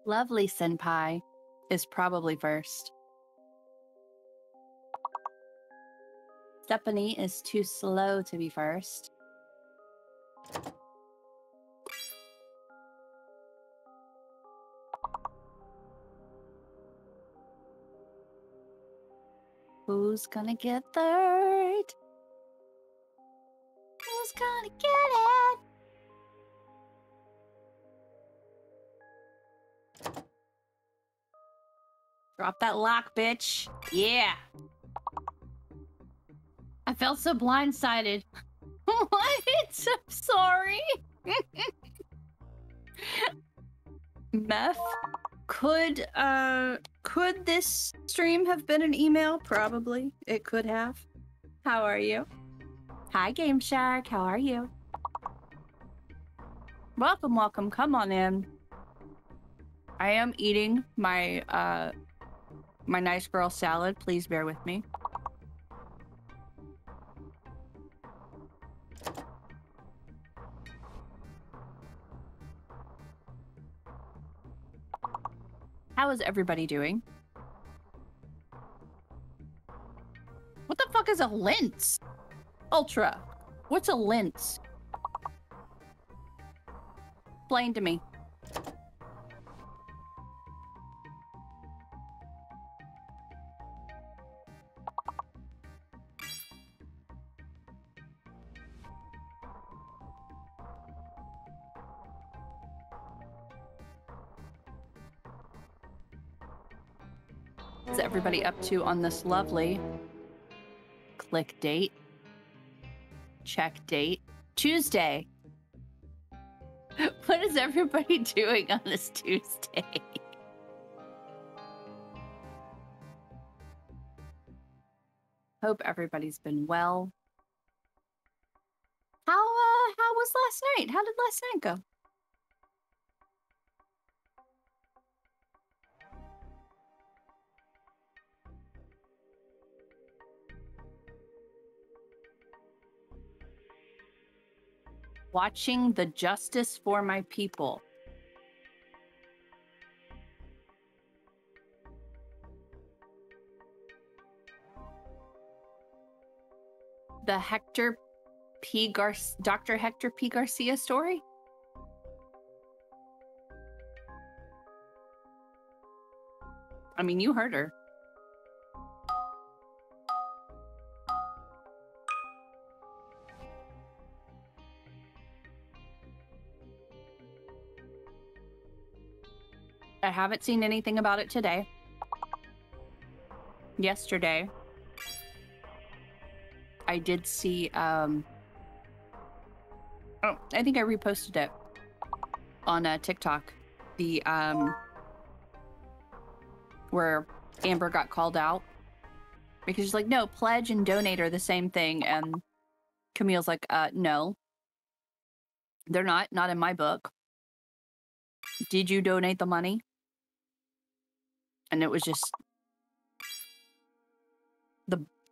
Lovely Senpai is probably first. Stephanie is too slow to be first. Who's gonna get third? Who's gonna get it? Drop that lock, bitch. Yeah. I felt so blindsided. What? I'm sorry. Meth? Could this stream have been an email? Probably. It could have. How are you? Hi, Game Shark. How are you? Welcome, welcome. Come on in. I am eating my my nice girl salad. Please bear with me. How is everybody doing? What the fuck is a lens? Ultra. What's a lens? Explain to me. What's everybody up to on this lovely click date? Check date. Tuesday. What is everybody doing on this Tuesday? Hope everybody's been well. How was last night? How did last night go? Watching the Justice for My People. The Dr. Hector P. Garcia story? I mean, you heard her. I haven't seen anything about it today. Yesterday, I did see, oh, I think I reposted it on TikTok. The, where Amber got called out. Because she's like, no, pledge and donate are the same thing. And Camille's like, no. They're not in my book. Did you donate the money? And it was just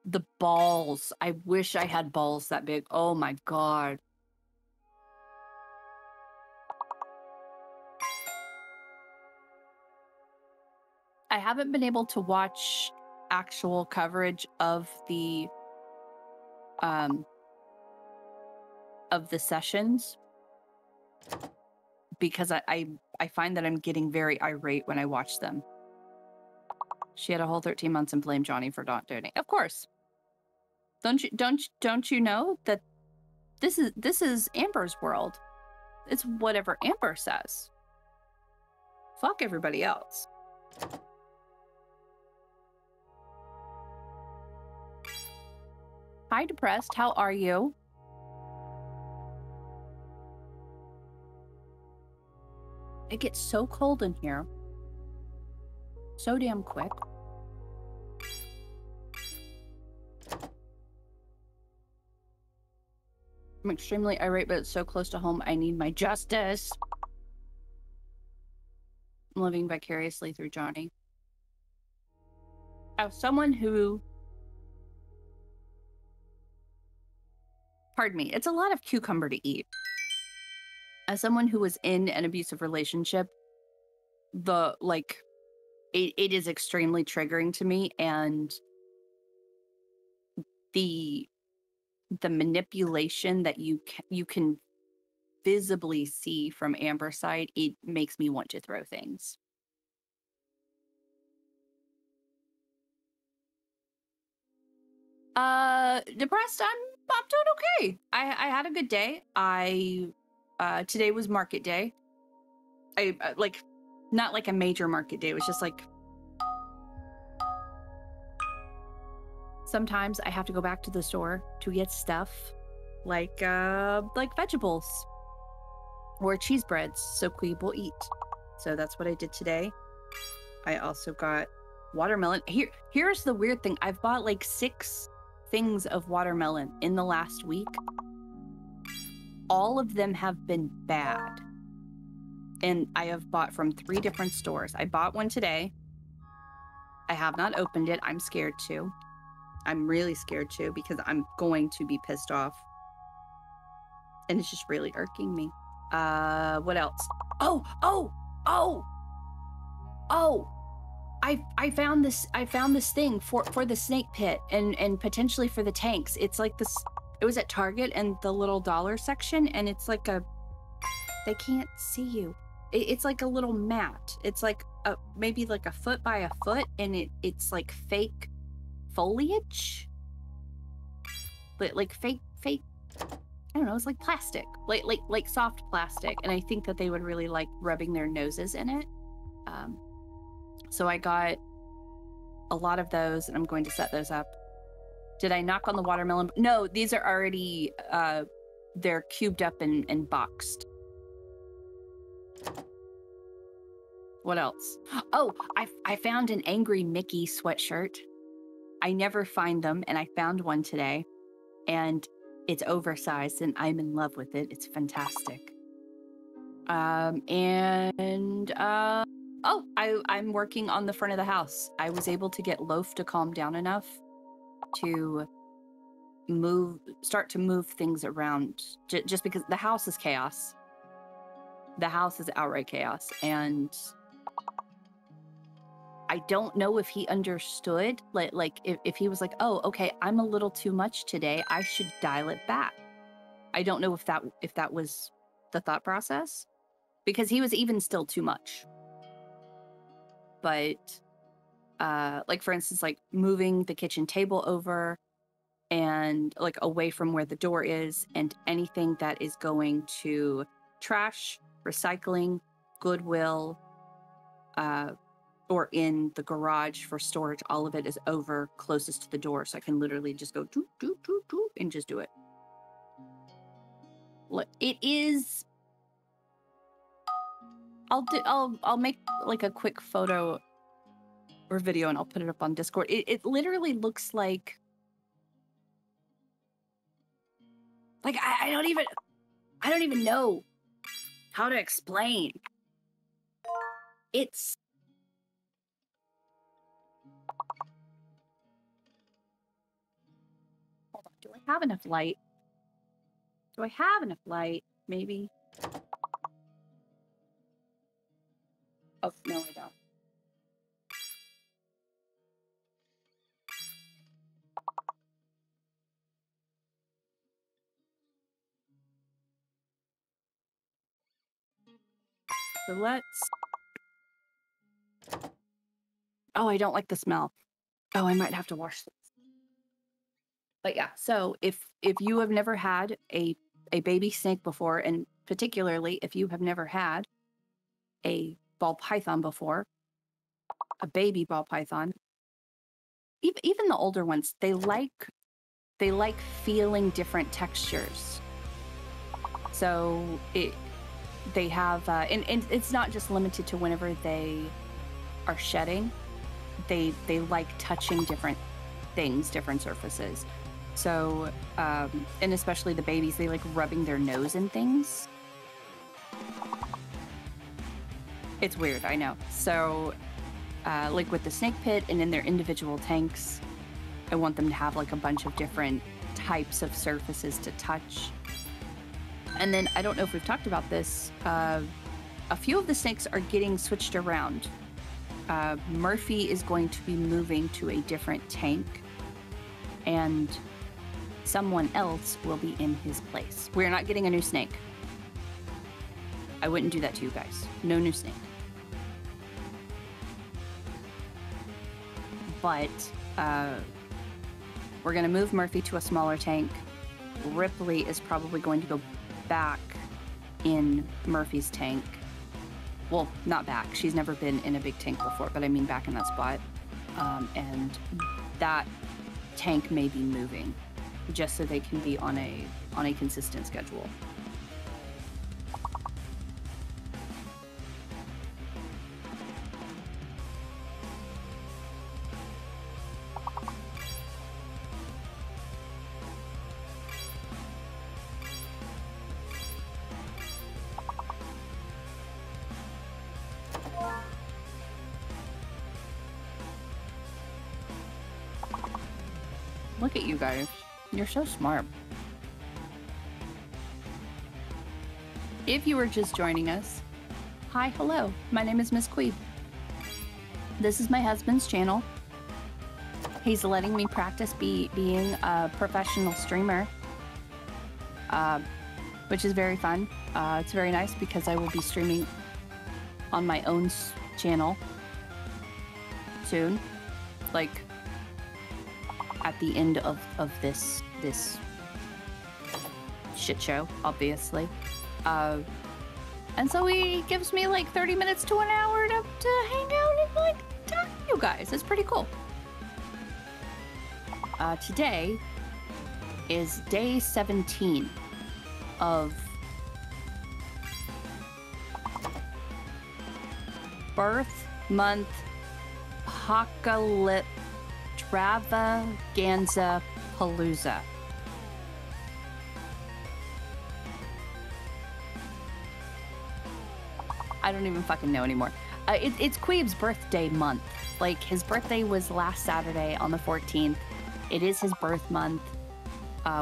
the balls. I wish I had balls that big. Oh my God. I haven't been able to watch actual coverage of the sessions because I find that I'm getting very irate when I watch them. She had a whole 13 months and blamed Johnny for not donating. Of course. Don't you know that this is Amber's world? It's whatever Amber says. Fuck everybody else. Hi, Depressed. How are you? It gets so cold in here. So damn quick. I'm extremely irate, but it's so close to home. I need my justice. I'm living vicariously through Johnny. As someone who... Pardon me. It's a lot of cucumber to eat. As someone who was in an abusive relationship, the like it is extremely triggering to me, and the manipulation that you can visibly see from Amber's side, it makes me want to throw things. Depressed. I'm doing okay. I had a good day. Today was market day. I like, not like a major market day. It was just like, sometimes I have to go back to the store to get stuff like vegetables or cheese breads so MzQueeb will eat. So that's what I did today. I also got watermelon. Here's the weird thing. I've bought like 6 things of watermelon in the last week. All of them have been bad. And I have bought from 3 different stores. I bought one today. I have not opened it. I'm scared to. I'm really scared to, because I'm going to be pissed off. And it's just really irking me. What else? I found this thing for the snake pit and potentially for the tanks. It's like this, it was at Target and the little dollar section, and it's like they can't see you. It's like a little mat. It's like maybe like a foot by a foot, and it's like fake foliage. But like fake, I don't know, it's like plastic. Like soft plastic. And I think that they would really like rubbing their noses in it. So I got a lot of those, and I'm going to set those up. Did I knock on the watermelon? No, these are already, they're cubed up and boxed. What else? Oh, I found an Angry Mickey sweatshirt. I never find them, and I found one today. And it's oversized, and I'm in love with it. It's fantastic. Oh, I'm working on the front of the house. I was able to get Loaf to calm down enough to start to move things around, just because the house is chaos. The house is outright chaos, and I don't know if he understood, like if he was like, oh, okay, I'm a little too much today, I should dial it back. I don't know if that was the thought process, because he was even still too much. But like, for instance, like moving the kitchen table over and like away from where the door is, and anything that is going to trash, recycling, Goodwill, or in the garage for storage, all of it is over closest to the door, so I can literally just go doop, doop, doop, doop, and just do it. Look, it is. I'll make like a quick photo or video, and I'll put it up on Discord. It literally looks like I don't even know how to explain. It's hold on, do I have enough light? Do I have enough light? Maybe. Oh, no, I don't. So let's... Oh, I don't like the smell. Oh, I might have to wash this. But yeah, so if you have never had a baby snake before, and particularly if you have never had a ball python before, a baby ball python, even the older ones, they like feeling different textures. So they have and it's not just limited to whenever they are shedding. They like touching different things, different surfaces. So and especially the babies, they like rubbing their nose in things. It's weird, I know. So like with the snake pit and in their individual tanks, I want them to have like a bunch of different types of surfaces to touch. And then I don't know if we've talked about this, a few of the snakes are getting switched around. Murphy is going to be moving to a different tank, and someone else will be in his place. We're not getting a new snake. I wouldn't do that to you guys. No new snake. But we're going to move Murphy to a smaller tank. Ripley is probably going to go back in Murphy's tank. Well, not back. She's never been in a big tank before, but I mean back in that spot. And that tank may be moving just so they can be on a consistent schedule. Look at you guys. You're so smart. If you were just joining us, hi, hello. My name is MzQueeb. This is my husband's channel. He's letting me practice being a professional streamer, which is very fun. It's very nice because I will be streaming on my own channel soon. Like, at the end of this shit show, obviously. And so he gives me like 30 minutes to an hour to hang out and like talk to you guys. It's pretty cool. Today is day 17 of birth month apocalypse Extravaganza Palooza. I don't even fucking know anymore. It's Queeb's birthday month. Like, his birthday was last Saturday on the 14th. It is his birth month.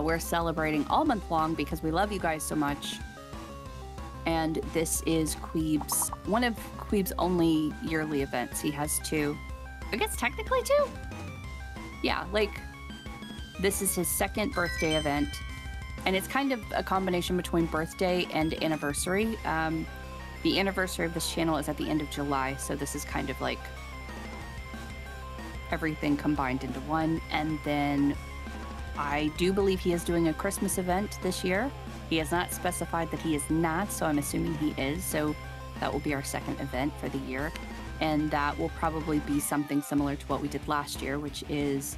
We're celebrating all month long because we love you guys so much. And this is Queeb's, one of Queeb's only yearly events. He has two. I guess technically two? Yeah, like, this is his second birthday event, and it's kind of a combination between birthday and anniversary. The anniversary of this channel is at the end of July, so this is kind of like everything combined into one. And then I do believe he is doing a Christmas event this year. He has not specified that he is not, so I'm assuming he is, so that will be our second event for the year. And that will probably be something similar to what we did last year, which is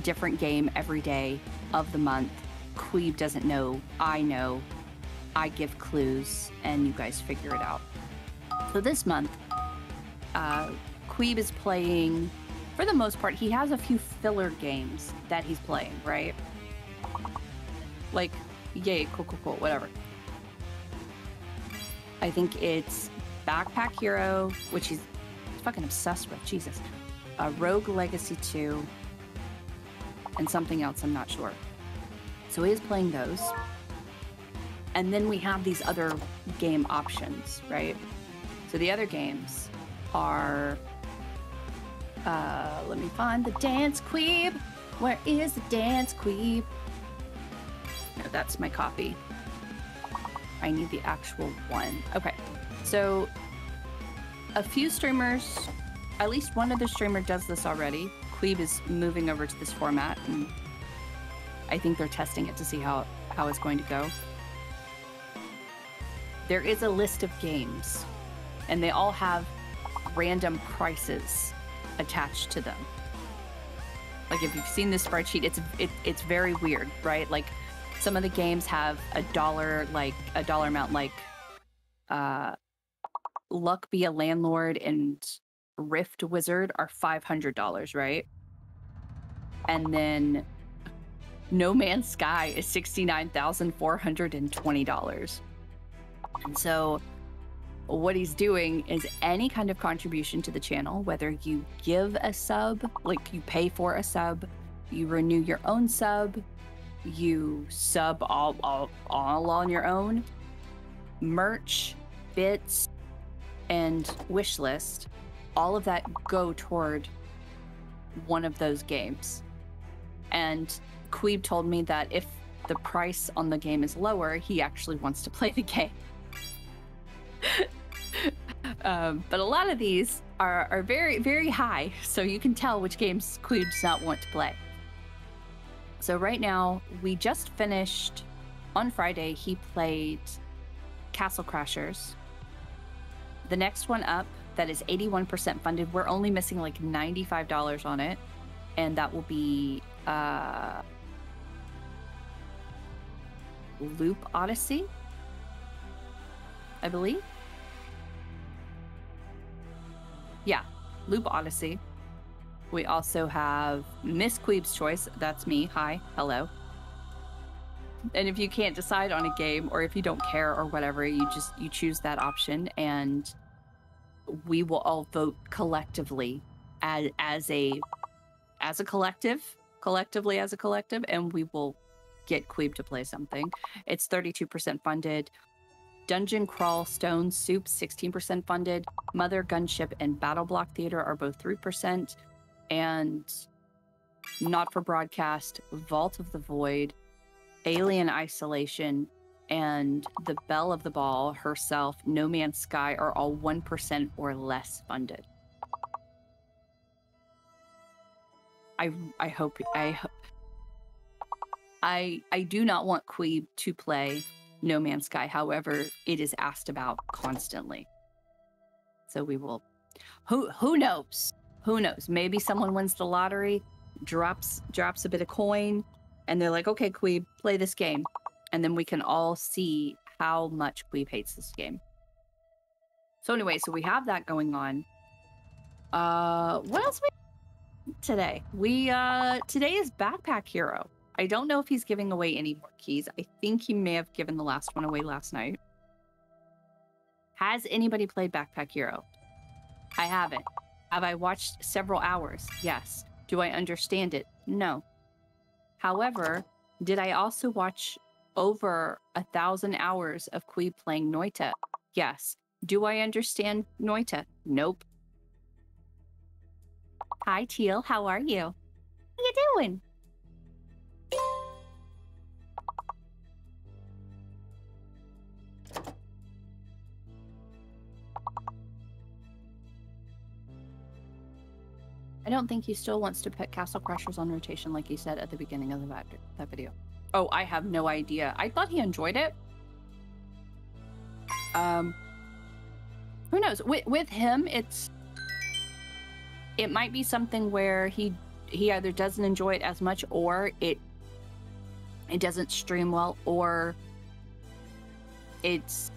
different game every day of the month. Queeb doesn't know, I know, I give clues, and you guys figure it out. So this month, Queeb is playing, for the most part, he has a few filler games that he's playing, right? Like, yay, cool, whatever. I think it's Backpack Hero, which he's fucking obsessed with, Jesus. Rogue Legacy 2, and something else, I'm not sure. So he is playing those. And then we have these other game options, right? So the other games are, let me find the dance Queeb. Where is the dance Queeb? No, that's my copy. I need the actual one. Okay, so a few streamers, at least one other streamer does this already. Queeb is moving over to this format, and I think they're testing it to see how it's going to go. There is a list of games, and they all have random prices attached to them. Like, if you've seen this spreadsheet, it's very weird, right? Like, some of the games have a dollar amount, like Luck Be a Landlord and Rift Wizard are $500, right? And then No Man's Sky is $69,420. And so what he's doing is any kind of contribution to the channel, whether you give a sub, like you pay for a sub, you renew your own sub, you sub all on your own, merch, bits, and wish list, all of that go toward one of those games. And Queeb told me that if the price on the game is lower, he actually wants to play the game. But a lot of these are very, very high, so you can tell which games Queeb does not want to play. So right now, we just finished, on Friday, he played Castle Crashers. The next one up, that is 81% funded, we're only missing like $95 on it, and that will be Loop Odyssey, I believe. Yeah, Loop Odyssey. We also have MzQueeb's Choice. That's me. Hi. Hello. And if you can't decide on a game, or if you don't care or whatever, you choose that option, and we will all vote collectively as a collective, and we will get Queeb to play something. It's 32% funded. Dungeon Crawl Stone Soup, 16% funded. Mother Gunship and Battle Block Theater are both 3%. And Not for Broadcast, Vault of the Void, Alien Isolation, and The Belle of the Ball herself, No Man's Sky, are all 1% or less funded. I do not want Queeb to play No Man's Sky. However, it is asked about constantly. So we will, who knows? Who knows? Maybe someone wins the lottery, drops a bit of coin, and they're like, okay, Queeb, play this game. And then we can all see how much Queeb hates this game. So anyway, so we have that going on. What else today? Today is Backpack Hero. I don't know if he's giving away any more keys. I think he may have given the last one away last night. Has anybody played Backpack Hero? I haven't. Have I watched several hours? Yes. Do I understand it? No. However, did I also watch over 1,000 hours of Queeb playing Noita? Yes. Do I understand Noita? Nope. Hi, Teal. How are you? How you doing? I don't think he still wants to put Castle Crashers on rotation like he said at the beginning of that video. Oh, I have no idea. I thought he enjoyed it. Who knows? With him, it might be something where he either doesn't enjoy it as much, or it doesn't stream well, or it's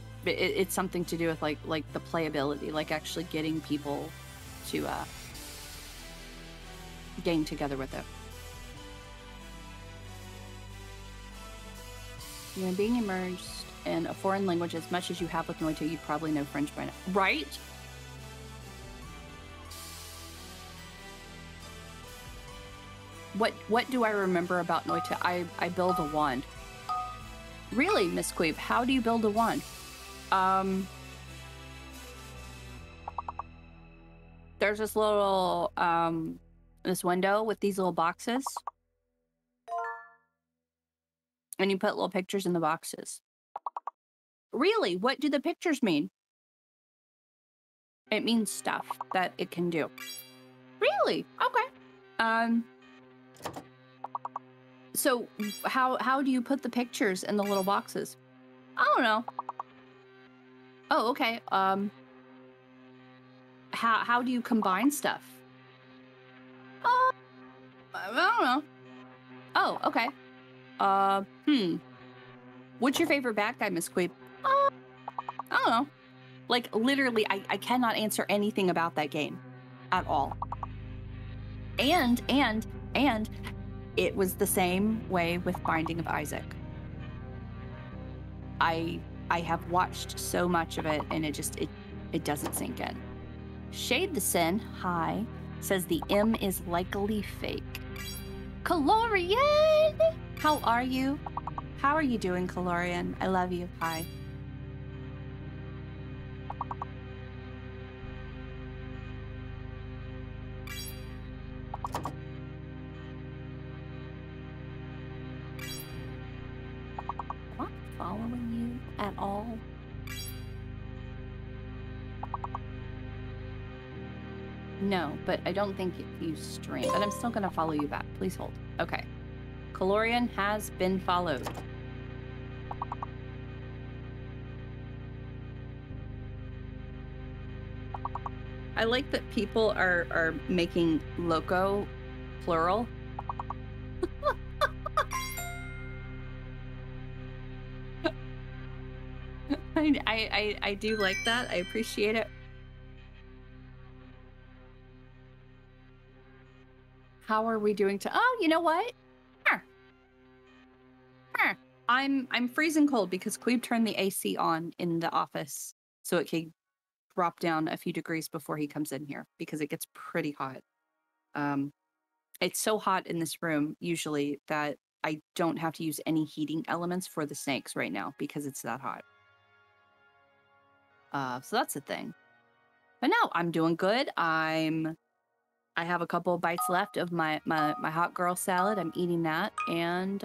something to do with like the playability, like actually getting people to gang together with it. You know, being immersed in a foreign language as much as you have with Noita, you probably know French by now, right? What do I remember about Noita? I build a wand. Really, MzQueeb? How do you build a wand? There's this little this window with these little boxes, and you put little pictures in the boxes. Really? What do the pictures mean? It means stuff that it can do. Really? Okay. So how do you put the pictures in the little boxes? I don't know. Oh, okay. How do you combine stuff? I don't know. Oh, okay. What's your favorite bad guy, MzQueeb? I don't know. Like, literally, I cannot answer anything about that game at all. And it was the same way with Binding of Isaac. I have watched so much of it, and it doesn't sink in. Shade the Sin, hi, says the M is likely fake. Calorian! How are you? How are you doing, Calorian? I love you. Hi. No, but I don't think you stream. But I'm still gonna follow you back. Please hold. Okay. Calorian has been followed. I like that people are making loco plural. I do like that. I appreciate it. How are we doing to? Oh, you know what? I'm freezing cold because Queeb turned the AC on in the office so it could drop down a few degrees before he comes in here because it gets pretty hot. It's so hot in this room usually that I don't have to use any heating elements for the snakes right now because it's that hot. So that's a thing. But no, I'm doing good. I have a couple of bites left of my hot girl salad. I'm eating that and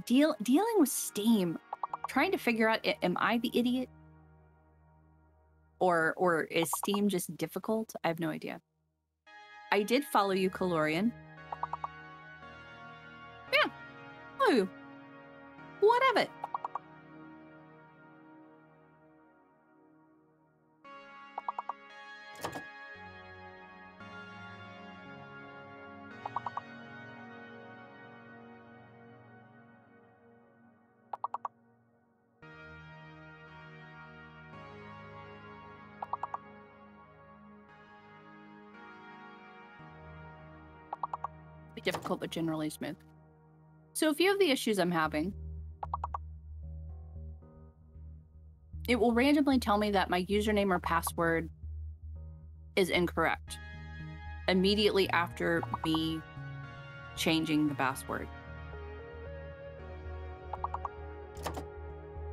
dealing with Steam, trying to figure out, am I the idiot? Or is Steam just difficult? I have no idea. I did follow you, Calorian. Yeah. Oh. What of it? Difficult, but generally smooth. So a few of the issues I'm having, it will randomly tell me that my username or password is incorrect immediately after me changing the password.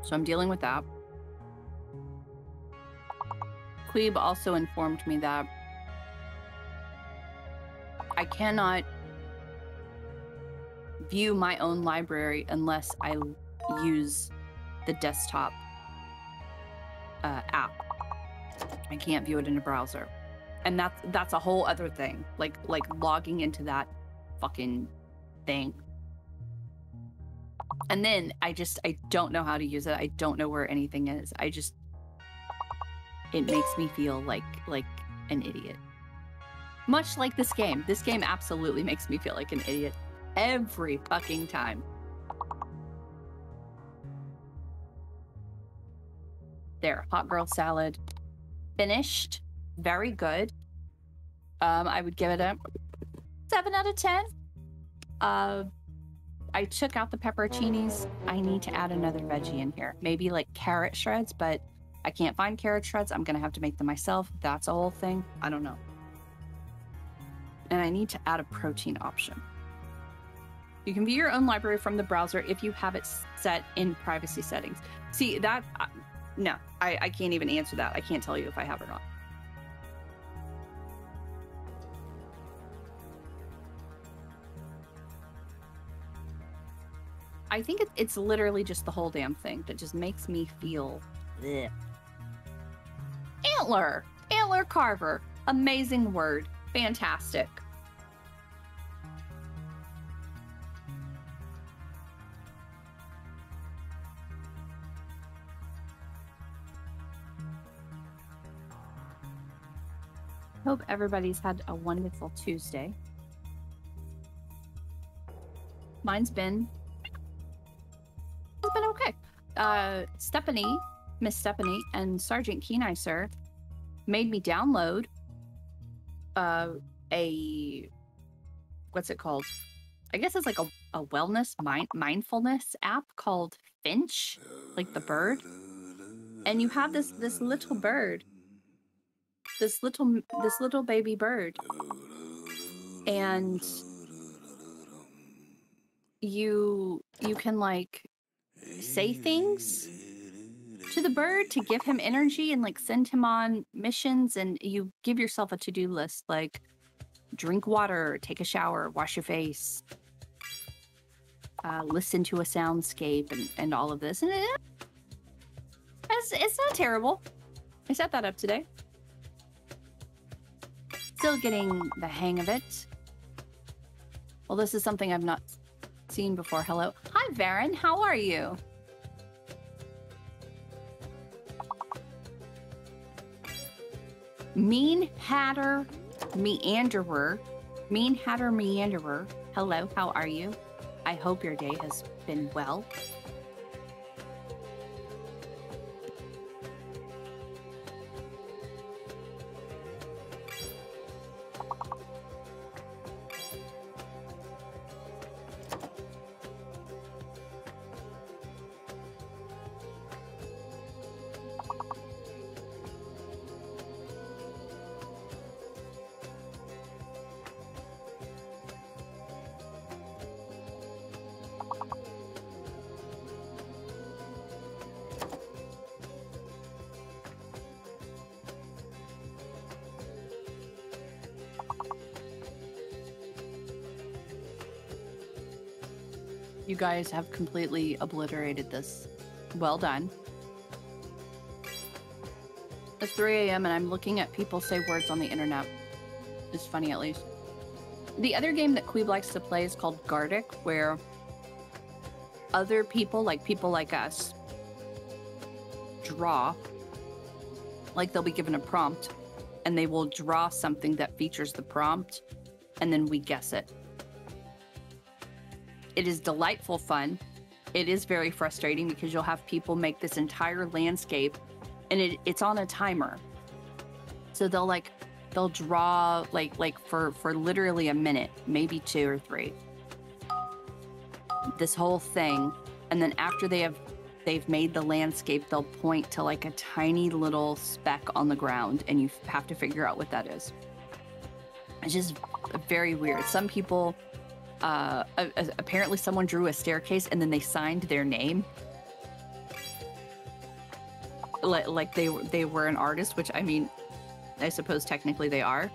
So I'm dealing with that. Queeb also informed me that I cannot view my own library unless I use the desktop app. I can't view it in a browser, and that's a whole other thing. Like logging into that fucking thing, and then I don't know how to use it. I don't know where anything is. It makes me feel like an idiot. Much like this game. This game absolutely makes me feel like an idiot. Every fucking time. There, hot girl salad. Finished. Very good. I would give it a 7 out of 10. I took out the pepperoncinis. I need to add another veggie in here. Maybe like carrot shreds, but I can't find carrot shreds. I'm gonna have to make them myself. That's a whole thing. I don't know. And I need to add a protein option. You can view your own library from the browser if you have it set in privacy settings. See, that... no, I can't even answer that. I can't tell you if I have or not. I think it's literally just the whole damn thing that just makes me feel... bleh. Antler! Antler carver. Amazing word. Fantastic. Hope everybody's had a wonderful Tuesday. Mine's been okay. Stephanie, Miss Stephanie, and Sergeant Kenai, sir, made me download a what's it called? I guess it's like a wellness mindfulness app called Finch, like the bird. And you have this little bird. This little baby bird, and you can like say things to the bird to give him energy and like send him on missions, and you give yourself a to-do list like drink water, take a shower, wash your face, listen to a soundscape, and all of this, and it's not terrible. I set that up today. Still getting the hang of it. Well, this is something I've not seen before. Hello. Hi, Varen. How are you? Mean Hatter Meanderer. Mean Hatter Meanderer. Hello, how are you? I hope your day has been well. You guys have completely obliterated this. Well done. It's 3 a.m. and I'm looking at people say words on the internet. It's funny, at least. The other game that Queeb likes to play is called Gardic, where other people like us, draw. Like, they'll be given a prompt, and they will draw something that features the prompt, and then we guess it. It is delightful fun. It is very frustrating because you'll have people make this entire landscape, and it's on a timer. So they'll draw like for literally a minute, maybe 2 or 3. This whole thing, and then after they've made the landscape, they'll point to like a tiny little speck on the ground, and you have to figure out what that is. It's just very weird. Some people, apparently someone drew a staircase and then they signed their name. Like they were an artist, which, I mean, I suppose technically they are.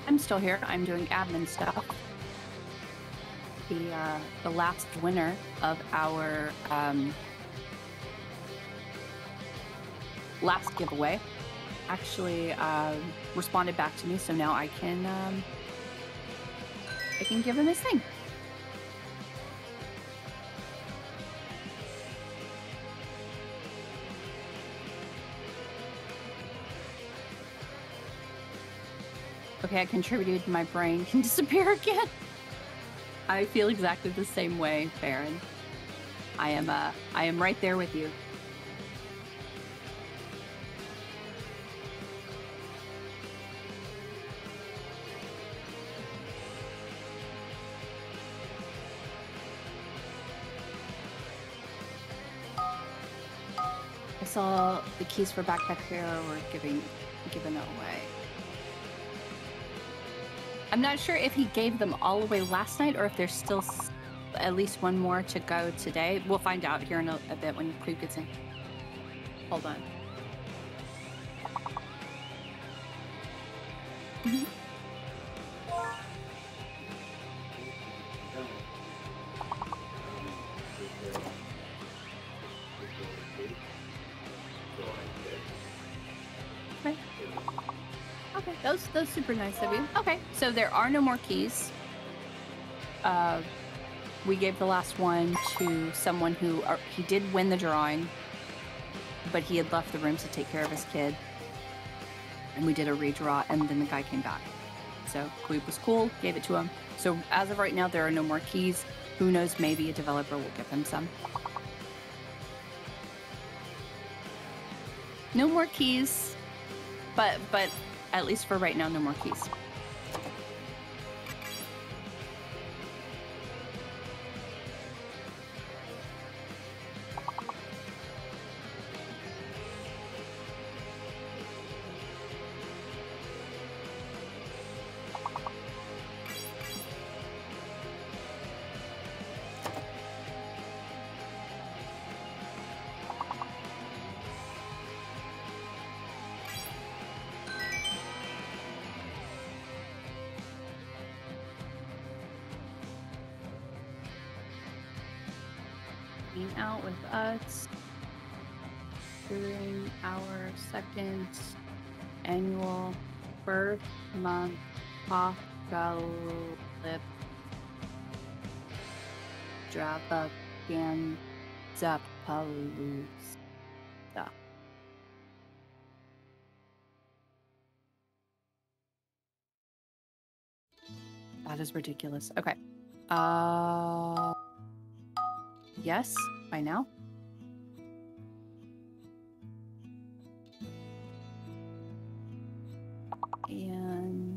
I'm still here. I'm doing admin stuff. The last winner of our last giveaway actually responded back to me, so now I can give him his thing. Okay, I contributed. My brain can disappear again. I feel exactly the same way, Farron. I am right there with you. I saw the keys for Backpack Hero were given away. I'm not sure if he gave them all away last night or if there's still at least one more to go today. We'll find out here in a bit when Queeb gets in. Hold on. Mm-hmm. That's super nice of you. Okay, so there are no more keys. We gave the last one to someone who he did win the drawing, but he had left the room to take care of his kid. And we did a redraw, and then the guy came back. So McQueeb was cool, gave it to him. So as of right now, there are no more keys. Who knows, maybe a developer will give him some. No more keys, but at least for right now, no more keys. Out with us during our second annual birth month apocalypse extravaganza palooza. That is ridiculous. Okay. Yes, by now. And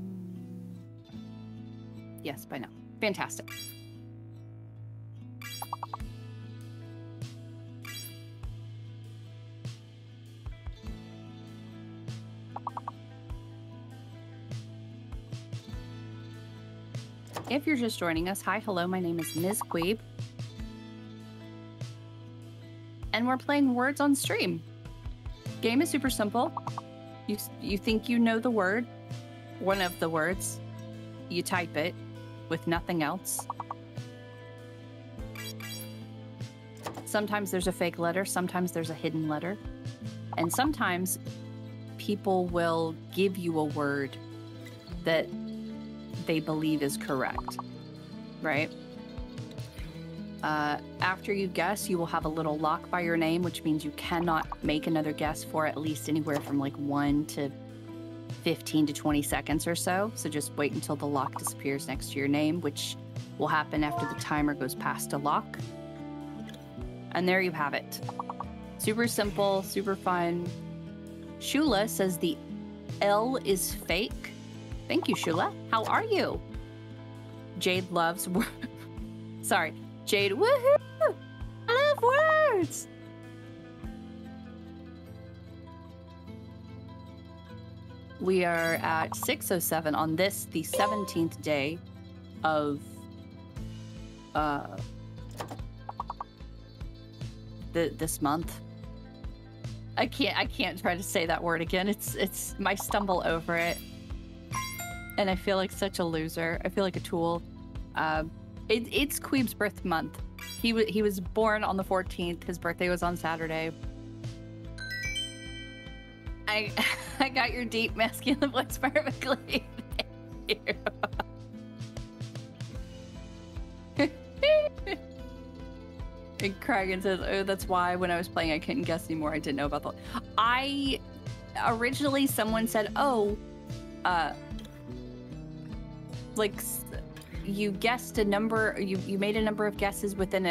yes, by now. Fantastic. If you're just joining us, hi, hello, my name is MzQueeb. And we're playing words on stream. Game is super simple. You think you know the word, one of the words, you type it with nothing else. Sometimes there's a fake letter, sometimes there's a hidden letter. And sometimes people will give you a word that they believe is correct, right? After you guess, you will have a little lock by your name, which means you cannot make another guess for at least anywhere from like 1 to 15 to 20 seconds or so. So just wait until the lock disappears next to your name, which will happen after the timer goes past a lock. And there you have it. Super simple, super fun. Shula says the L is fake. Thank you, Shula. How are you? Jade loves... Sorry. Jade, woohoo! I love words! We are at 6:07 on this, the 17th day of this month. I can't try to say that word again. It's my stumble over it. And I feel like such a loser. I feel like a tool. It's Queeb's birth month. He was born on the 14th. His birthday was on Saturday. I got your deep masculine voice perfectly. Thank you. And Kragan says, "Oh, that's why when I was playing, I couldn't guess anymore. I didn't know about the." Originally someone said, "Oh, like." You guessed a number, you made a number of guesses within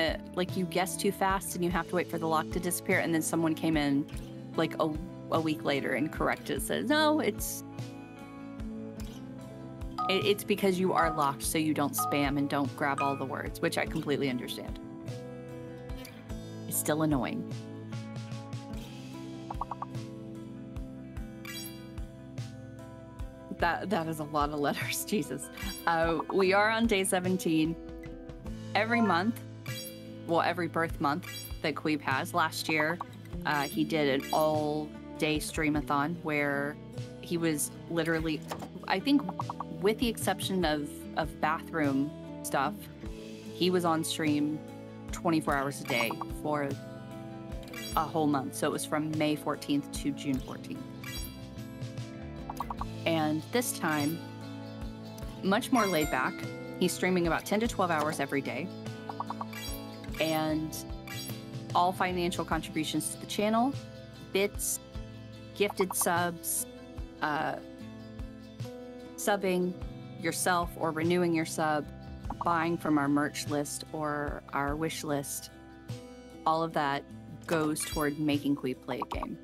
you guessed too fast and you have to wait for the lock to disappear, and then someone came in like a week later and corrected it. Says, no, it's because you are locked, so you don't spam and don't grab all the words, which I completely understand. It's still annoying. That is a lot of letters, Jesus. We are on day 17. Every month, well, every birth month that Queeb has. Last year, he did an all-day streamathon where he was literally, I think, with the exception of bathroom stuff, he was on stream 24 hours a day for a whole month. So it was from May 14th to June 14th. And this time, much more laid back. He's streaming about 10 to 12 hours every day. And all financial contributions to the channel, bits, gifted subs, subbing yourself or renewing your sub, buying from our merch list or our wish list, all of that goes toward making Queeb play a game.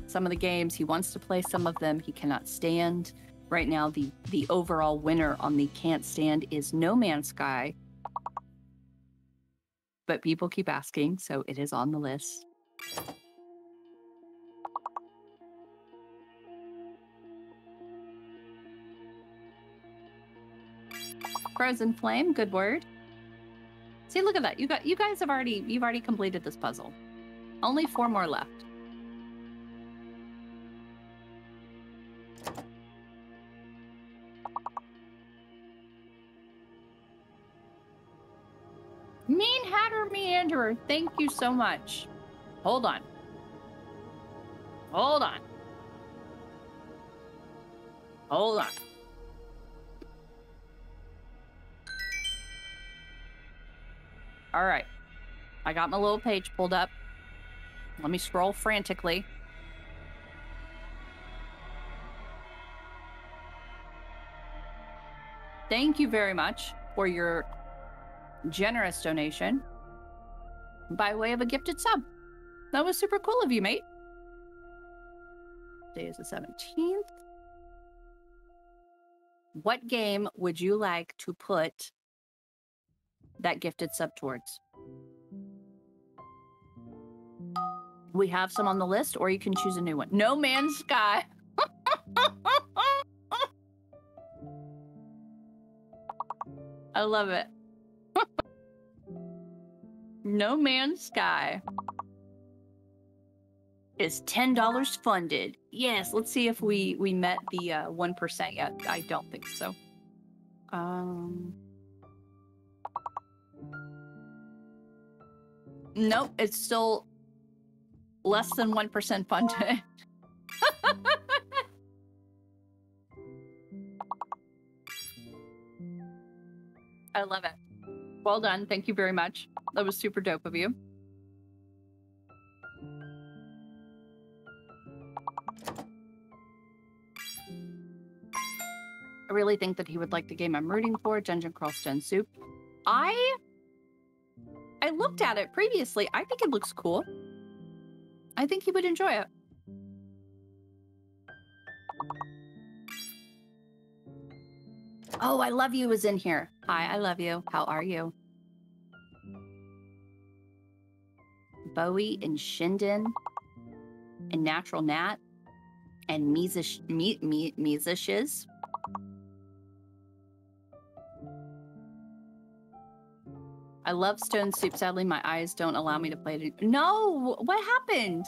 Some of the games he wants to play, some of them he cannot stand. Right now, the overall winner on the can't stand is No Man's Sky. But people keep asking, so it is on the list. Frozen Flame, good word. See, look at that. You guys have you've already completed this puzzle. Only 4 more left. Mean Hatter Meanderer, thank you so much. Hold on. Hold on. Hold on. All right. I got my little page pulled up. Let me scroll frantically. Thank you very much for your generous donation by way of a gifted sub. That was super cool of you, mate. Today is the 17th. What game would you like to put that gifted sub towards? We have some on the list, or you can choose a new one. No Man's Sky. I love it. No Man's Sky is $10 funded. Yes, let's see if we met the 1% yet. I don't think so. Nope, it's still less than 1% funded. I love it. Well done. Thank you very much. That was super dope of you. I really think that he would like the game I'm rooting for, Dungeon Crawl Stone Soup. I looked at it previously. I think it looks cool. I think he would enjoy it. Oh, I Love You is in here. Hi, I love you. How are you? Bowie and Shinden and Natural Nat and Miza-Shiz. I love Stone Soup. Sadly, my eyes don't allow me to play it. No! What happened?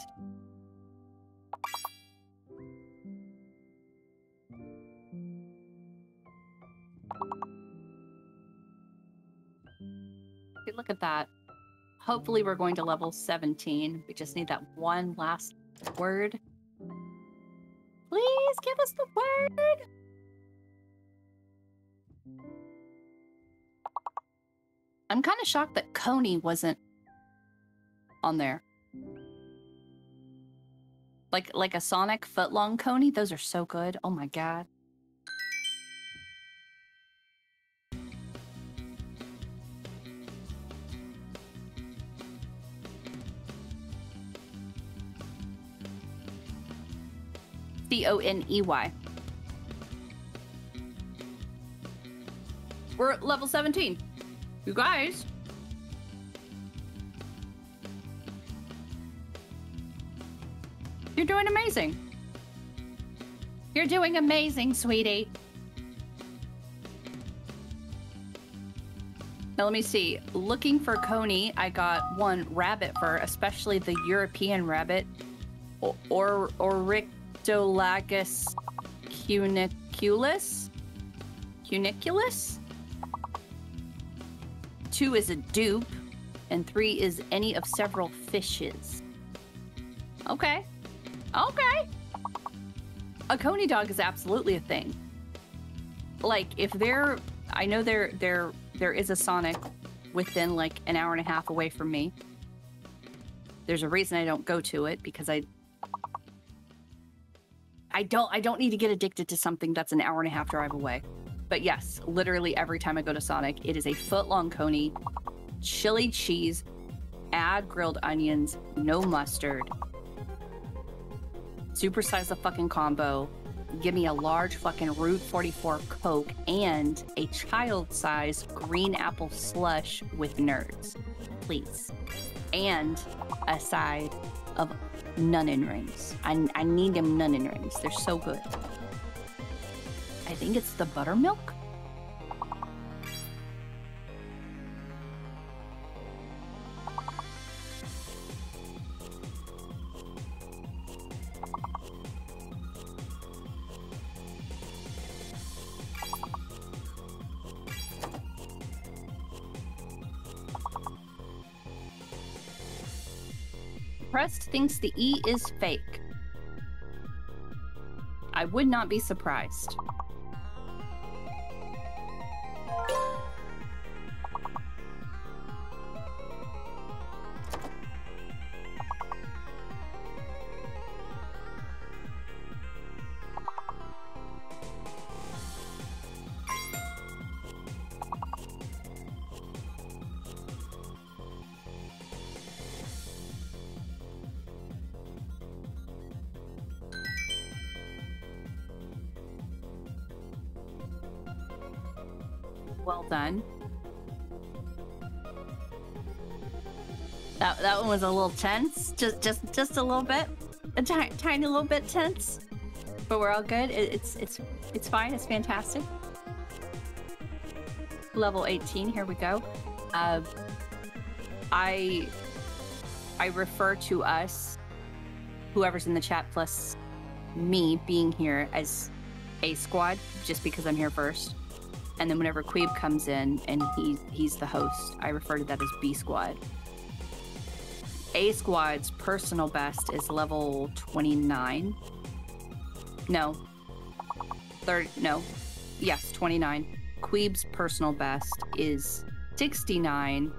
Okay, look at that. Hopefully we're going to level 17. We just need that one last word. Please give us the word! I'm kind of shocked that Coney wasn't on there. Like a Sonic footlong Coney. Those are so good. Oh my god. C-O-N-E-Y. We're at level 17. You guys. You're doing amazing. You're doing amazing, sweetie. Now let me see. Looking for Coney, I got one rabbit fur, especially the European rabbit. Or Oryctolagus cuniculus? Cuniculus? 2 is a dupe, and 3 is any of several fishes. Okay. Okay. A coney dog is absolutely a thing. Like, if there... I know there is a Sonic within, like, an hour and a half away from me. There's a reason I don't go to it, because I don't need to get addicted to something that's an hour and a half drive away. But yes, literally every time I go to Sonic, it is a foot-long coney, chili cheese, add grilled onions, no mustard, supersize the fucking combo, give me a large fucking Route 44 Coke, and a child-sized green apple slush with nerds, please. And a side of nunnin rings. I need them nunnin rings. They're so good. I think it's the buttermilk. Prest thinks the E is fake. I would not be surprised. Well done. That one was a little tense, just a little bit, a tiny little bit tense, but we're all good. It's fine. It's fantastic. Level 18. Here we go. I refer to us, whoever's in the chat plus me being here, as A Squad, just because I'm here first. And then whenever Queeb comes in and he's the host, I refer to that as B Squad. A Squad's personal best is level 29. No. Yes, 29. Queeb's personal best is 69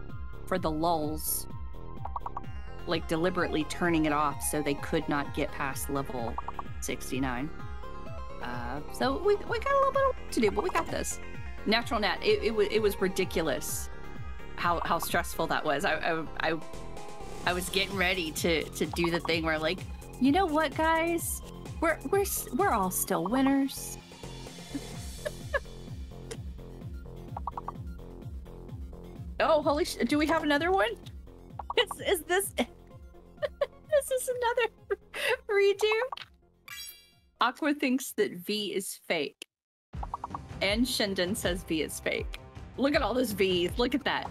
for the lulls. Like, deliberately turning it off so they could not get past level 69. So we got a little bit of work to do, but we got this. Natural Nat, it was ridiculous how stressful that was. I was getting ready to do the thing where, like, you know what, guys, we're all still winners. Oh, holy shit! Do we have another one? Is this this is another redo? Aqua thinks that V is fake. And Shinden says V is fake. Look at all those V's. Look at that.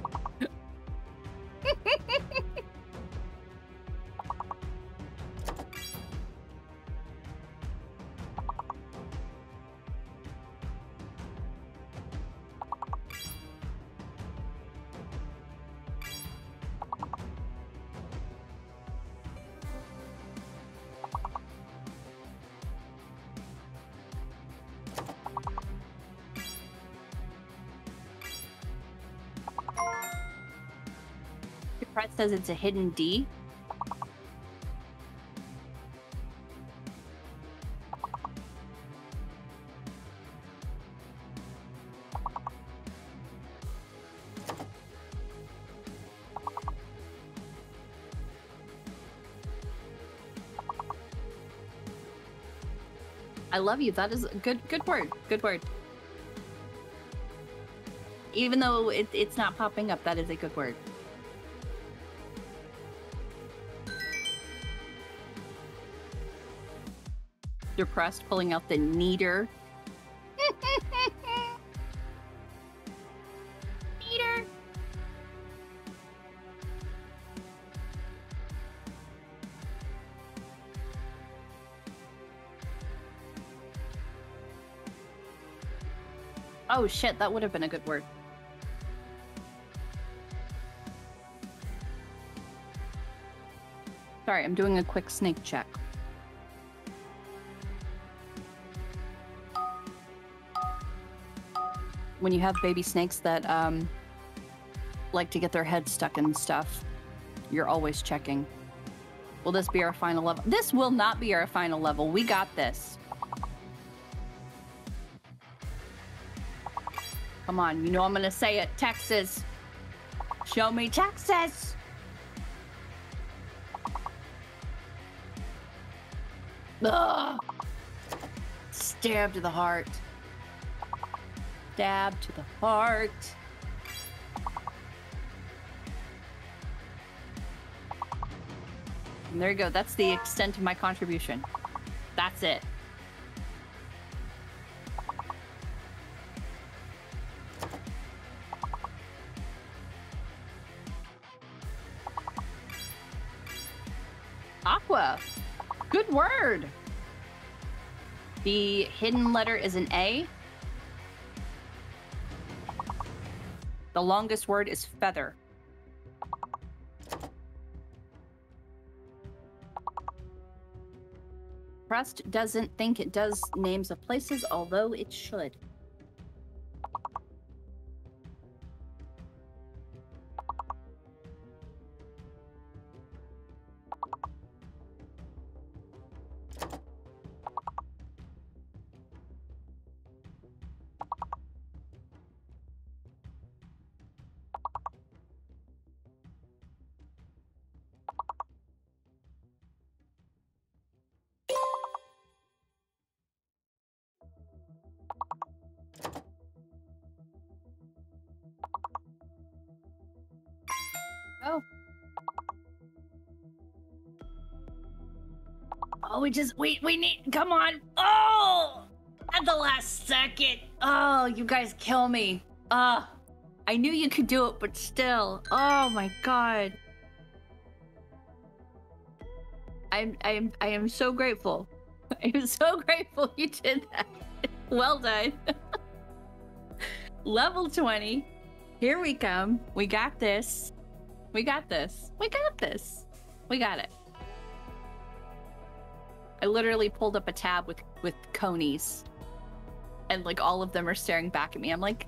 Brett says it's a hidden D. I love you. That is a good word. Good word. Even though it's not popping up, that is a good word. Depressed, pulling out the neater. Neater. Oh shit, that would have been a good word. Sorry, I'm doing a quick snake check. When you have baby snakes that like to get their head stuck in stuff, you're always checking. Will this be our final level? This will not be our final level. We got this. Come on, you know I'm gonna say it. Texas. Show me Texas. Ugh. Stab to the heart. Stab to the heart. And there you go. That's the extent of my contribution. That's it. Aqua. Good word. The hidden letter is an A. The longest word is feather. Crust doesn't think it does names of places, although it should. Oh, we need, come on. Oh, at the last second. Oh, you guys kill me. I knew you could do it, but still. Oh my God. I am so grateful. I am so grateful you did that. Well done. Level 20. Here we come. We got this. We got this. We got this. We got it. I literally pulled up a tab with conies, and like all of them are staring back at me. I'm like,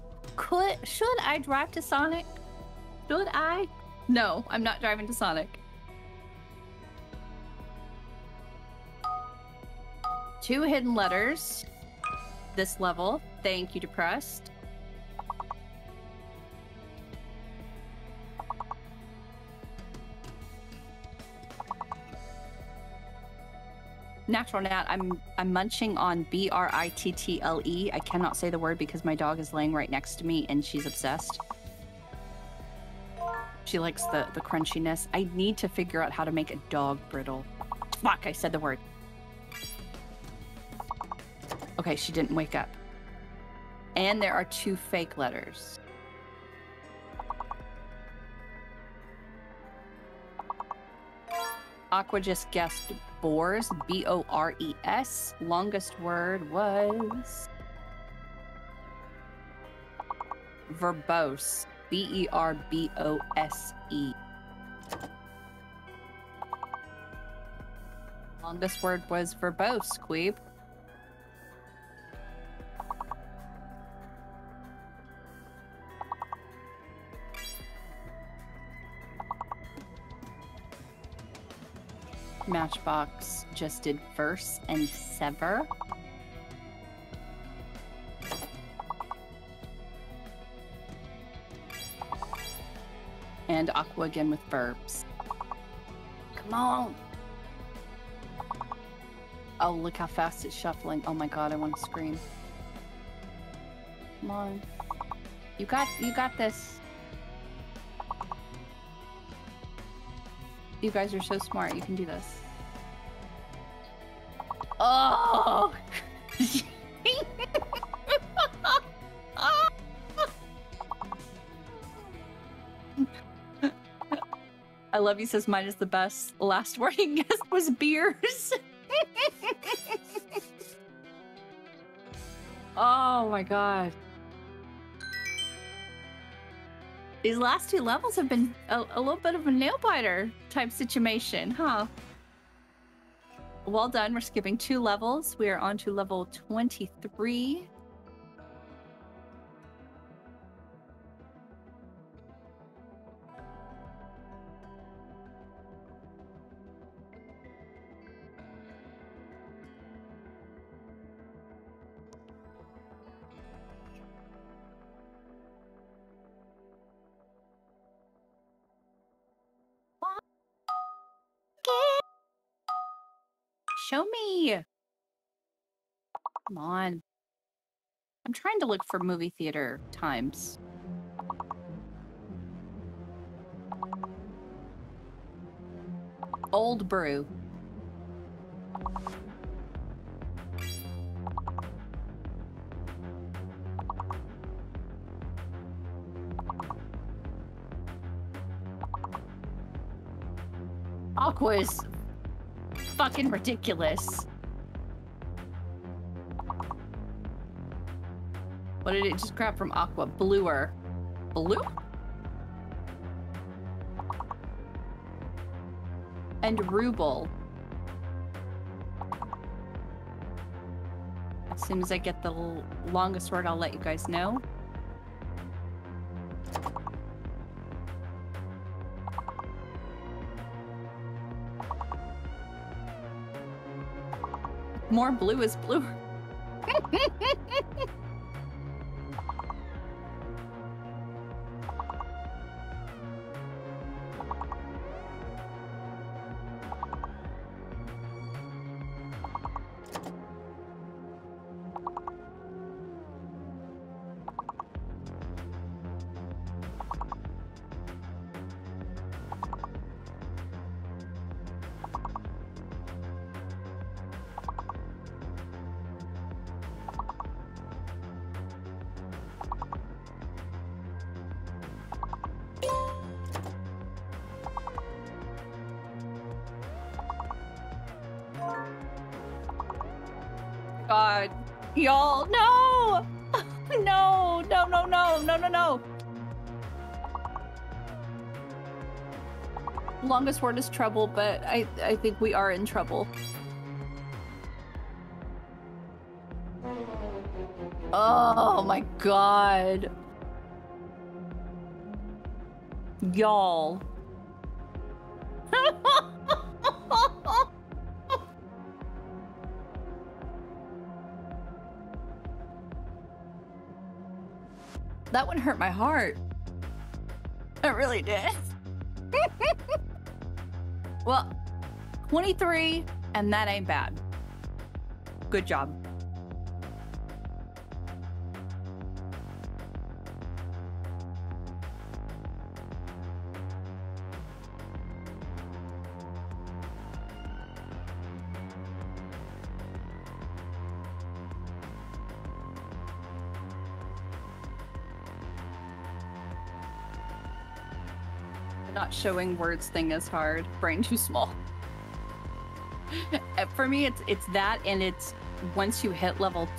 should I drive to Sonic? Should I? No, I'm not driving to Sonic. 2 hidden letters this level. Thank you, Depressed. Natural Nat, I'm munching on BRITTLE. I cannot say the word because my dog is laying right next to me and she's obsessed. She likes the crunchiness. I need to figure out how to make a dog brittle. Fuck, I said the word. Okay, she didn't wake up. And there are 2 fake letters. Aqua just guessed Bores, B-O-R-E-S. Longest word was verbose, B-E-R-B-O-S-E. Longest word was verbose, Queeb. Matchbox just did verse and sever. And Aqua again with verbs. Come on! Oh, look how fast it's shuffling. Oh my God, I want to scream. Come on. You got this. You guys are so smart. You can do this. Oh! I love you says mine is the best. Last word he guessed was beers. Oh my God. These last 2 levels have been a little bit of a nail biter type situation, huh? Well done. We're skipping 2 levels. We are on to level 23. Show me. Come on. I'm trying to look for movie theater times. Old brew. Aqua is fucking ridiculous. What did it just grab from Aqua? Bluer. Blue? And Ruble. As soon as I get the longest word, I'll let you guys know. More blue is blue. God, y'all, no! No, no, no, no, no, no, no. Longest word is trouble, but I think we are in trouble. Oh my God. Y'all. That one hurt my heart. It really did. Well, 23, and that ain't bad. Good job. Not showing words thing is hard. Brain too small. For me, it's that, and it's once you hit level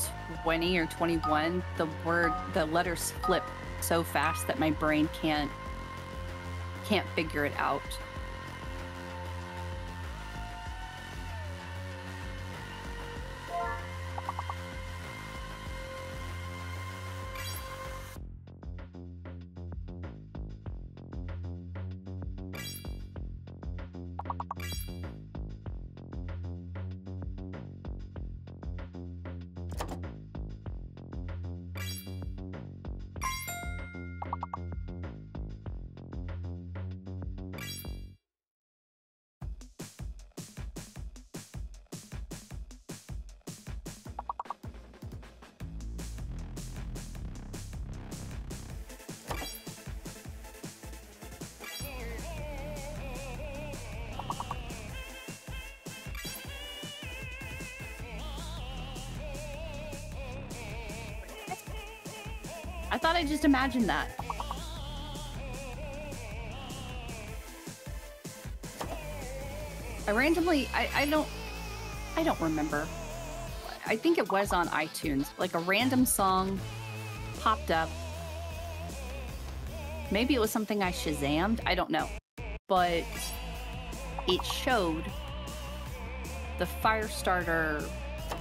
20 or 21, the letters flip so fast that my brain can't figure it out. I thought I just imagined that. I randomly, I don't remember. I think it was on iTunes. Like a random song popped up. Maybe it was something I Shazammed. I don't know. But it showed the Firestarter,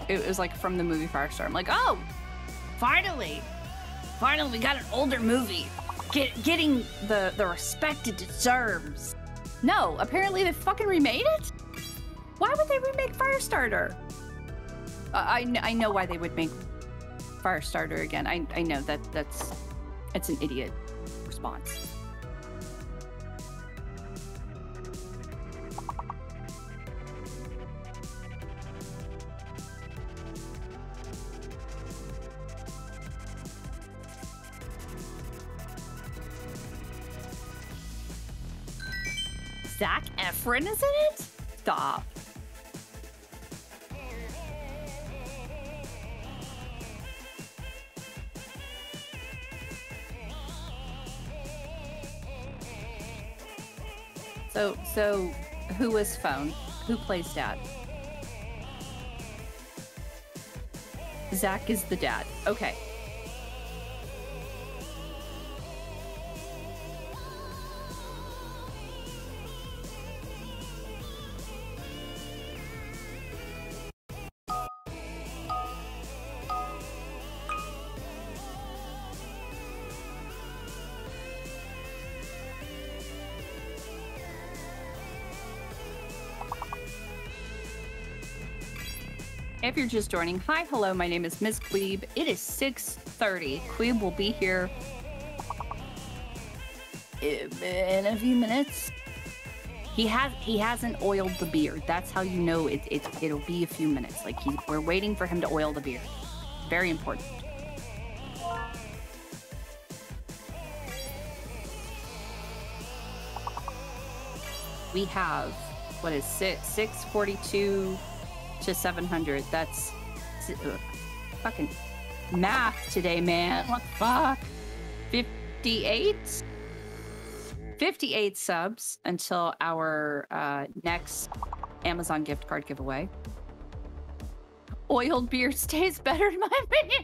it was like from the movie Firestarter. I'm like, oh, finally we got an older movie getting the respect it deserves. No, apparently they fucking remade it. Why would they remake Firestarter? I know why they would make Firestarter again. I know it's an idiot response. Zac Efron is in it? Stop. So who is Phone? Who plays Dad? Zac is the dad. Okay. If you're just joining, hi, hello, my name is MzQueeb. It is 6:30. Queeb will be here in a few minutes. He hasn't oiled the beard. That's how you know it'll be a few minutes. Like we're waiting for him to oil the beard. Very important. We have, what is 642 to 700. That's fucking math today, man. What the fuck? 58 subs until our next Amazon gift card giveaway. Oiled beard stays better in my opinion.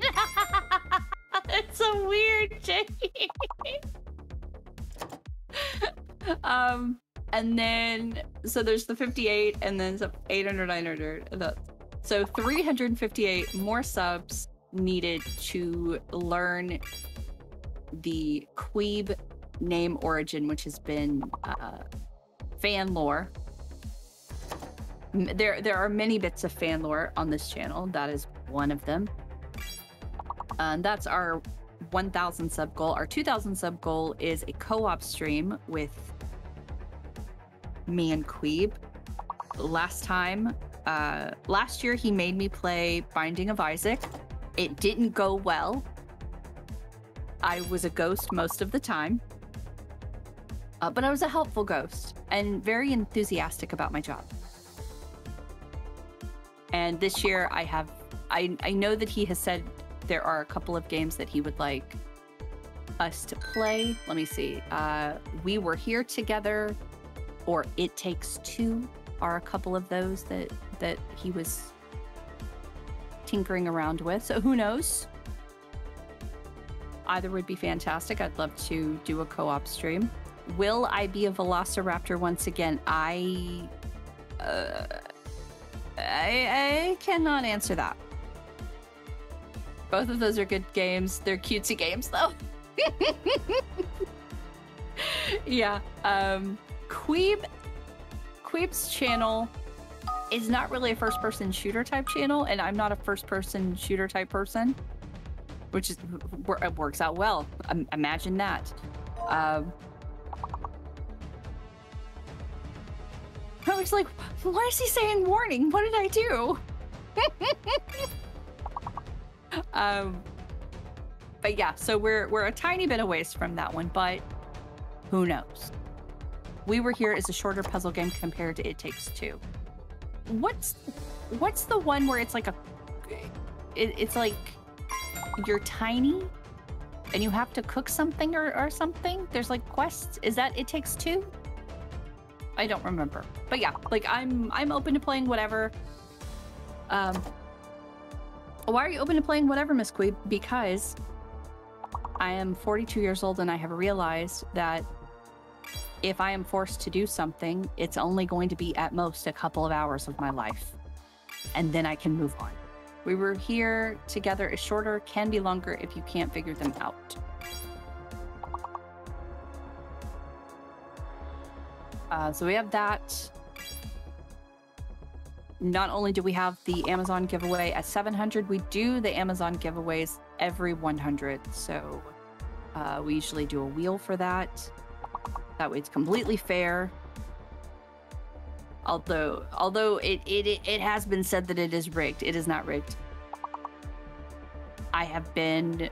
It's so weird, Jake. And then, so there's the 58, and then some 800, 900. So 358 more subs needed to learn the Queeb name origin, which has been fan lore. There are many bits of fan lore on this channel. That is one of them. That's our 1,000 sub goal. Our 2,000 sub goal is a co-op stream with me and Queeb. Last year he made me play Binding of Isaac. It didn't go well. I was a ghost most of the time, but I was a helpful ghost and very enthusiastic about my job. And this year I know that he has said there are a couple of games that he would like us to play. Let me see. We Were Here Together, or It Takes Two are a couple of those that he was tinkering around with. So who knows? Either would be fantastic. I'd love to do a co-op stream. Will I be a Velociraptor once again? I cannot answer that. Both of those are good games. They're cutesy games though. Yeah. Queeb's channel is not really a first-person shooter type channel, and I'm not a first-person shooter type person, which is it works out well. Imagine that. I was like, why is he saying warning? What did I do? But yeah, so we're a tiny bit away from that one, but who knows? We Were Here is a shorter puzzle game compared to It Takes Two. What's the one where it's like it's like you're tiny and you have to cook something or something? There's like quests. Is that It Takes Two? I don't remember. But yeah, like I'm open to playing whatever. Why are you open to playing whatever, MzQueeb? Because I am 42 years old and I have realized that if I am forced to do something, it's only going to be at most a couple of hours of my life. and then I can move on. We were here together is shorter, can be longer if you can't figure them out. So we have that. Not only do we have the Amazon giveaway at 700, we do the Amazon giveaways every 100. So we usually do a wheel for that. That way it's completely fair. Although it has been said that it is rigged. It is not rigged. I have been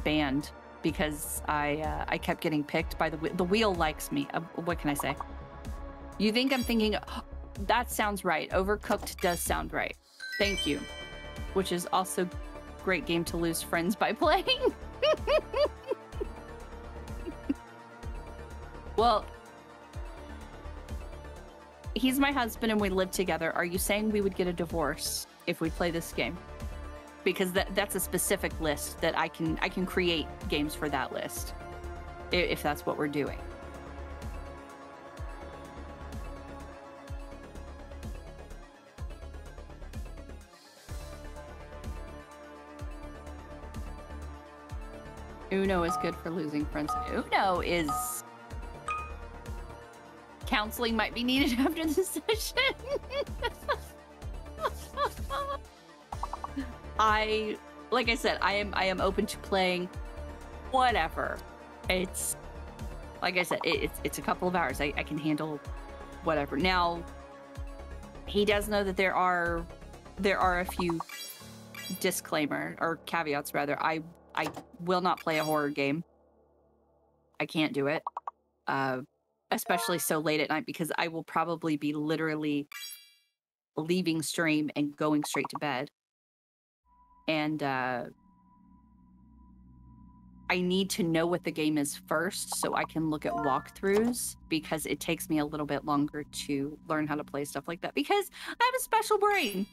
banned because I kept getting picked by the wheel likes me. What can I say? You think I'm thinking, oh, that sounds right. Overcooked does sound right. Thank you. Which is also great game to lose friends by playing. Well, he's my husband and we live together. Are you saying we would get a divorce if we play this game? Because that's a specific list that I can create games for that list if that's what we're doing. Uno is good for losing friends. Uno is... Counseling might be needed after this session. Like I said, I am open to playing whatever. It's like I said, it's a couple of hours. I can handle whatever. Now, he does know that there are a few disclaimer or caveats rather. I will not play a horror game. I can't do it. Especially so late at night, because I will probably be literally leaving stream and going straight to bed. And I need to know what the game is first so I can look at walkthroughs, because it takes me a little bit longer to learn how to play stuff like that, because I have a special brain.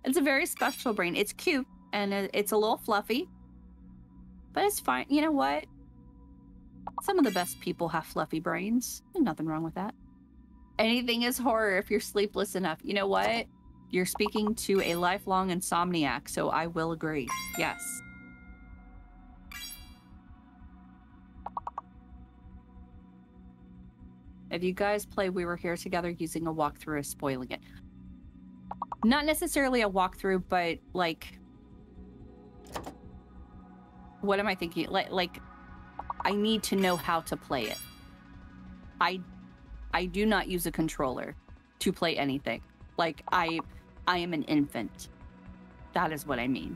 It's a very special brain. It's cute and it's a little fluffy, but it's fine. You know what? Some of the best people have fluffy brains. There's nothing wrong with that. Anything is horror if you're sleepless enough. You know what? You're speaking to a lifelong insomniac, so I will agree. Yes. If you guys play We Were Here Together, using a walkthrough is spoiling it. Not necessarily a walkthrough, but like... What am I thinking? Like I need to know how to play it. I do not use a controller to play anything. Like, I am an infant. That is what I mean.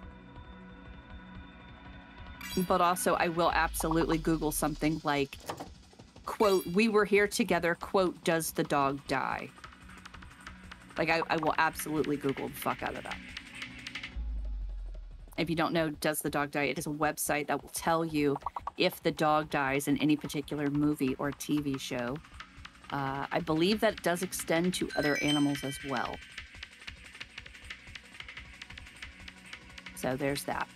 But also, I will absolutely Google something like, quote, we were here together, quote, does the dog die? Like, I will absolutely Google the fuck out of that. If you don't know, Does the Dog Die? It is a website that will tell you if the dog dies in any particular movie or TV show. I believe that it does extend to other animals as well. So there's that.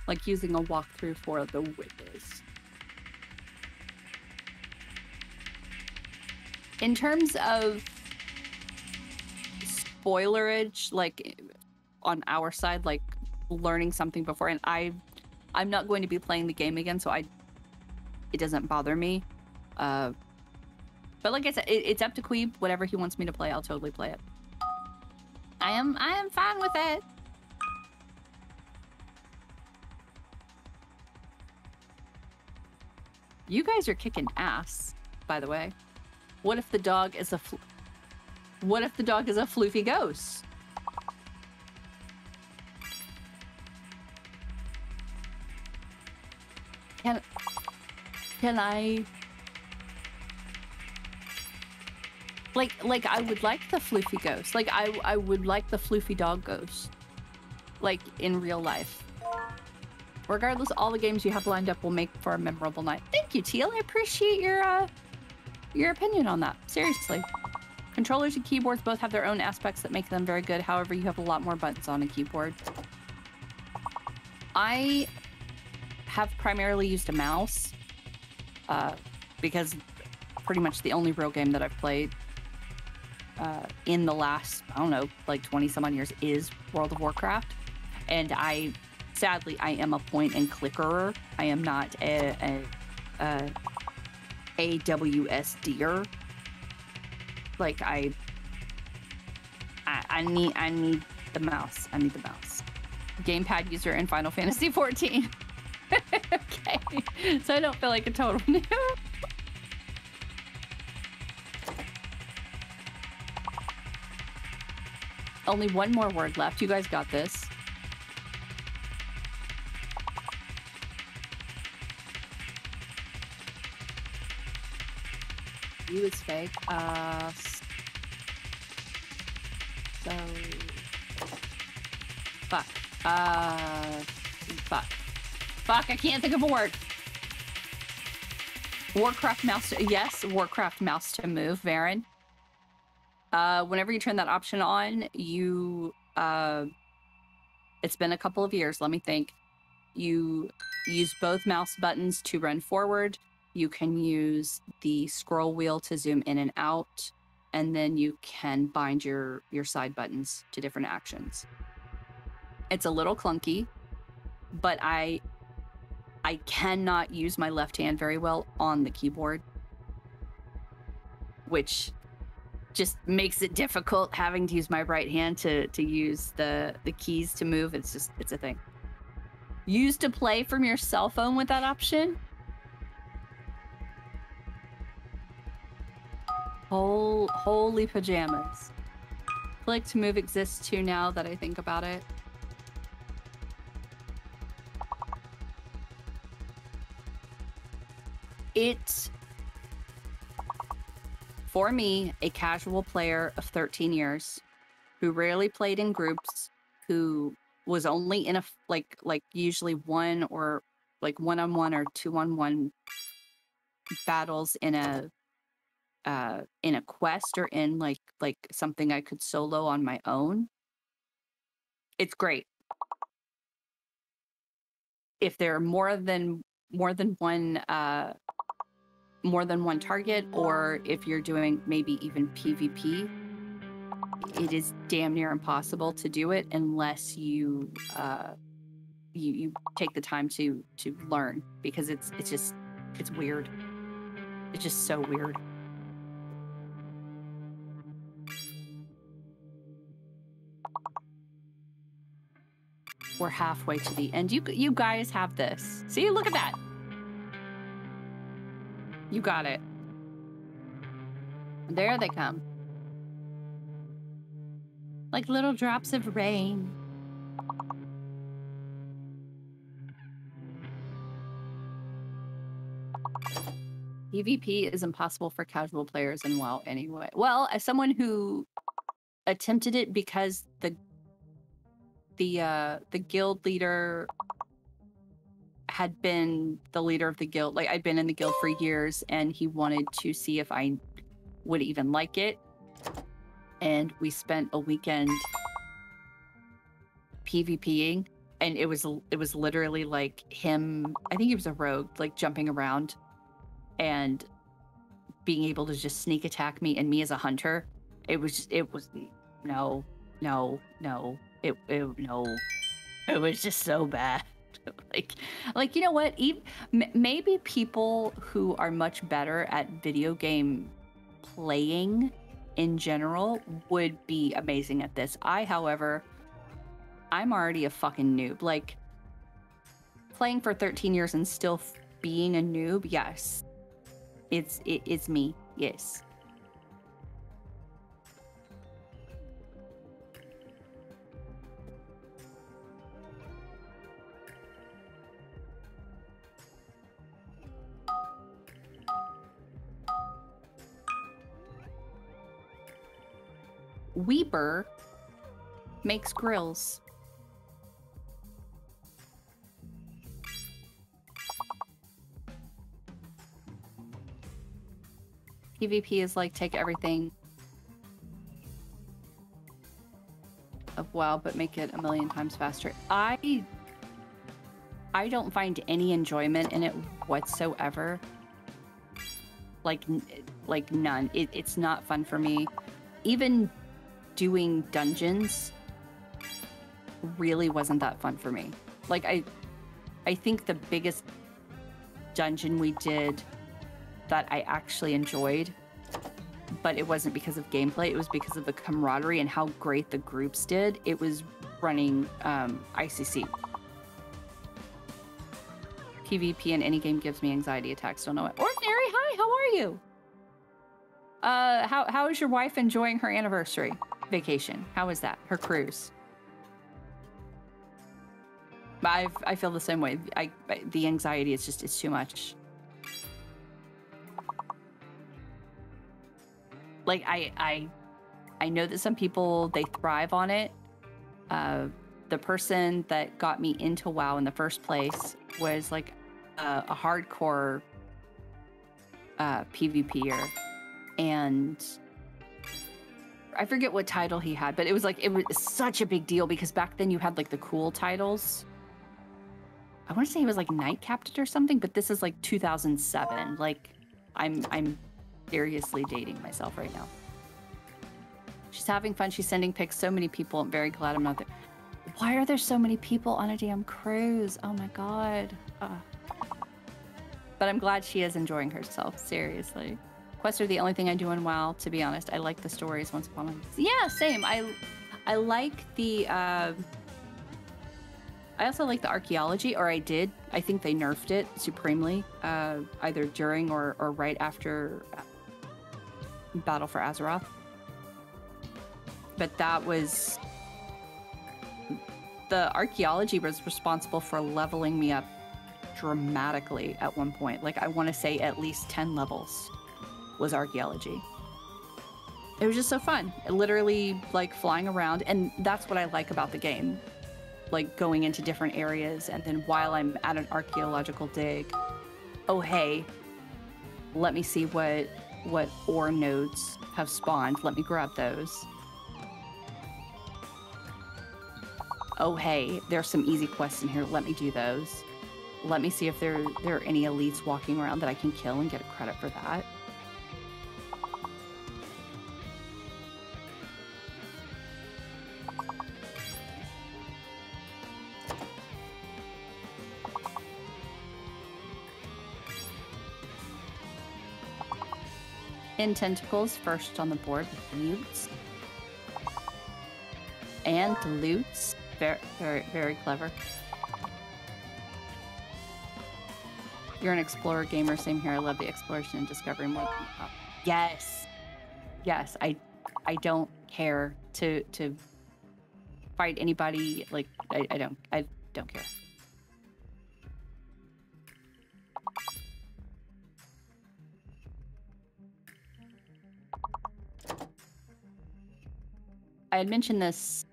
Like using a walkthrough for the witness. In terms of spoilerage, like on our side, like learning something before, and I'm not going to be playing the game again, so it doesn't bother me. But like I said, it's up to Queeb. Whatever he wants me to play, I'll totally play it. I am fine with it. You guys are kicking ass, by the way. What if the dog is a floofy ghost? Can I... Like I would like the floofy ghost. Like I would like the floofy dog ghost. Like in real life. Regardless, all the games you have lined up will make for a memorable night. Thank you, Teal. I appreciate your opinion on that. Seriously. Controllers and keyboards both have their own aspects that make them very good. However, you have a lot more buttons on a keyboard. I have primarily used a mouse because pretty much the only real game that I've played in the last, I don't know, like 20 some odd years is World of Warcraft. And sadly, I am a point and clickerer. I am not a AWSDer. Like I need the mouse. I need the mouse. Gamepad user in Final Fantasy 14. Okay, so I don't feel like a total noob. Only one more word left. You guys got this. You is fake. So fuck. Fuck, I can't think of a word. Warcraft mouse to, yes, Warcraft mouse to move, Varen. Whenever you turn that option on, you it's been a couple of years, let me think. You use both mouse buttons to run forward. You can use the scroll wheel to zoom in and out, and then you can bind your side buttons to different actions. It's a little clunky, but I cannot use my left hand very well on the keyboard, which just makes it difficult having to use my right hand to use the keys to move. It's a thing. Use to play from your cell phone with that option. Holy pajamas. Click to move exists too now that I think about it. It's, for me, a casual player of 13 years who rarely played in groups, who was only in a, like usually one or like one-on-one or two-on-one battles in a quest or in like something I could solo on my own. It's great. If there are more than one target, or if you're doing maybe even PvP, it is damn near impossible to do it unless you you take the time to learn, because it's weird. It's just so weird. We're halfway to the end. You guys have this. See, look at that. You got it. There they come. Like little drops of rain. PvP is impossible for casual players in WoW anyway. Well, as someone who attempted it because the guild leader had been the leader of the guild. Like, I'd been in the guild for years, and he wanted to see if I would even like it. And we spent a weekend PvPing, and it was literally like him, I think he was a rogue, like jumping around and being able to just sneak attack me, and me as a hunter. It was no. It was just so bad. like you know what? Maybe people who are much better at video game playing in general would be amazing at this. However, I'm already a fucking noob. Like, playing for 13 years and still being a noob, yes. It's me, yes. Weeper makes grills. PvP is like take everything of WoW but make it a million times faster. I don't find any enjoyment in it whatsoever. Like like none. It's not fun for me. Even doing dungeons really wasn't that fun for me. Like I think the biggest dungeon we did that I actually enjoyed, but it wasn't because of gameplay, it was because of the camaraderie and how great the groups did. It was running ICC. PvP in any game gives me anxiety attacks. Don't know it. Ordinary, hi, how are you? How is your wife enjoying her anniversary vacation? How is that? Her cruise? I feel the same way. The anxiety is just, it's too much. Like I know that some people, they thrive on it. The person that got me into WoW in the first place was like a hardcore PvPer, and I forget what title he had, but it was such a big deal because back then you had like the cool titles. I want to say he was like Knight Captain or something, but this is like 2007. Like I'm seriously dating myself right now. She's having fun. She's sending pics. So many people. I'm very glad I'm not there. Why are there so many people on a damn cruise? Oh my God. But I'm glad she is enjoying herself. Seriously. Quests are the only thing I do in WoW, to be honest. I like the stories once upon a time. Yeah, same. I like the... I also like the archaeology, or I did. I think they nerfed it supremely, either during or right after Battle for Azeroth. But that was... The archaeology was responsible for leveling me up dramatically at one point. Like, I want to say at least 10 levels was archaeology. It was just so fun. Literally, like, flying around. And that's what I like about the game. Like, going into different areas, and then while I'm at an archaeological dig, oh, hey, let me see what ore nodes have spawned. Let me grab those. Oh, hey, there's some easy quests in here. Let me do those. Let me see if there are any elites walking around that I can kill and get a credit for that. In tentacles, first on the board with mutes. And loots. Very, very, very clever. You're an explorer gamer, same here. I love the exploration and discovery more than the top. Yes. Yes, I don't care to fight anybody. Like, I don't care. I had mentioned this,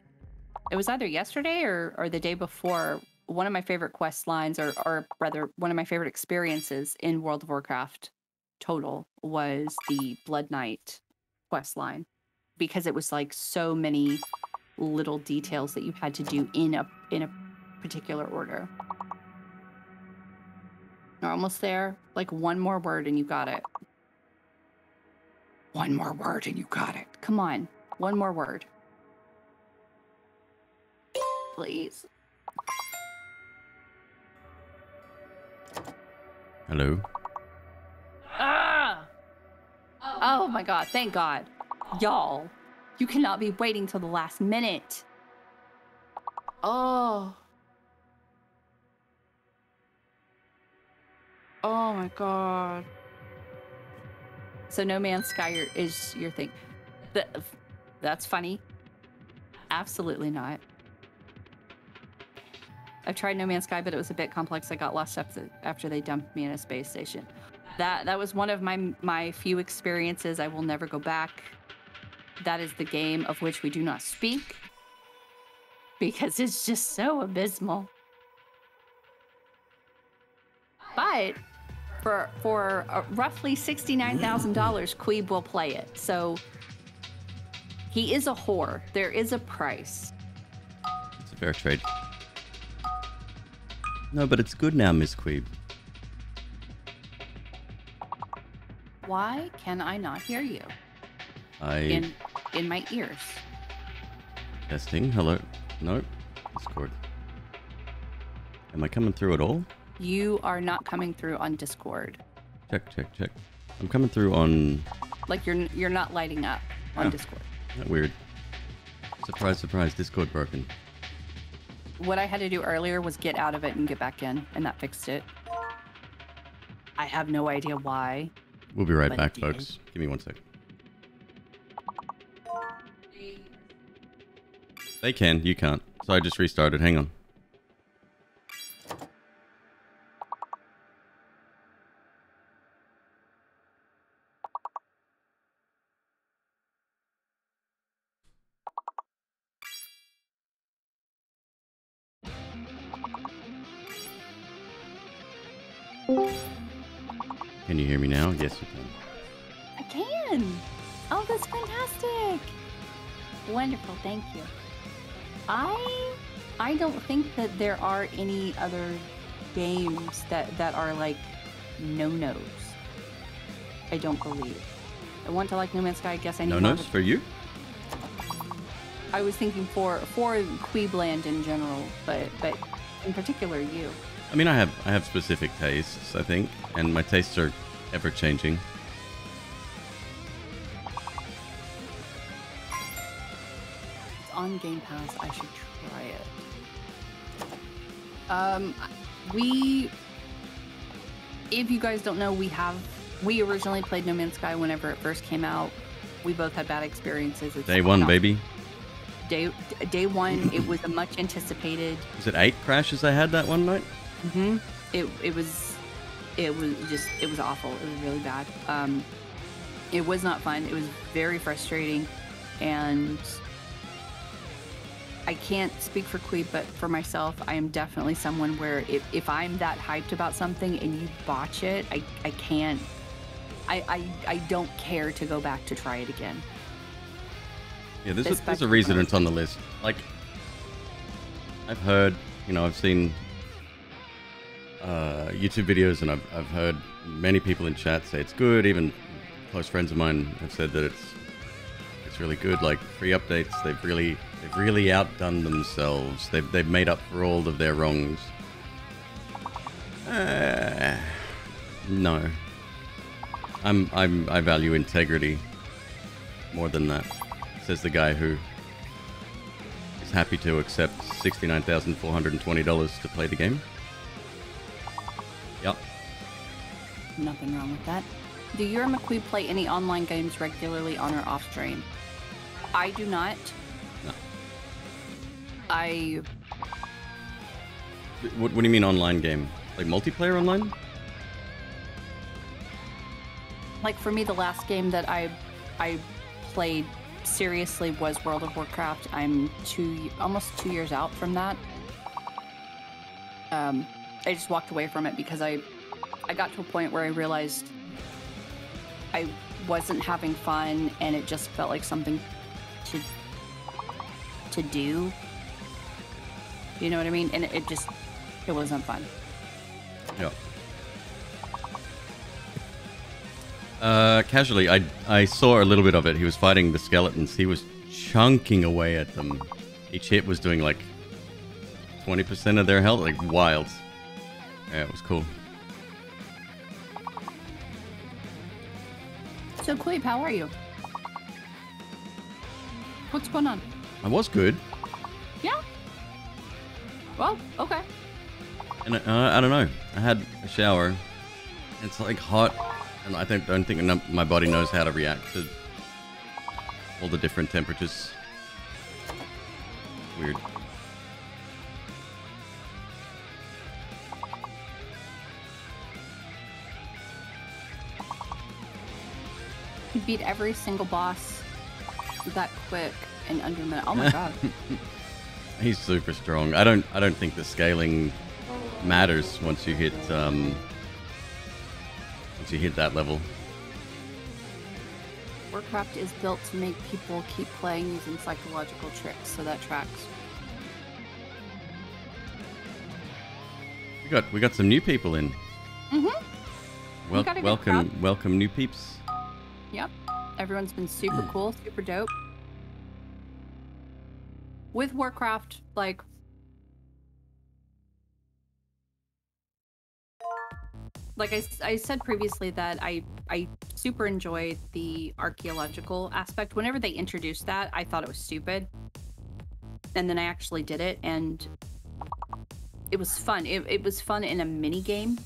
it was either yesterday or the day before. One of my favorite quest lines, or rather, one of my favorite experiences in World of Warcraft total was the Blood Knight quest line, because it was like so many little details that you had to do in a particular order. We're almost there. Like one more word and you got it. One more word and you got it. Come on, one more word. Please. Hello. Ah! Oh my God, thank God. Y'all, you cannot be waiting till the last minute. Oh. Oh my God. So No Man's Sky is your thing. That's funny. Absolutely not. I've tried No Man's Sky, but it was a bit complex. I got lost after they dumped me in a space station. That was one of my few experiences. I will never go back. That is the game of which we do not speak, because it's just so abysmal. But for roughly $69,000, McQueeb will play it. So he is a whore. There is a price. It's a fair trade. No, but it's good now, MzQueeb. Why can I not hear you? In my ears. Testing. Hello. Nope. Discord. Am I coming through at all? You are not coming through on Discord. Check, check, check. I'm coming through on... Like you're not lighting up on Discord. That weird. Surprise, surprise. Discord broken. What I had to do earlier was get out of it and get back in, and that fixed it. I have no idea why. We'll be right back, folks. Give me 1 sec. They can, you can't. So I just restarted. Hang on. Can you hear me now? Yes, you can. I can. Oh, that's fantastic. Wonderful. Thank you. I don't think that there are any other games that are like no-nos. I don't believe. I want to like No Man's Sky. I guess I need no-nos for you? I was thinking for Queebland in general, but in particular you. I mean, I have specific tastes, I think, and my tastes are ever changing. It's on Game Pass. I should try it. If you guys don't know, we originally played No Man's Sky whenever it first came out. We both had bad experiences. Day one, baby. Day one, it was a much anticipated. Was it 8 crashes I had that one night? Mm-hmm. It was awful. It was really bad. It was not fun. It was very frustrating, and I can't speak for Queeb, but for myself, I am definitely someone where if I'm that hyped about something and you botch it, I can't. I don't care to go back to try it again. Yeah, there's a reason it's on the list. Like, I've heard, I've seen YouTube videos, and I've heard many people in chat say it's good. Even close friends of mine have said that it's really good. Like, free updates, they've really outdone themselves. They've made up for all of their wrongs. No. I value integrity more than that, says the guy who is happy to accept $69,420 to play the game. Yep. Nothing wrong with that. Do you or McQueeb play any online games regularly on or off stream? I do not. No. What do you mean online game? Like multiplayer online? Like for me, the last game that I played seriously was World of Warcraft. I'm almost 2 years out from that. I just walked away from it because I got to a point where I realized I wasn't having fun, and it just felt like something to do. You know what I mean? And it wasn't fun. Yeah. Casually, I saw a little bit of it. He was fighting the skeletons. He was chunking away at them. Each hit was doing like 20% of their health, like wild. Yeah, it was cool. So, Queeb, how are you? What's going on? I was good. Yeah? Well, okay. And I don't know. I had a shower. It's like hot, and I don't think my body knows how to react to all the different temperatures. Weird. He beat every single boss that quick in under a minute. Oh my god. He's super strong. I don't think the scaling matters once you hit that level. Warcraft is built to make people keep playing using psychological tricks, so that tracks. We got some new people in. Mhm. We got a good welcome, crowd. welcome, new peeps. Yep. Everyone's been super cool, super dope. With Warcraft, like, I said previously that I super enjoyed the archaeological aspect. Whenever they introduced that, I thought it was stupid. And then I actually did it, and it was fun. It was fun in a mini game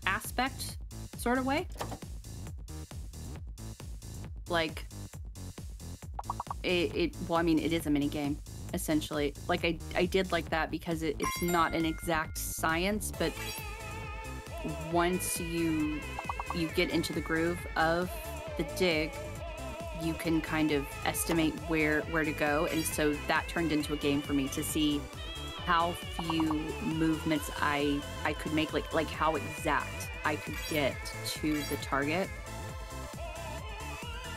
aspect sort of way. Like, well, I mean, it is a mini game, essentially. Like, I did like that because it's not an exact science, but once you get into the groove of the dig, you can kind of estimate where to go, and so that turned into a game for me to see how few movements I could make, like how exact I could get to the target,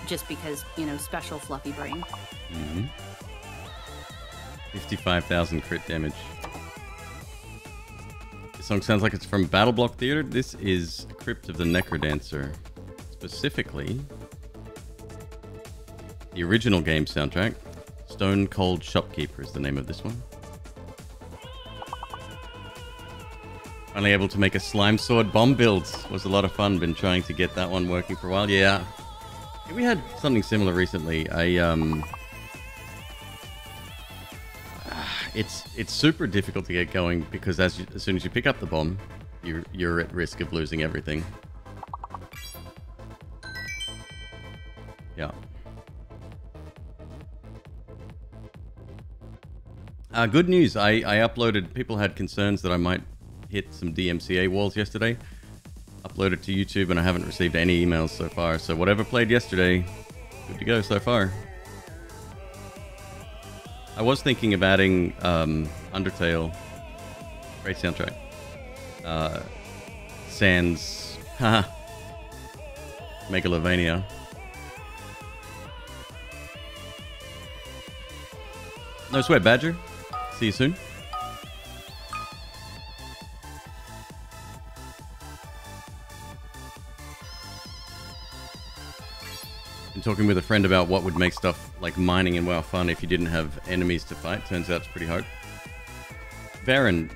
just because, you know, special fluffy brain. 55,000 crit damage. This song sounds like it's from Battle Block Theater. This is Crypt of the Necrodancer. Specifically, the original game soundtrack. Stone Cold Shopkeeper is the name of this one. Finally able to make a slime sword bomb build. Was a lot of fun. Been trying to get that one working for a while. Yeah. We had something similar recently. It's super difficult to get going because as soon as you pick up the bomb, you're at risk of losing everything. Yeah. Good news. I uploaded. People had concerns that I might hit some DMCA walls yesterday. Uploaded to YouTube and I haven't received any emails so far. So whatever played yesterday, good to go so far. I was thinking of adding Undertale. Great soundtrack. Sans Megalovania. No sweat, Badger. See you soon. Been talking with a friend about what would make stuff like mining in WoW fun if you didn't have enemies to fight. Turns out it's pretty hard. Varen,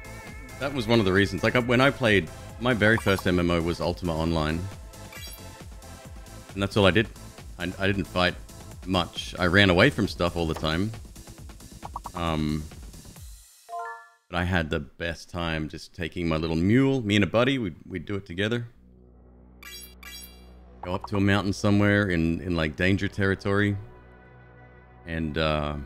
that was one of the reasons. Like when I played, my very first MMO was Ultima Online. And that's all I did. I didn't fight much. I ran away from stuff all the time. But I had the best time just taking my little mule. Me and a buddy, we'd do it together. Go up to a mountain somewhere in like danger territory. And that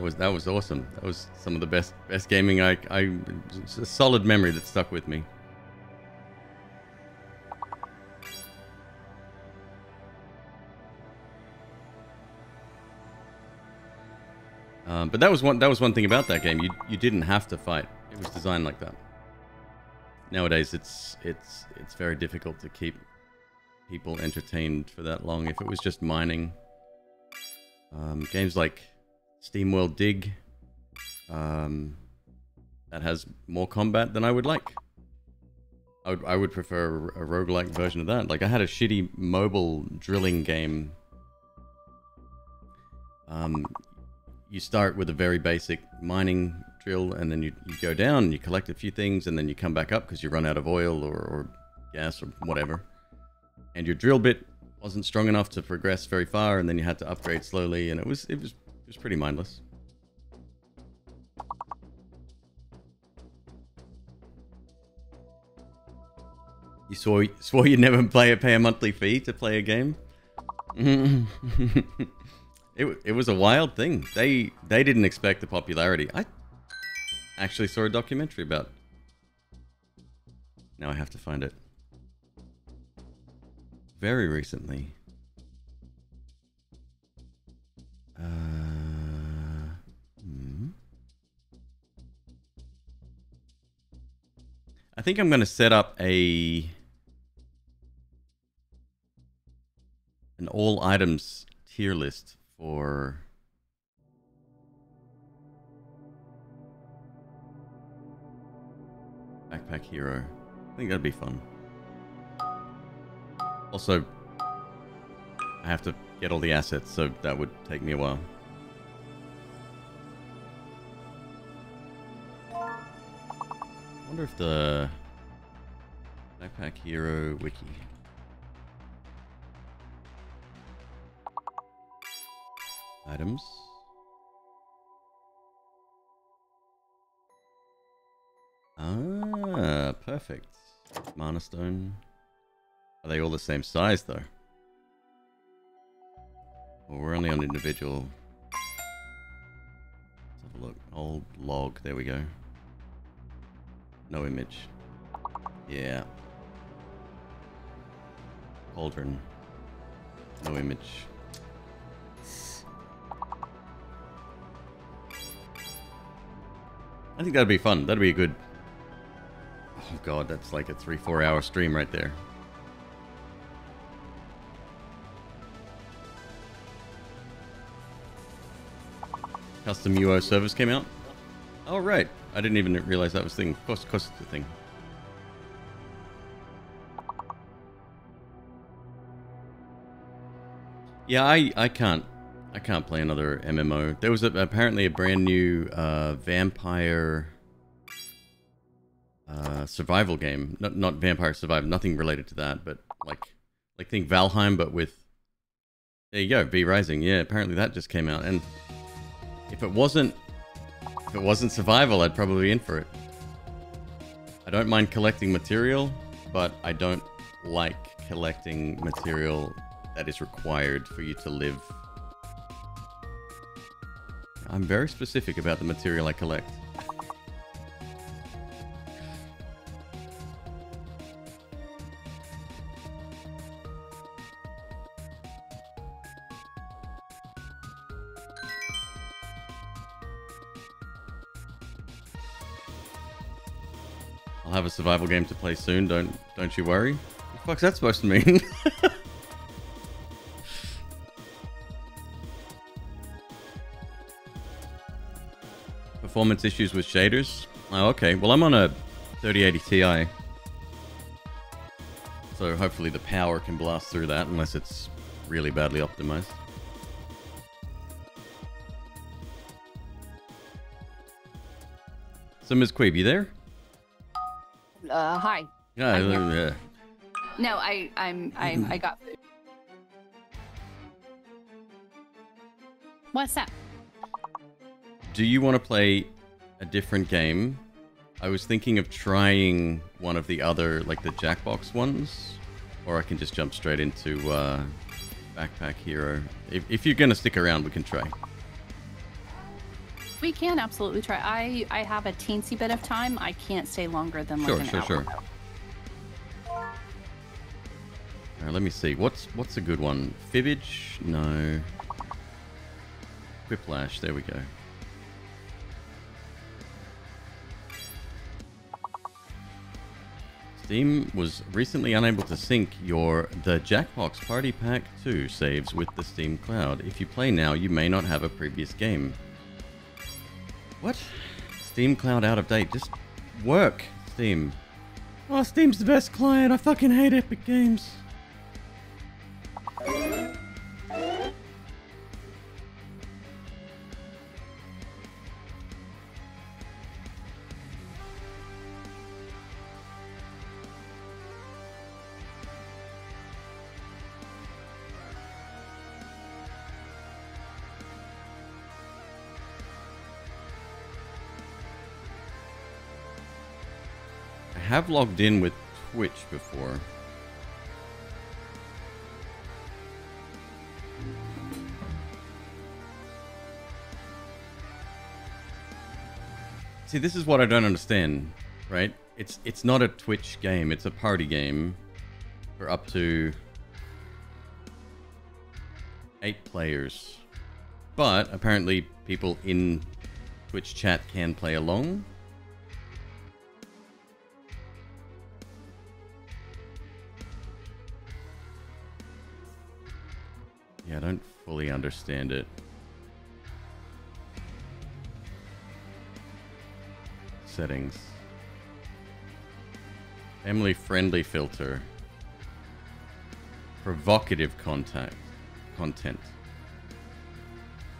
was awesome. That was some of the best gaming it's a solid memory that stuck with me. But that was one thing about that game. You didn't have to fight. It was designed like that. Nowadays, it's very difficult to keep people entertained for that long. If it was just mining, games like SteamWorld Dig, that has more combat than I would like. I would prefer a roguelike version of that. Like I had a shitty mobile drilling game. You start with a very basic mining drill, and then you go down and you collect a few things, and then you come back up because you run out of oil or gas or whatever. And your drill bit wasn't strong enough to progress very far, and then you had to upgrade slowly, and it was pretty mindless. You swore you'd never pay a monthly fee to play a game? It was a wild thing. They didn't expect the popularity. I actually saw a documentary about it. Now I have to find it. Very recently. I think I'm going to set up an all items tier list for Backpack hero. I think that'd be fun. Also, I have to get all the assets, so that would take me a while. I wonder if the Backpack hero wiki. Items. Ah, perfect. Mana stone. Are they all the same size though? Well, we're only on individual. Let's have a look. Old log. There we go. No image. Yeah. Cauldron. No image. I think that'd be fun. That'd be a good... Oh god, that's like a 3-4 hour stream right there. Custom UO service came out? Oh right. I didn't even realize that was a thing. Of course it's a thing. Yeah, I can't play another MMO. There was apparently a brand new vampire survival game. Not Vampire Survival, nothing related to that, but like think Valheim, but with... There you go, V Rising. Yeah, apparently that just came out, and if it wasn't survival, I'd probably be in for it. I don't mind collecting material, but I don't like collecting material that is required for you to live. I'm very specific about the material I collect. I'll have a survival game to play soon, don't you worry. What the fuck's that supposed to mean? Performance issues with shaders? Oh, okay. Well, I'm on a 3080 Ti. So hopefully the power can blast through that, unless it's really badly optimized. So, MzQueeb, you there? Hi. Yeah, yeah. No, I got food. What's that? Do you want to play a different game? I was thinking of trying one of the other, like the Jackbox ones, or I can just jump straight into Backpack Hero. If you're gonna stick around, we can try. We can absolutely try. I have a teensy bit of time. I can't stay longer than like an hour. Sure. All right, let me see. What's a good one? Fibbage? No. Quiplash. There we go. Steam was recently unable to sync the Jackbox Party Pack 2 saves with the Steam Cloud. If you play now, you may not have a previous game. What? Steam Cloud out of date. Just work, Steam. Oh, Steam's the best client. I fucking hate Epic Games. I have logged in with Twitch before. See, this is what I don't understand, right? It's not a Twitch game, it's a party game for up to 8 players. But apparently people in Twitch chat can play along. Yeah, I don't fully understand it. Settings. Family-friendly filter. Provocative content.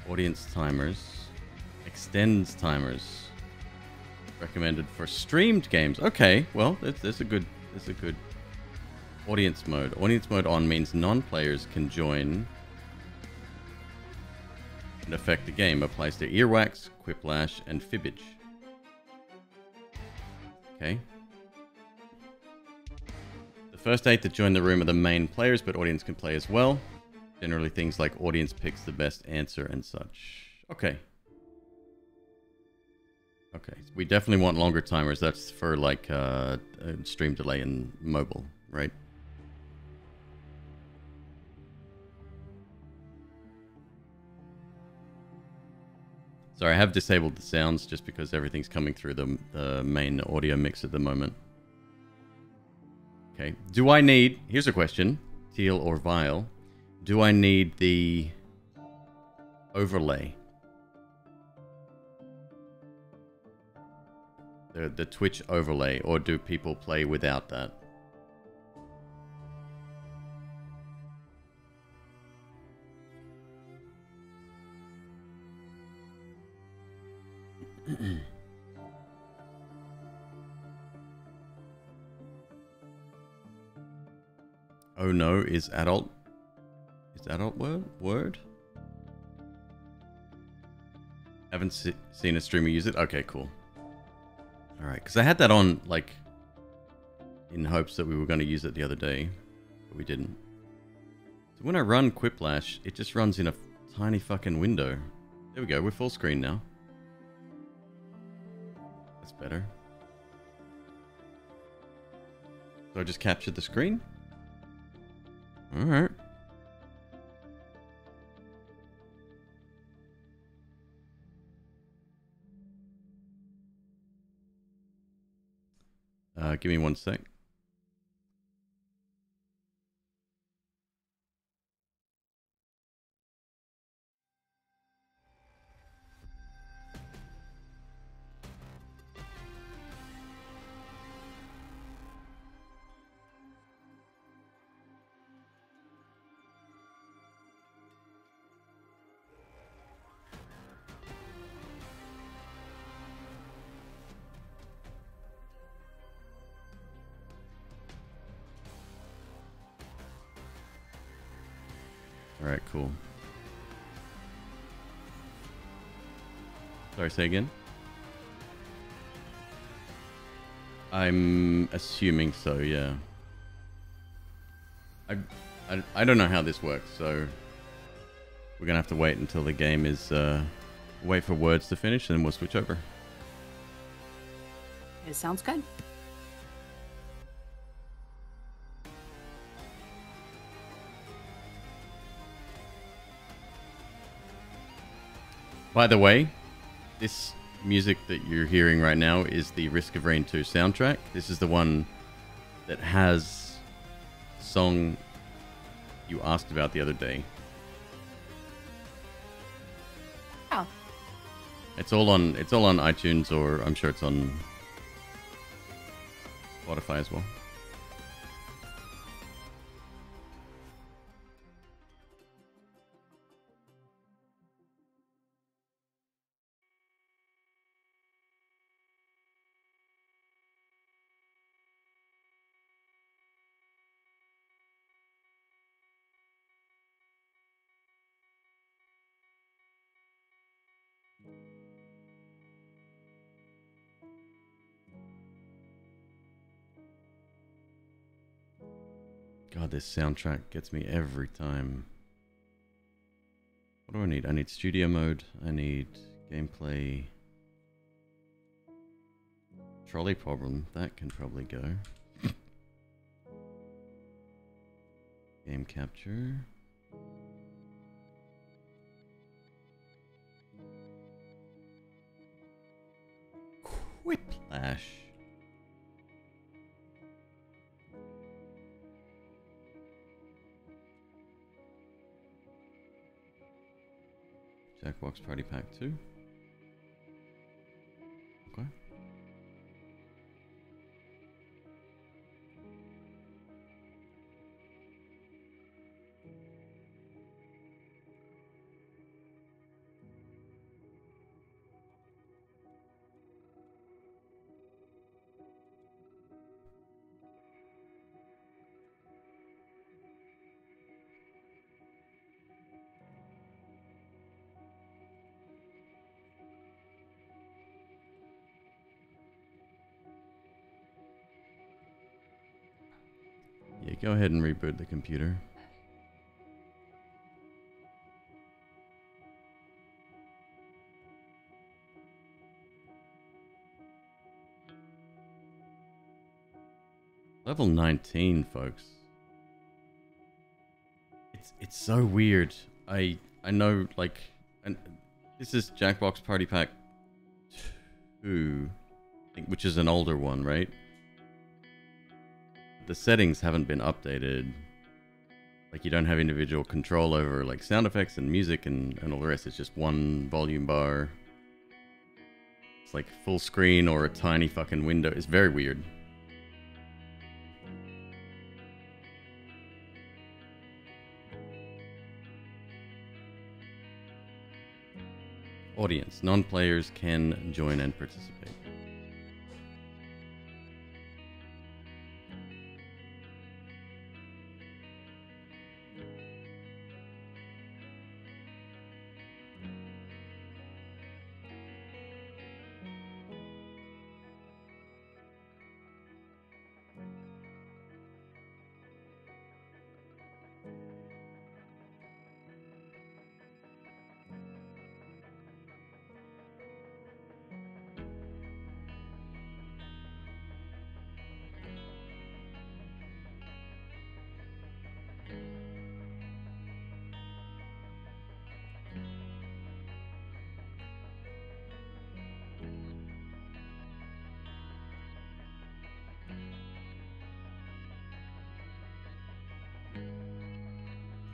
Audience timers. Extends timers. Recommended for streamed games. Okay, well, there's a good audience mode. Audience mode on means non-players can join and affect the game. Applies to earwax, quiplash, and fibbage. Okay. The first 8 that join the room are the main players, but audience can play as well. Generally things like audience picks the best answer and such. Okay. Okay, we definitely want longer timers. That's for like stream delay and mobile, right? Sorry, I have disabled the sounds just because everything's coming through the main audio mix at the moment. Okay, do I need... Here's a question, Teal or Vile. Do I need the overlay? The Twitch overlay, or do people play without that? Oh no, is adult word? Haven't seen a streamer use it? Okay, cool. Alright, because I had that on, like, in hopes that we were going to use it the other day, but we didn't. So when I run Quiplash, it just runs in a tiny fucking window. There we go, we're full screen now. That's better. So I just captured the screen? Alright. Give me 1 sec. Alright, cool. Sorry, say again? I'm assuming so, yeah. I don't know how this works, so we're gonna have to wait until the game is wait for words to finish, and then we'll switch over. It sounds good. By the way, this music that you're hearing right now is the Risk of Rain 2 soundtrack. This is the one that has the song you asked about the other day. Oh. It's all on iTunes, or I'm sure it's on Spotify as well. God, this soundtrack gets me every time. What do I need? I need studio mode. I need gameplay. Trolley problem. That can probably go. Game capture. Quiplash. Jackbox Party Pack 2. Okay. go ahead and reboot the computer. Level 19, folks. It's so weird. I know, like, and this is Jackbox Party Pack 2, I think, which is an older one, right? The settings haven't been updated. Like, you don't have individual control over, like, sound effects and music and all the rest. It's just one volume bar. It's like full screen or a tiny fucking window. It's very weird. Audience. Non-players can join and participate.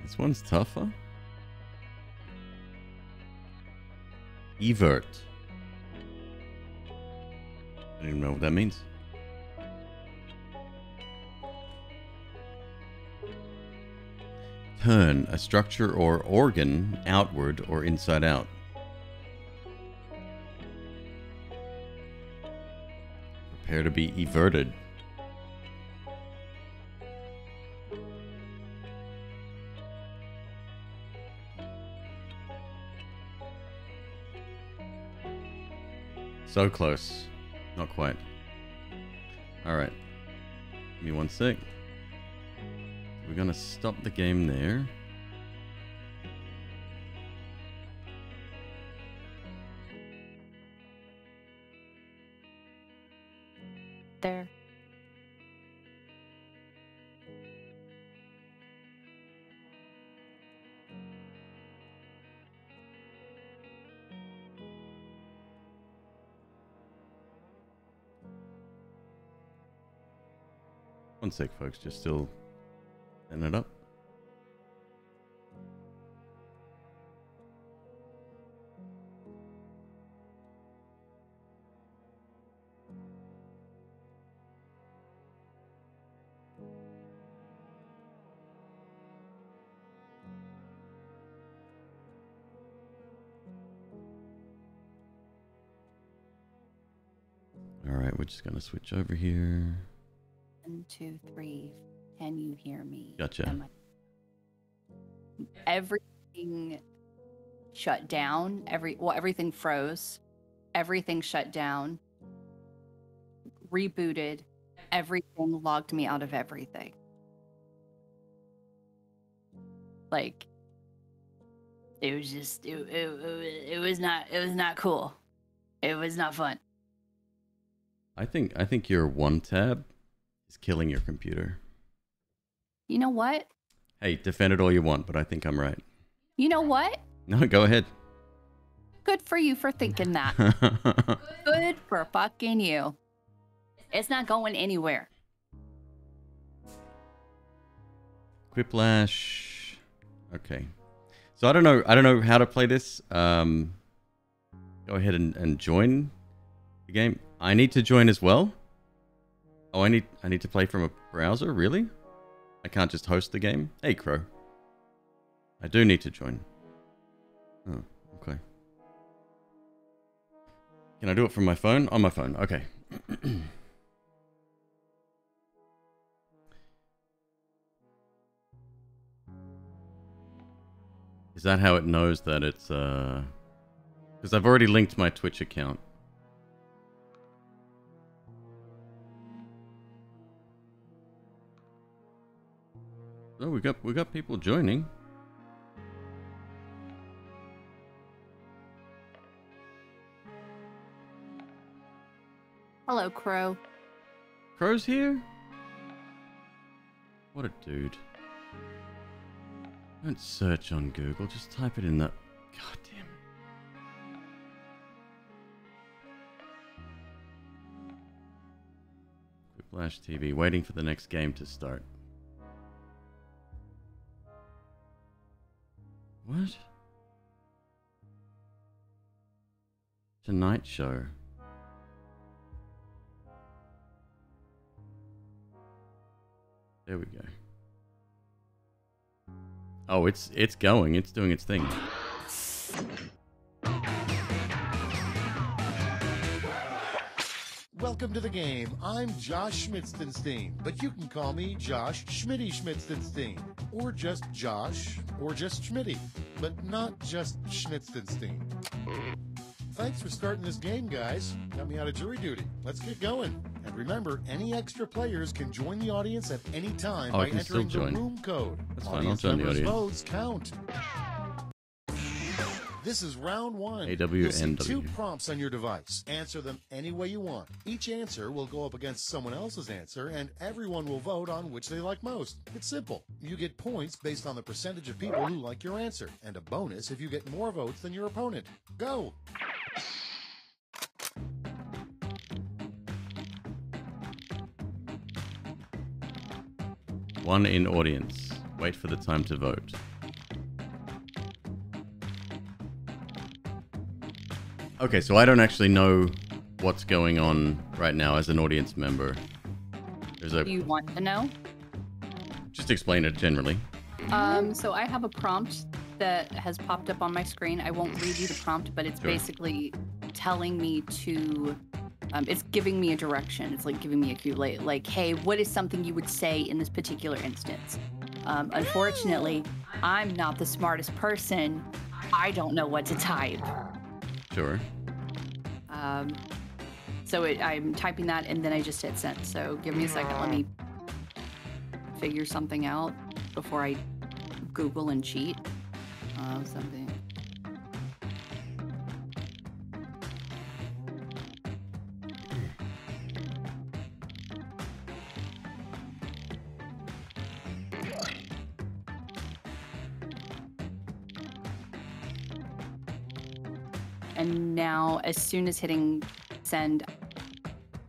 This one's tougher. Evert. I don't even know what that means. Turn a structure or organ outward or inside out. Prepare to be everted. So close. Not quite. Alright. Give me 1 sec. We're gonna stop the game there. There. One sec, folks. Just still setting it up. All right, we're just gonna switch over here. 1, 2, 3. Can you hear me? Gotcha. Everything shut down. Everything froze. Everything shut down. Rebooted. Everything logged me out of everything. Like, it was just it was not cool. It was not fun. I think your one tab is killing your computer. You know what? Hey, defend it all you want, but I think I'm right. You know what? No, go ahead. Good for you for thinking that. Good for fucking you. It's not going anywhere. Quiplash. Okay. So I don't know how to play this. Go ahead and join the game. I need to join as well. Oh, I need to play from a browser? Really? I can't just host the game? Hey, Crow. I do need to join. Oh, okay. Can I do it from my phone? On my phone, okay. Is that how it knows that it's, because I've already linked my Twitch account. we got people joining. Hello, Crow. Crow's here? What a dude. Don't search on Google, just type it in the... God damn it. Quiplash TV, waiting for the next game to start. What? Tonight Show. There we go. Oh, it's going. It's doing its thing. Welcome to the game. I'm Josh Schmitzenstein, but you can call me Josh Schmitty Schmitzenstein, or just Josh, or just Schmitty, but not just Schmitzenstein. Thanks for starting this game, guys. Got me out of jury duty. Let's get going. And remember, any extra players can join the audience at any time by entering the room code. That's fine, I'll join the audience. Votes count. This is round one. AWNW. You'll see 2 prompts on your device. Answer them any way you want. Each answer will go up against someone else's answer, and everyone will vote on which they like most. It's simple. You get points based on the percentage of people who like your answer, and a bonus if you get more votes than your opponent. Go! One in audience. Wait for the time to vote. Okay, so I don't actually know what's going on right now as an audience member. There's a... You want to know? Just explain it generally. So I have a prompt that has popped up on my screen. I won't read you the prompt, but it's basically telling me to... it's giving me a direction. It's like giving me a cue, like, hey, what is something you would say in this particular instance? Unfortunately, I'm not the smartest person. I don't know what to type. Sure. So I'm typing that, and then I just hit send. So give me a second. Let me figure something out before I Google and cheat. Something. And now, as soon as hitting send,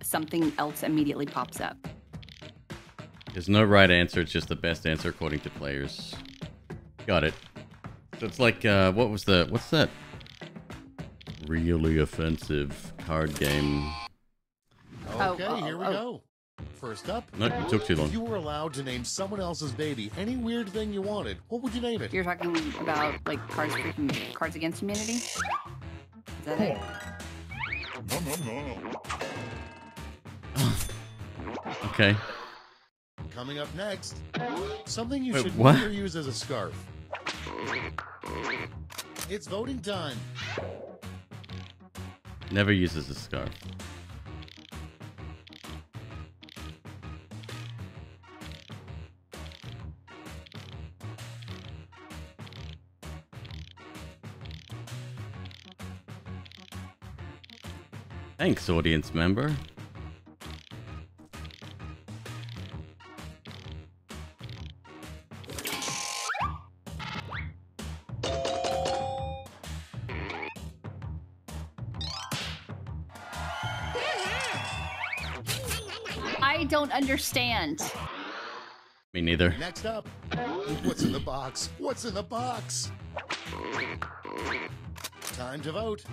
something else immediately pops up. There's no right answer, it's just the best answer according to players. Got it. So it's like, what's that really offensive card game? Okay, here we go. First up, no, it took too long. If you were allowed to name someone else's baby any weird thing you wanted, what would you name it? You're talking about, like, Cards Against Humanity? Is that it? Okay. Coming up next, something you Wait, should what? never use as a scarf. It's voting time. Never uses a scarf. Thanks, audience member. I don't understand. Me neither. Next up, what's in the box? What's in the box? Time to vote.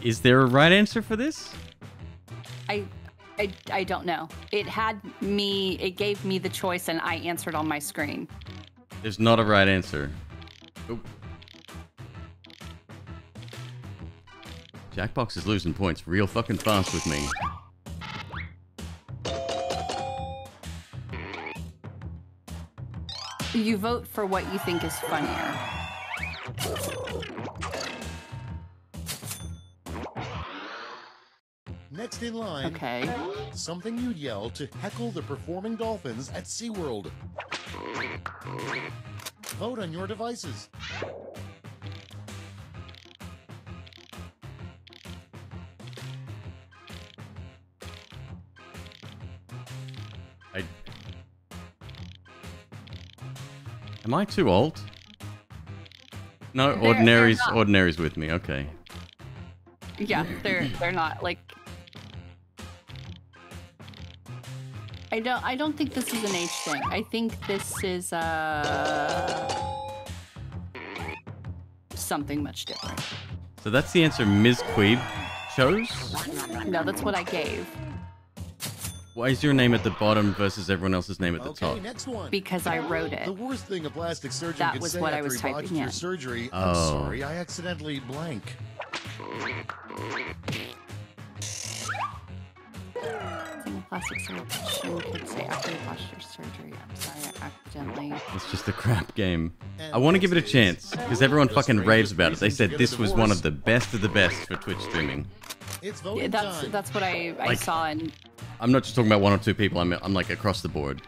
Is there a right answer for this? I don't know. It gave me the choice, and I answered on my screen. There's not a right answer. Oh. Jackbox is losing points real fucking fast with me. You vote for what you think is funnier. in line. Okay. Something you'd yell to heckle the performing dolphins at SeaWorld. Vote on your devices. Am I too old? No, They're not. ordinaries with me. Okay. Yeah, they're not like. I don't think this is an age thing. I think this is something much different. So that's the answer MzQueeb chose? No, that's what I gave. Why is your name at the bottom versus everyone else's name at the top? Next one. Because I wrote it. The worst thing a plastic surgeon That could was say what I after was he botched typing your in. surgery. Oh. I'm sorry, I accidentally blank. Plastic surgeon could say after you botched your surgery. I'm sorry, I accidentally. It's just a crap game. I want to give it a chance, because everyone fucking raves about it. They said this was one of the best for Twitch streaming. It's Yeah, voting time. that's what I Like- saw, and I'm not just talking about one or two people, I'm like across the board.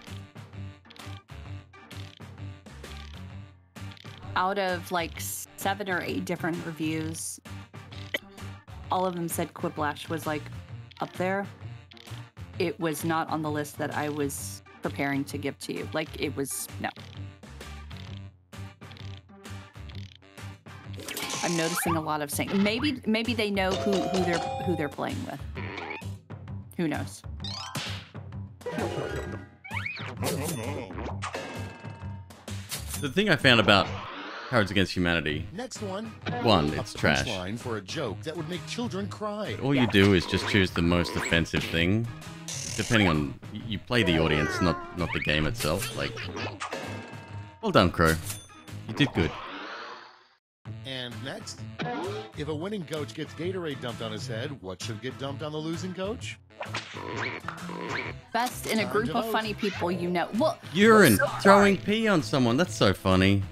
out of like 7 or 8 different reviews, all of them said Quiplash was like up there. It was not on the list that I was preparing to give to you. Like it was, no. I'm noticing a lot of saying maybe they know who they're playing with. Who knows? The thing I found about Cards Against Humanity, Next one. it's A trash. punchline for a joke that would make children cry. All you do is just choose the most offensive thing. Depending on, you play the audience, not the game itself. Like, well done, Crow. You did good. And next, if a winning coach gets Gatorade dumped on his head, what should get dumped on the losing coach? Best in a Time group to of vote. funny people you know. Well, Urine, so throwing pee on someone. That's so funny.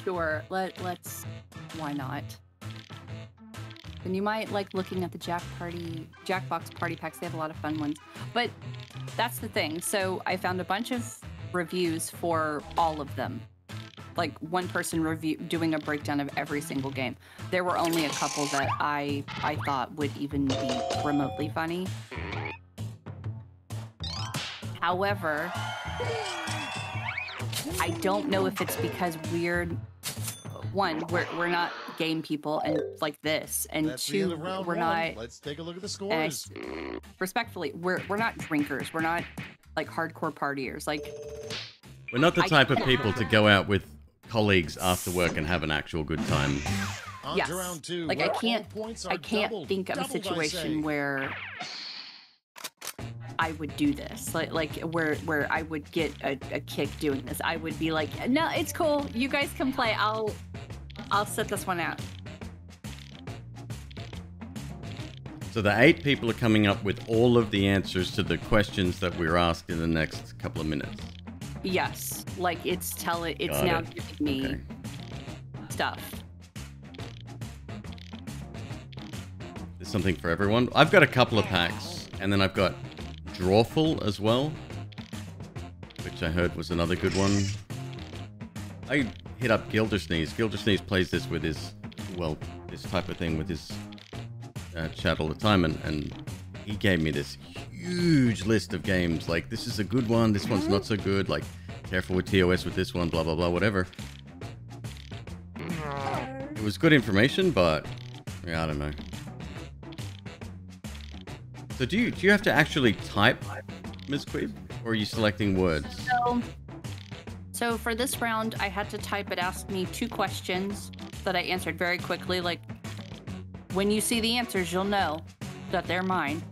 Sure. Let's. Why not? And you might like looking at the Jackbox party packs. They have a lot of fun ones. But that's the thing. So I found a bunch of reviews for all of them. Like one person doing a breakdown of every single game. There were only a couple that I thought would even be remotely funny. However, I don't know if it's because we're not game people and like this, and That's the end two, of round we're one. not. Let's take a look at the And scores. respectfully, we're not drinkers. We're not like hardcore partiers. Like We're not the I type of can't- people to go out with colleagues after work and have an actual good time. On yes, to round two. like where I all can't. points are I can't doubled. think of a Doubled, I say. situation where I would do this, like where I would get a kick doing this. I would be like, no, it's cool. You guys can play. I'll set this one out. So the 8 people are coming up with all of the answers to the questions that we're asked in the next couple of minutes. Yes, like it's Got now it. giving me Okay. stuff. There's something for everyone. I've got a couple of packs, and then I've got Drawful as well, which I heard was another good one. I hit up Gildersneeze. Gildersneeze plays this with his, well, this type of thing with his chat all the time, and he gave me this huge list of games. Like, this is a good one, this one's not so good, like, careful with TOS with this one, blah, blah, blah, whatever. It was good information, but, yeah, I don't know. So do you have to actually type MzQueeb, or are you selecting words? So for this round, I had to type. It asked me 2 questions that I answered very quickly. Like, when you see the answers, you'll know that they're mine.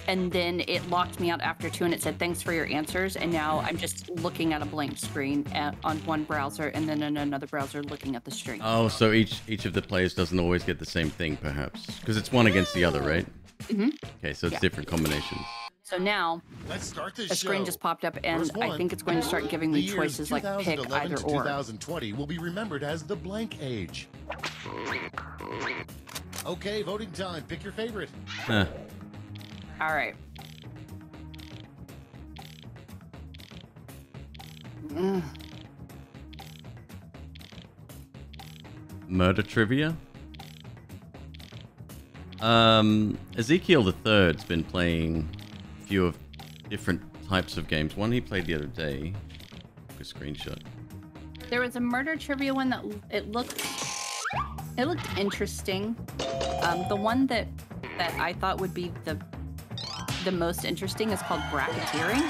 And then it locked me out after 2, and it said, thanks for your answers. And now I'm just looking at a blank screen on one browser, and then in another browser looking at the string. Oh, so each of the players doesn't always get the same thing, perhaps? Because it's one against the other, right? Mm-hmm. Okay, so it's Yeah. different combinations. So now Let's start this a screen show. just popped up, and First I one, think it's going to start giving me the years choices like pick 2011 either to or. 2020 will be remembered as the blank age. Okay, voting time. Pick your favorite. Huh. All right. Murder trivia. Ezekiel the Third's been playing a few of different types of games. One he played the other day. A screenshot. There was a murder trivia one that it looked interesting. The one that I thought would be the most interesting is called bracketeering.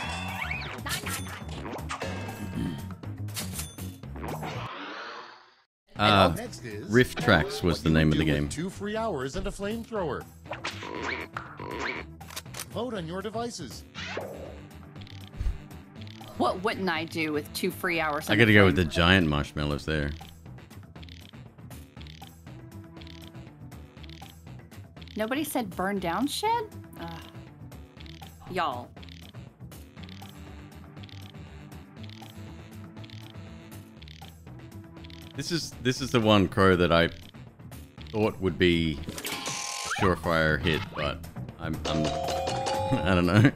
Next is Rift Tracks was the name of the game. 2 free hours and a flamethrower. Vote on your devices. What wouldn't I do with 2 free hours? I gotta go with the giant marshmallows there. Nobody said burn down shed? Y'all. This is the one, Crow, that I thought would be a surefire hit, but I'm I don't know.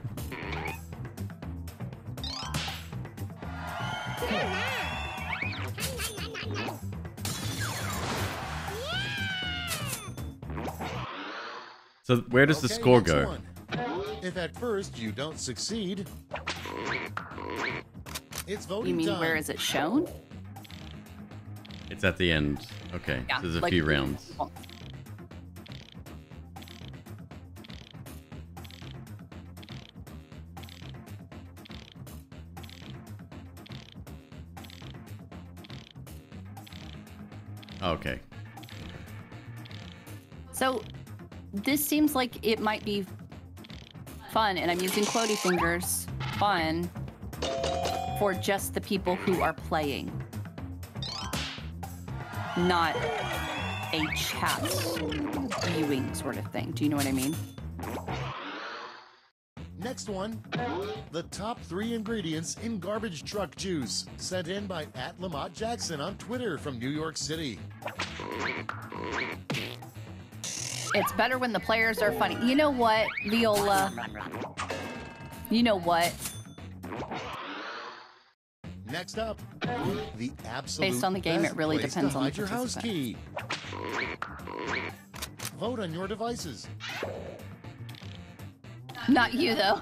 So where does the score next go? one. If at first you don't succeed, it's voting You mean time. where is it shown? It's at the end. Okay, Yeah, so there's a like- few rounds. Okay. So this seems like it might be fun, and I'm using quotey fingers, fun, for just the people who are playing. Not a chat viewing sort of thing. Do you know what I mean? Next one. The top 3 ingredients in garbage truck juice. Sent in by @LamontJackson on Twitter from New York City. It's better when the players are funny. You know what, Viola? You know what? Next up, the absolute Based on the game, best it really place depends to on the hide your house key. Vote on your devices. Not you, though.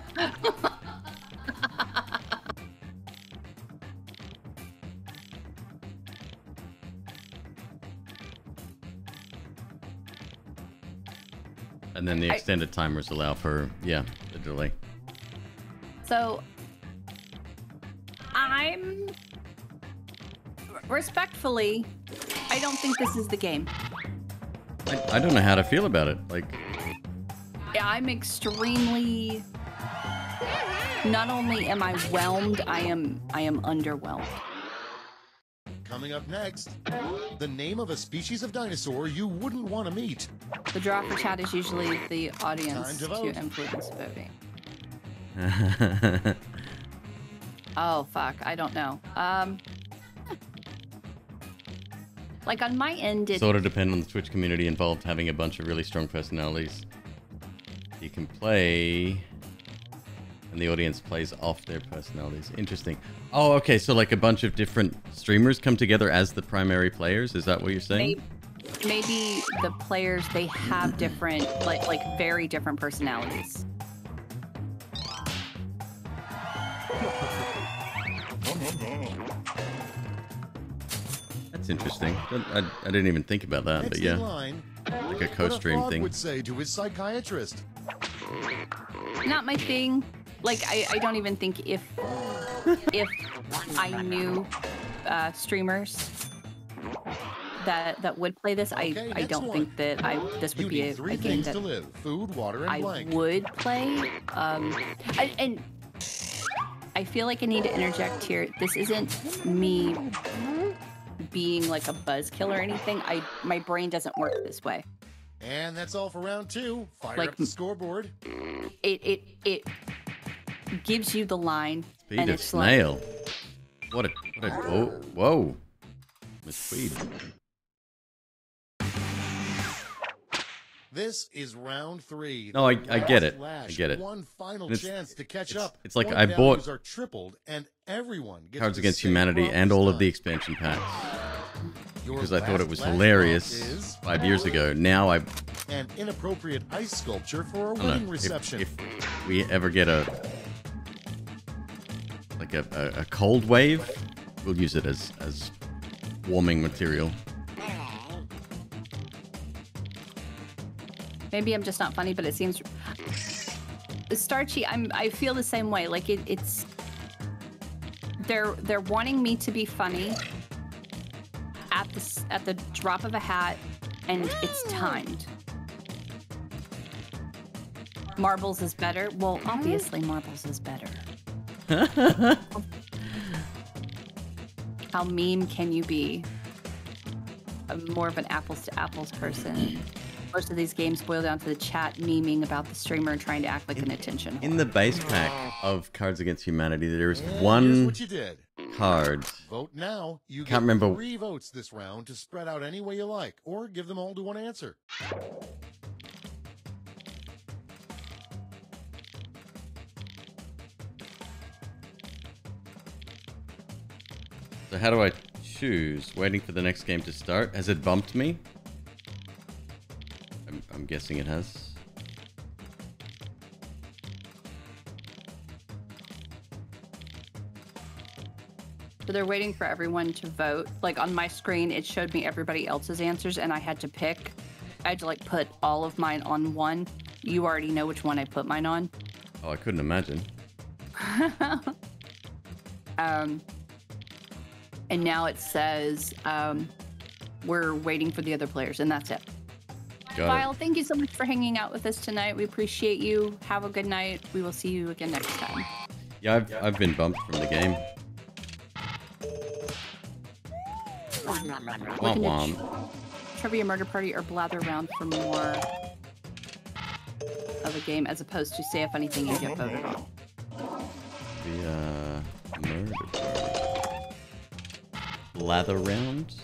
And then the extended timers allow for, yeah, the delay. So, I'm respectfully, I don't think this is the game. I don't know how to feel about it. Like, I'm extremely. Not only am I whelmed, I am underwhelmed. Coming up next, the name of a species of dinosaur you wouldn't want to meet. The draw for chat is usually the audience Time to to vote. influence voting. Oh fuck, I don't know. Like on my end, it sort of depend on the Twitch community involved having a bunch of really strong personalities. You can play, and the audience plays off their personalities. Interesting. Oh, okay. So like a bunch of different streamers come together as the primary players. Is that what you're saying? maybe the players, they have different, like very different personalities. That's interesting. I didn't even think about that, Next but in yeah, line, like a what a co-stream frog thing. would say to his psychiatrist. Not my thing. Like I don't even think if I knew streamers that would play this, Okay, I next don't one. think that this would You be need a 3 game things that to live: food, water, and I blank. would play. And I feel like I need to interject here. This isn't me being like a buzzkill or anything. My brain doesn't work this way. And that's all for round 2. Fire Like- up the scoreboard. It gives you the line, Speed and of it's snail. What a whoa. MzQueeb. This is round 3. No, I get it. Last I get it. One final It's- chance to catch up. It's like Point I bought values are tripled, and everyone gets Cards the Against same Humanity and promise all of the time. expansion packs Your because I thought it was last hilarious box is 5 years ago. Now I an inappropriate ice sculpture for a don't wedding know reception. if we ever get a cold wave, we'll use it as warming material. Maybe I'm just not funny, but it seems Starchy. I feel the same way. Like it's they're wanting me to be funny at the drop of a hat, and it's timed. Marbles is better. Well, obviously Marbles is better. How meme can you be? I'm more of an apples to apples person. Most of these games boil down to the chat memeing about the streamer trying to act like an attention whore. In the base pack of Cards Against Humanity, there is And here's one what you did. card. Vote now. You Can't get remember. 3 votes this round to spread out any way you like, or give them all to one answer. So how do I choose? Waiting for the next game to start. Has it bumped me? I'm guessing it has. So they're waiting for everyone to vote. Like on my screen, it showed me everybody else's answers, and I had to pick. I had to like put all of mine on one. You already know which one I put mine on. Oh, I couldn't imagine. And now it says we're waiting for the other players, and that's it. Got Kyle, thank you so much for hanging out with us tonight. We appreciate you. Have a good night. We will see you again next time. it. Yeah, I've been bumped from the game. Womp womp. Trivia Murder Party or Blather Round for more of a game as opposed to say a funny thing and get voted on. The murder party. Lather round.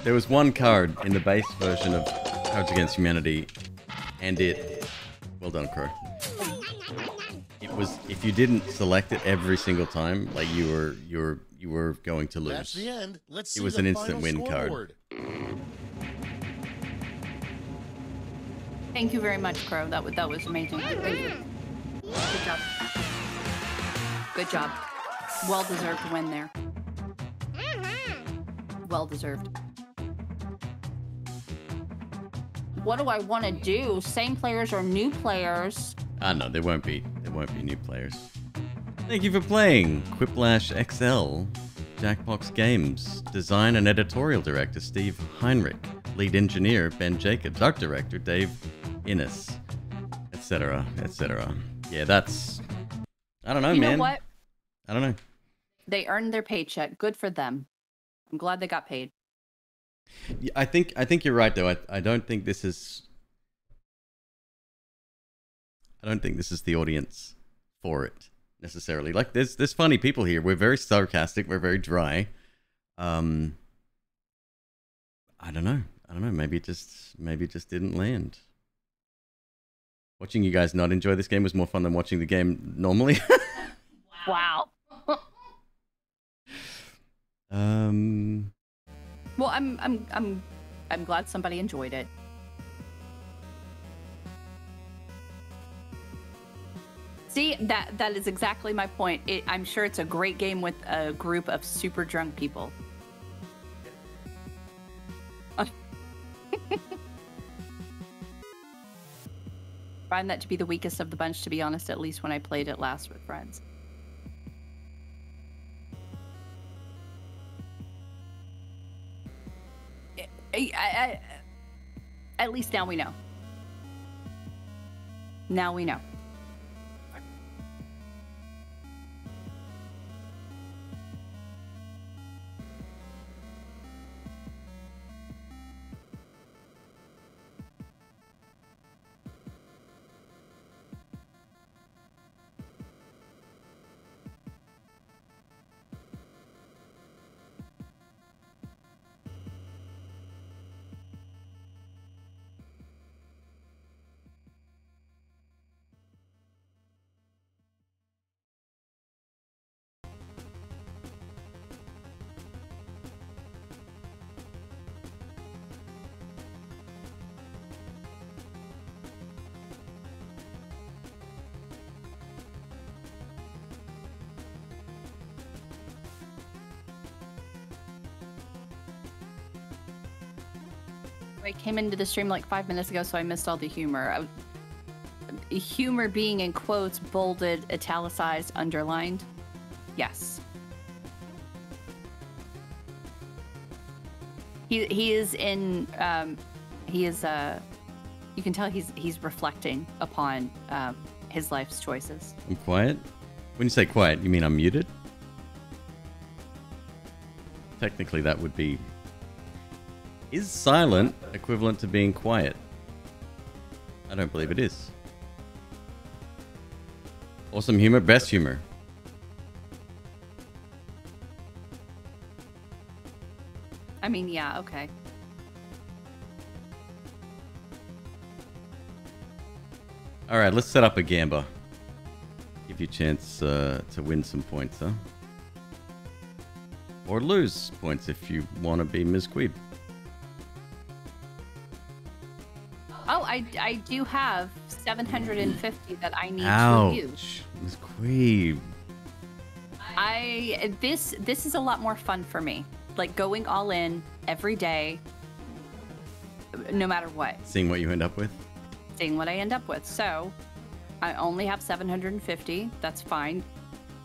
There was one card in the base version of Cards Against Humanity, and it. Well done, Crow. It was, if you didn't select it every single time, like you were going to lose. That's the end. Let's see It was the an instant final win card. scoreboard. Thank you very much, Crow. That was amazing. Thank you. Good job. Good job. Well deserved win there. Well deserved. What do I want to do? Same players or new players? Ah, no, there won't be new players. Thank you for playing Quiplash XL, Jackbox Games, Design and Editorial Director Steve Heinrich, Lead Engineer Ben Jacobs, Art Director Dave Innes, etc., etc. Yeah, that's. I don't know, You man. know what? I don't know. They earned their paycheck. Good for them. I'm glad they got paid. Yeah, I think you're right though. I don't think this is. I don't think this is the audience for it necessarily. Like there's funny people here. We're very sarcastic. We're very dry. I don't know. Maybe it just didn't land. Watching you guys not enjoy this game was more fun than watching the game normally. Wow. Well, I'm glad somebody enjoyed it. See, that is exactly my point. I'm sure it's a great game with a group of super drunk people. Find that to be the weakest of the bunch, to be honest, at least when I played it last with friends. At least now we know. Now we know. I came into the stream like 5 minutes ago, so I missed all the humor. Humor being in quotes, bolded, italicized, underlined. Yes. He is in. He is. You can tell he's reflecting upon his life's choices. I'm quiet. When you say quiet, you mean I'm muted? Technically, that would be. Is silent equivalent to being quiet? I don't believe it is. Awesome humor, best humor. I mean, yeah, okay. All right, let's set up a gamba. Give you a chance to win some points, huh? Or lose points if you want to be MzQueeb. Oh, I do have 750 that I need Ouch, to use. MzQueeb. This is a lot more fun for me. Like going all in every day, no matter what. Seeing what you end up with? Seeing what I end up with. So I only have 750. That's fine.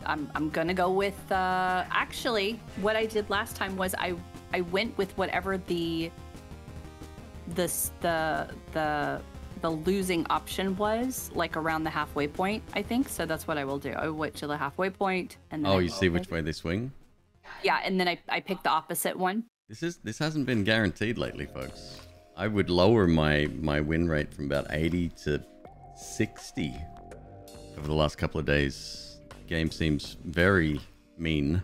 I'm gonna go with actually what I did last time was I went with whatever the losing option was, like around the halfway point, I think. So that's what I will do. I wait till the halfway point and then Oh, you see which way they swing? Yeah, and then I picked the opposite one. This hasn't been guaranteed lately, folks. I would lower my win rate from about 80 to 60 over the last couple of days. Game seems very mean.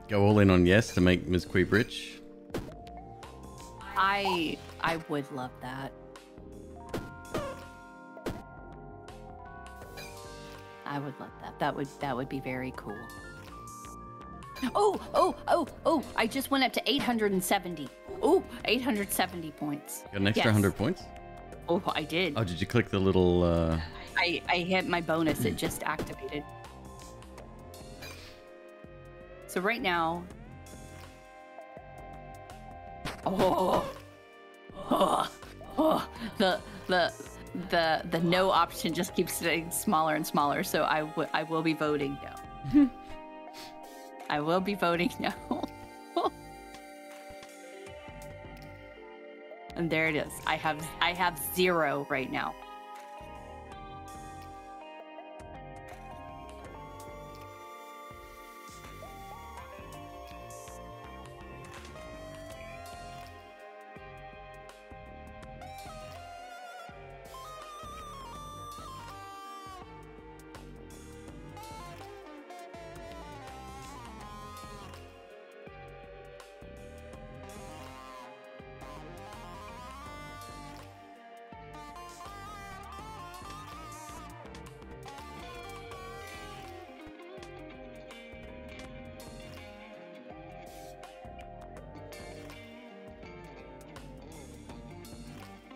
Go all in on yes to make MzQueeb rich. I would love that. I would love that. That would be very cool. Oh! I just went up to 870. Oh, 870 points. Got an extra 100 points? Oh, I did. Oh, did you click the little I hit my bonus. It just activated. So right now, the no option just keeps getting smaller and smaller. So I will be voting no. I will be voting no. And there it is. I have 0 right now.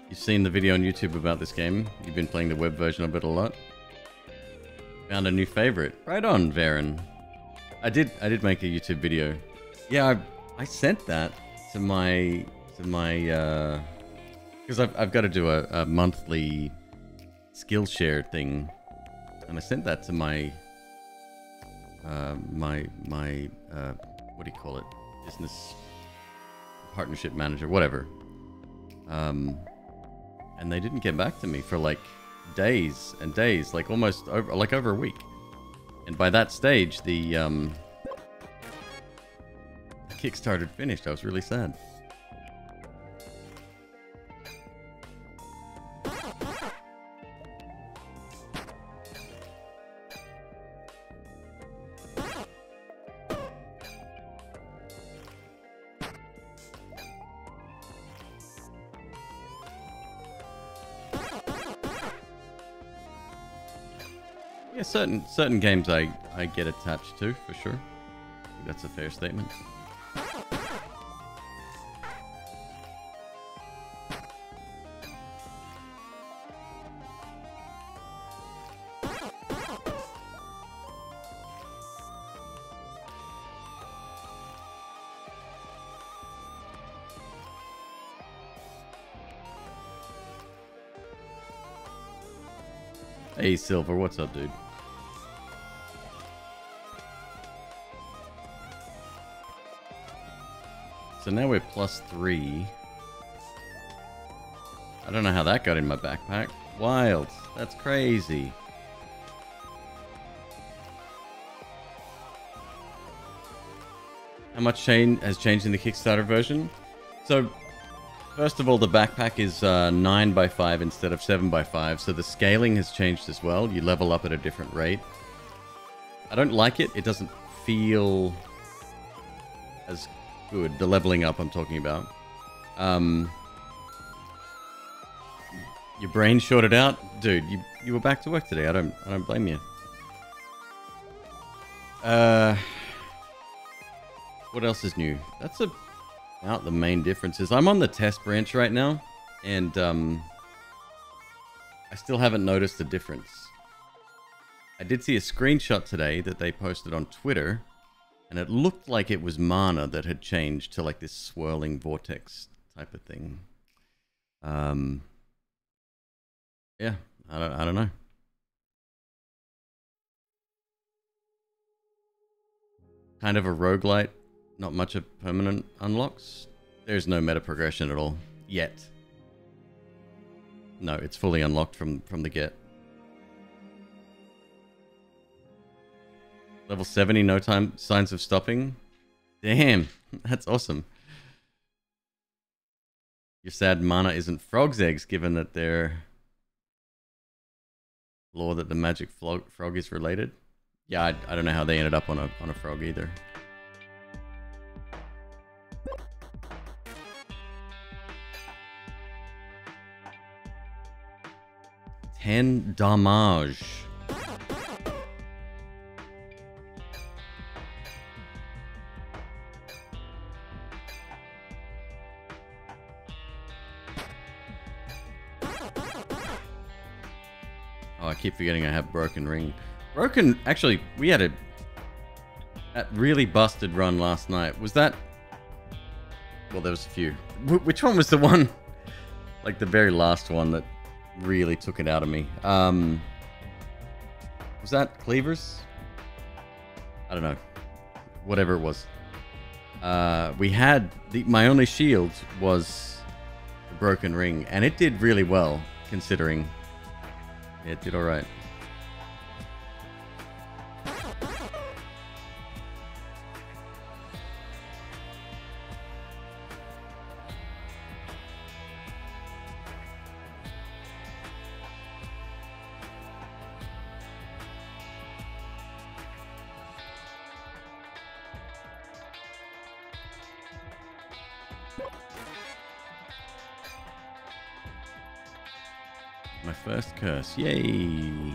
You've seen the video on YouTube about this game. You've been playing the web version of it a lot. Found a new favorite. Right on, Varen. I did make a YouTube video. Yeah, I sent that to to my because I've got to do a monthly Skillshare thing, and I sent that to my my what do you call it, business partnership manager, whatever, and they didn't get back to me for like days and days, like almost over a week. And by that stage, the Kickstarter had finished. I was really sad. Yeah, certain games I get attached to, for sure. I think that's a fair statement. Hey Silver, what's up, dude? So now we're +3. I don't know how that got in my backpack. Wild. That's crazy. How much has changed in the Kickstarter version? So, first of all, the backpack is 9x5 instead of 7x5, so the scaling has changed as well. You level up at a different rate. I don't like it. It doesn't feel as good. The leveling up I'm talking about. Your brain shorted out? Dude, you were back to work today. I don't blame you. What else is new? That's about the main differences. I'm on the test branch right now, and I still haven't noticed a difference. I did see a screenshot today that they posted on Twitter, and it looked like it was mana that had changed to like this swirling vortex type of thing. Yeah, I don't know. Kind of a roguelite, not much of permanent unlocks. There's no meta progression at all yet. No, it's fully unlocked from the get. Level 70, no time signs of stopping. Damn, that's awesome. You're sad mana isn't frog's eggs, given that they're lore that the magic frog is related. Yeah, I don't know how they ended up on a frog either. Ten damage. Oh, I keep forgetting I have broken ring. Broken, actually, we had that really busted run last night. Was that? Well, there was a few. Which one was the one? Like the very last one that really took it out of me. Was that Cleavers? I don't know. Whatever it was. We had my only shield was the broken ring, and it did really well considering. Yeah, it did all right. My first curse. Yay!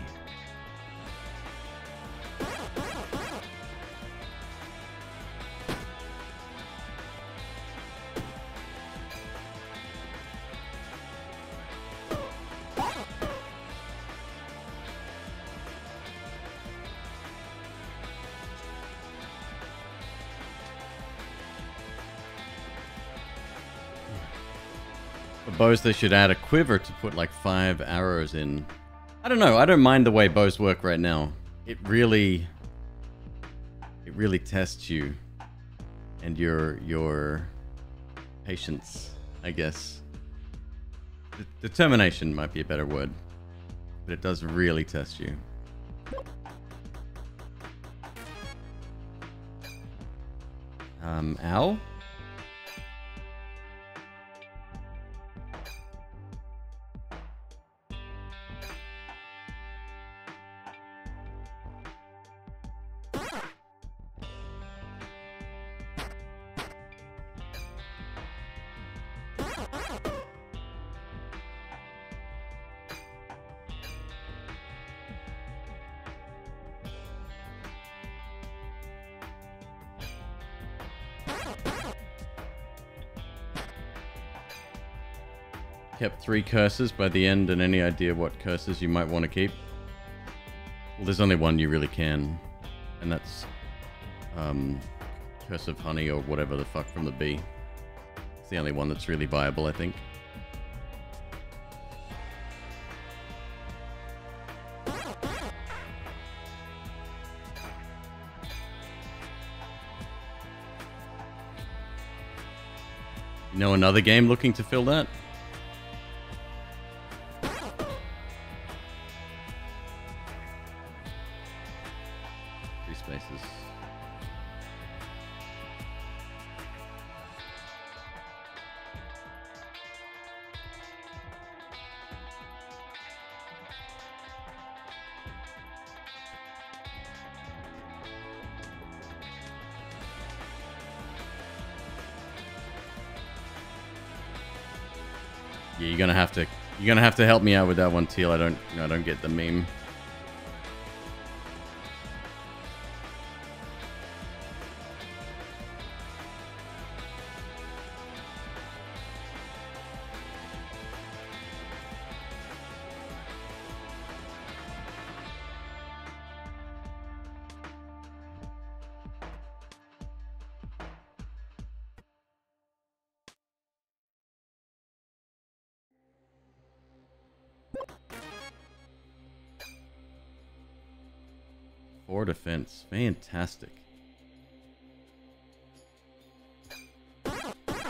For bows, they should add a quiver to put like 5 arrows in. I don't know. I don't mind the way bows work right now. It really tests you and your patience, I guess. Determination might be a better word, but it does really test you. Ow? Kept 3 curses by the end, and any idea what curses you might want to keep? Well, there's only one you really can, and that's Curse of Honey or whatever the fuck from the bee. It's the only one that's really viable, I think. You know another game looking to fill that? 3 spaces. Yeah, you're gonna have to help me out with that one, Teal. I don't get the meme. Four defense. Fantastic.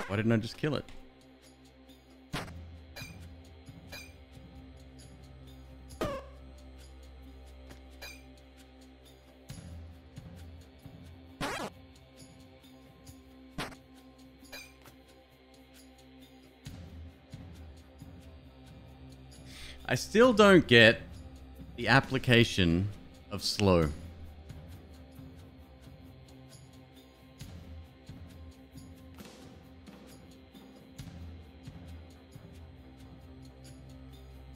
Why didn't I just kill it? I still don't get the application of slow.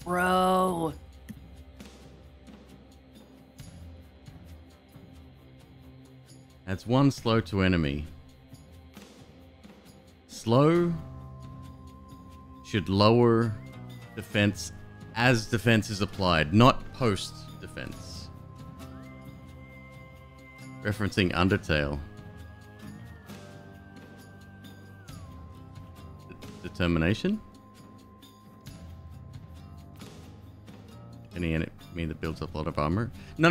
Bro. That's 1 slow to enemy. Slow should lower defense as defense is applied, not post defense. Referencing Undertale. Determination? Any enemy that builds up a lot of armor? No.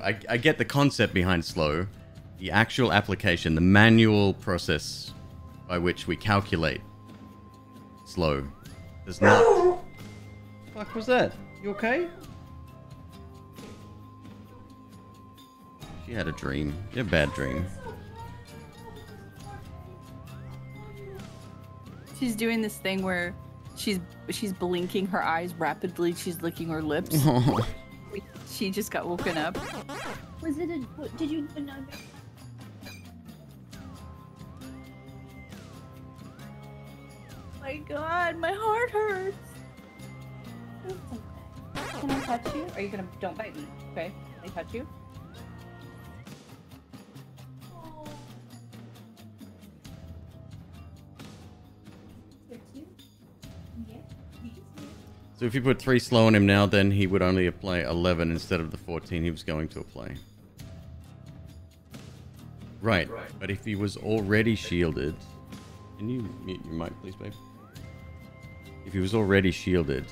I get the concept behind slow. The actual application, the manual process by which we calculate slow does not... What the fuck was that? You okay? She had a dream. You had a bad dream. She's doing this thing where she's blinking her eyes rapidly. She's licking her lips. She just got woken up. Was it a... Did you... No. My God, my heart hurts. It's okay. Can I touch you? Are you gonna... Don't bite me, okay? Can I touch you? So if you put 3 slow on him now, then he would only apply 11 instead of the 14 he was going to apply. Right, but if he was already shielded... Can you mute your mic, please, babe? if he was already shielded,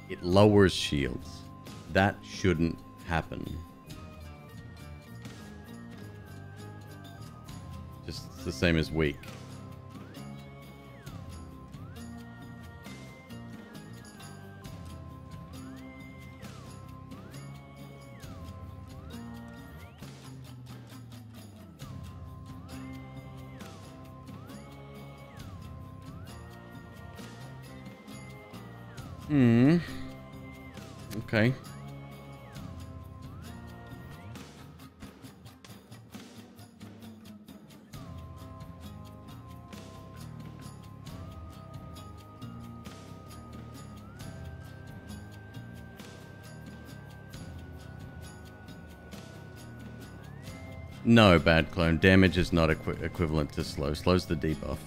it lowers shields. That shouldn't happen. Just it's the same as weak. Okay. No, bad clone. Damage is not equivalent to slow. Slow's the debuff.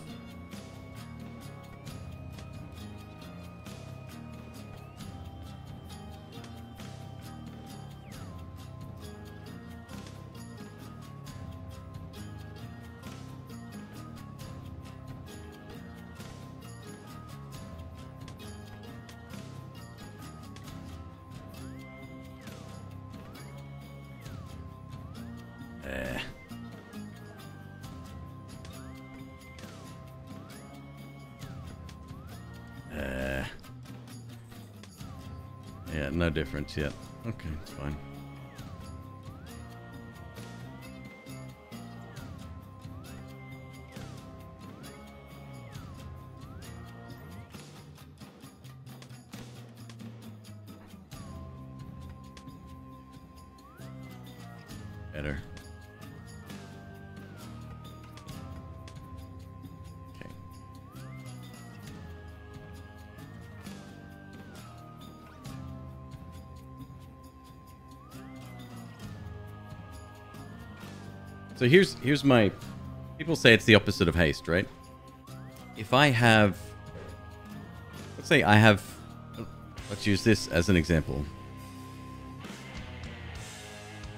Yeah, no difference yet. Okay, it's fine. Better. Okay. So here's my... People say it's the opposite of haste, right? If I have... Let's say I have... Let's use this as an example.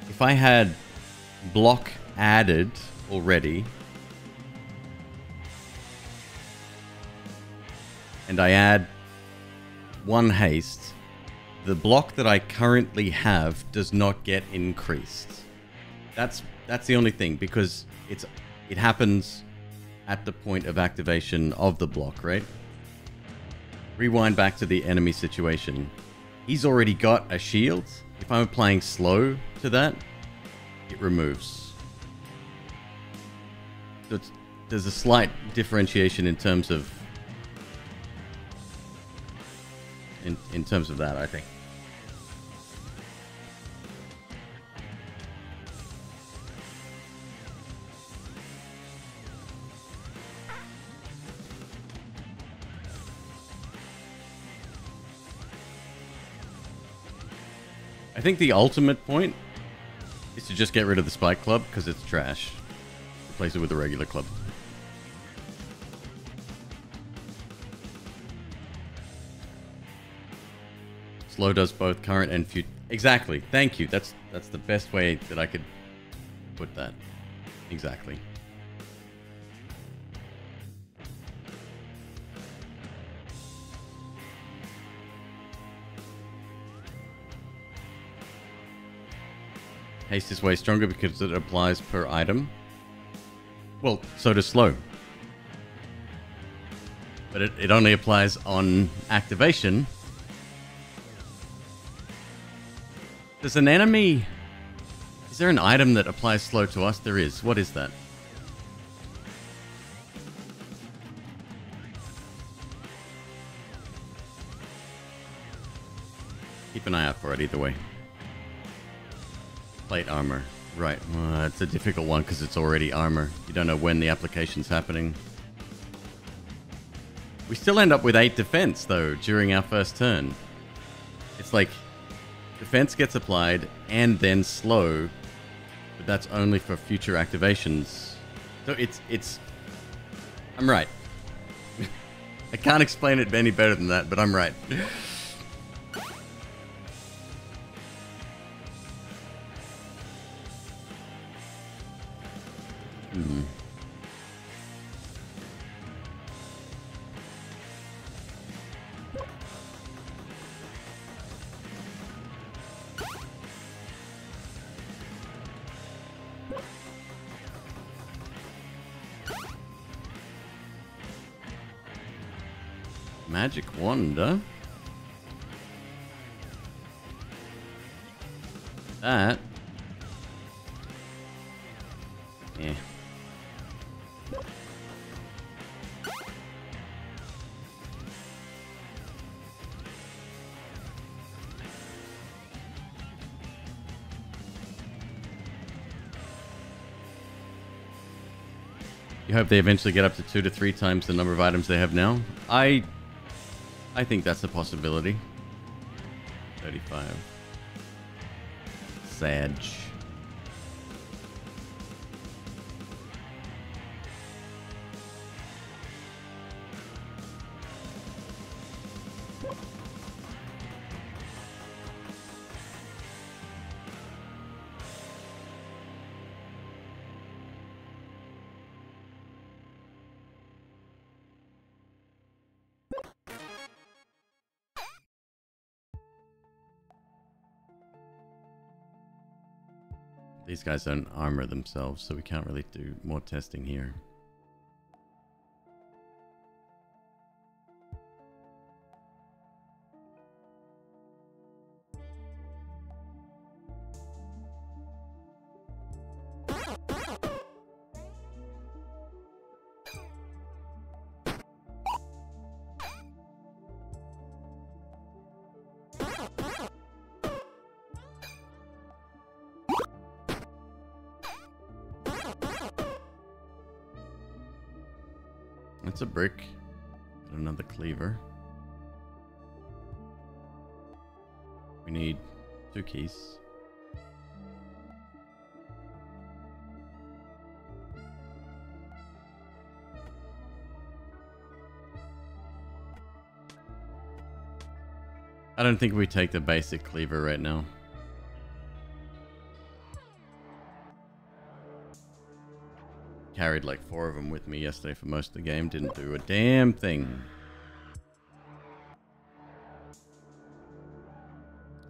If I had block added already, and I add 1 haste, the block that I currently have does not get increased. That's the only thing, because it happens at the point of activation of the block, right? Rewind back to the enemy situation. He's already got a shield. If I'm applying slow to that, it removes. So there's a slight differentiation in terms of in terms of that, I think. I think the ultimate point is to just get rid of the Spike Club, because it's trash. Replace it with a regular club. Slow does both current and future. Exactly. Thank you. That's the best way that I could put that. Exactly. Haste is way stronger because it applies per item. Well, so does slow. But it only applies on activation. Does an enemy... Is there an item that applies slow to us? There is. What is that? Keep an eye out for it either way. Plate armor. Right. It's a difficult one because it's already armor. You don't know when the application's happening. We still end up with 8 defense, though, during our first turn. It's like... Defense gets applied, and then slow. But that's only for future activations. So it's... I'm right. I can't explain it any better than that, but I'm right. Magic wand, huh? That. Yeah. You hope they eventually get up to 2 to 3 times the number of items they have now? I think that's a possibility. 35. Sag. These guys don't armor themselves, so we can't really do more testing here. That's a brick. And another cleaver. We need 2 keys. I don't think we take the basic cleaver right now. Carried like 4 of them with me yesterday for most of the game. Didn't do a damn thing.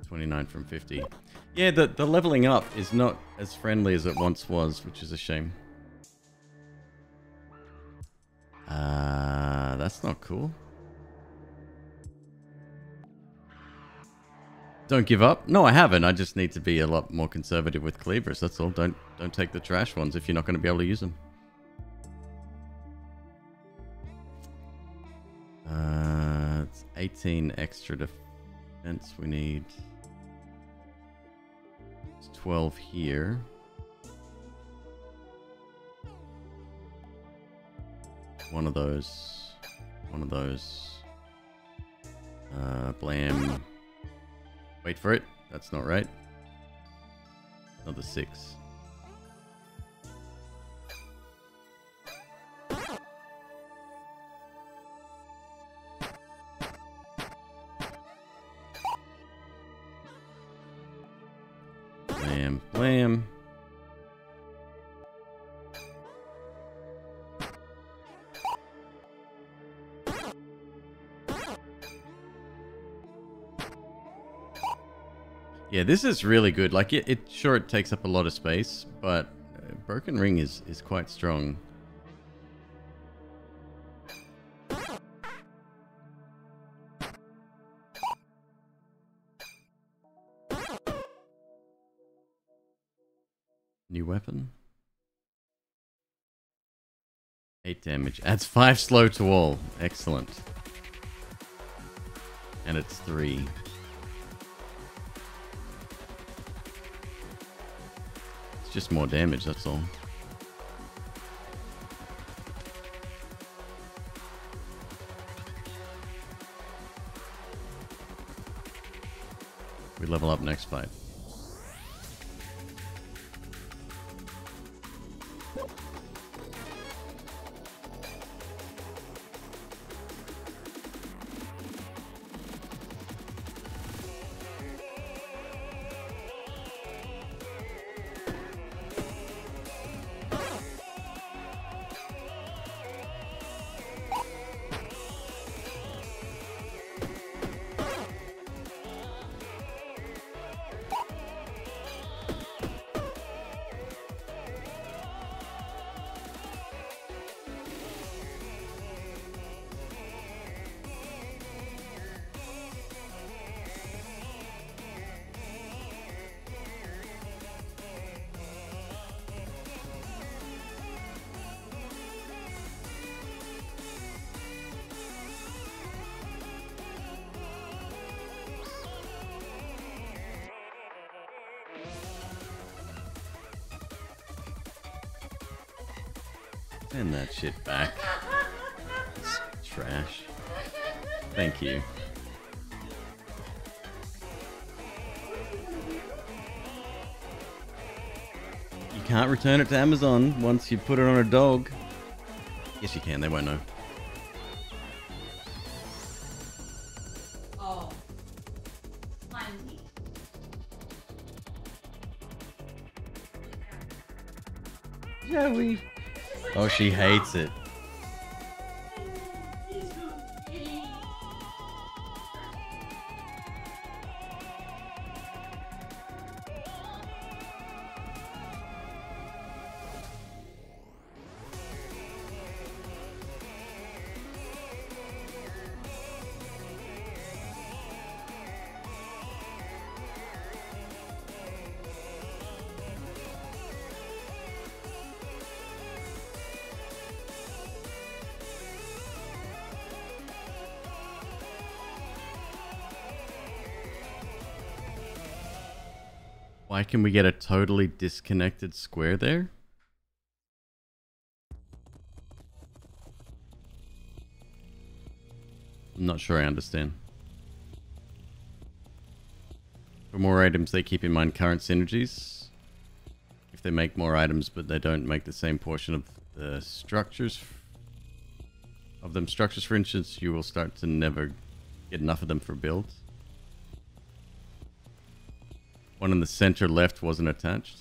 29 from 50. Yeah, the leveling up is not as friendly as it once was, which is a shame. That's not cool. Don't give up? No, I haven't. I just need to be a lot more conservative with cleavers. That's all. Don't take the trash ones if you're not going to be able to use them. It's 18 extra defense we need. It's 12 here. One of those. One of those. Blam. Wait for it. That's not right. Another 6. Blam, blam. Yeah, this is really good. Like, it sure, it takes up a lot of space, but Broken Ring is quite strong. New weapon. 8 damage. Adds 5 slow to all. Excellent. And it's 3. Just more damage, that's all. We level up next fight. Send that shit back. It's trash. Thank you. You can't return it to Amazon once you put it on a dog. Yes, you can. They won't know. Oh. Finally. Joey. Oh, she hates it. Why can we get a totally disconnected square there? I'm not sure I understand. For more items, they keep in mind current synergies. If they make more items, but they don't make the same portion of the structures, for instance, you will start to never get enough of them for builds. One in the center left wasn't attached.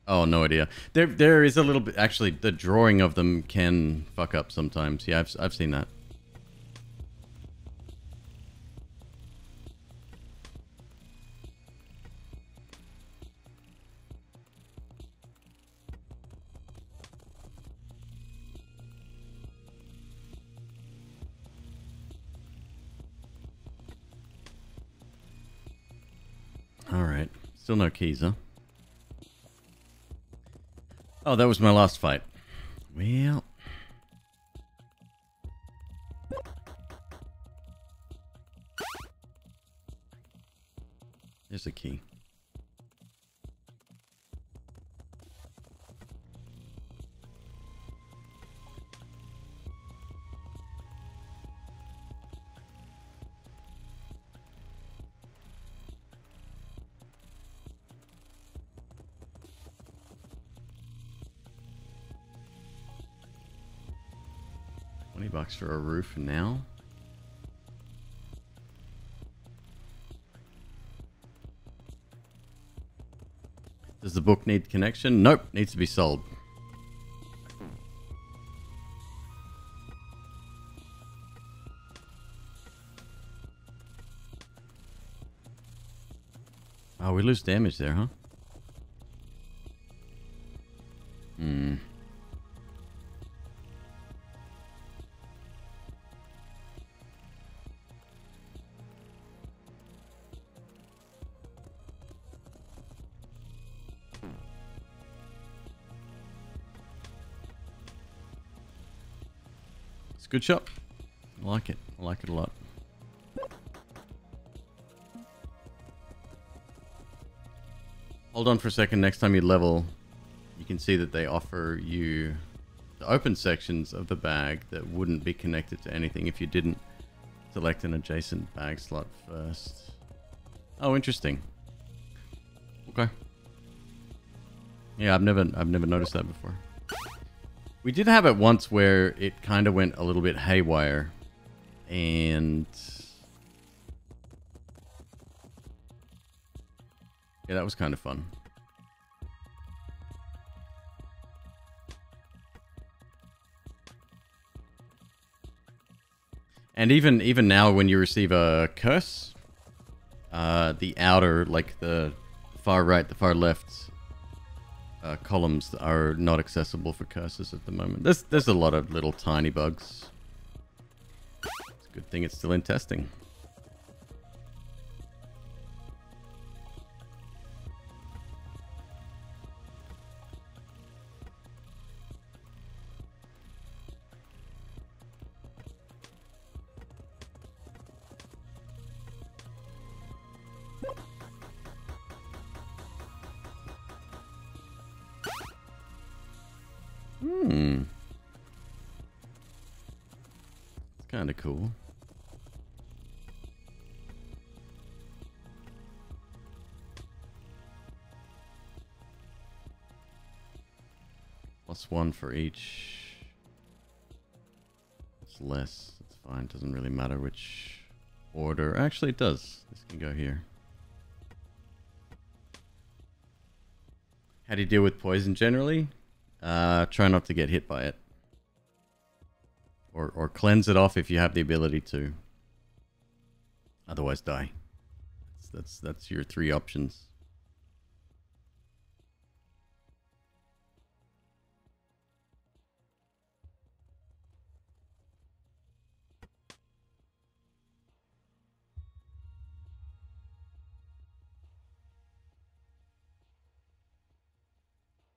Oh, no idea. There is a little bit. Actually, the drawing of them can fuck up sometimes. Yeah, I've seen that. All right. Still no keys, huh? Oh, that was my last fight. Well. There's a key. $20 for a roof now. Does the book need connection? Nope, needs to be sold. Oh, we lose damage there, huh? Hmm. Good shot. I like it. I like it a lot. Hold on for a second. Next time you level, you can see that they offer you the open sections of the bag that wouldn't be connected to anything if you didn't select an adjacent bag slot first. Oh, interesting. Okay. Yeah, I've never noticed that before. We did have it once where it kind of went a little bit haywire, and yeah, that was kind of fun. And even now, when you receive a curse, the outer, like the far right, the far left columns are not accessible for curses at the moment. There's a lot of little tiny bugs. It's a good thing it's still in testing. kind of cool. +1 for each. It's less. It's fine. Doesn't really matter which order. Actually, it does. This can go here. How do you deal with poison generally? Try not to get hit by it. Or cleanse it off if you have the ability to. Otherwise, die. That's your 3 options.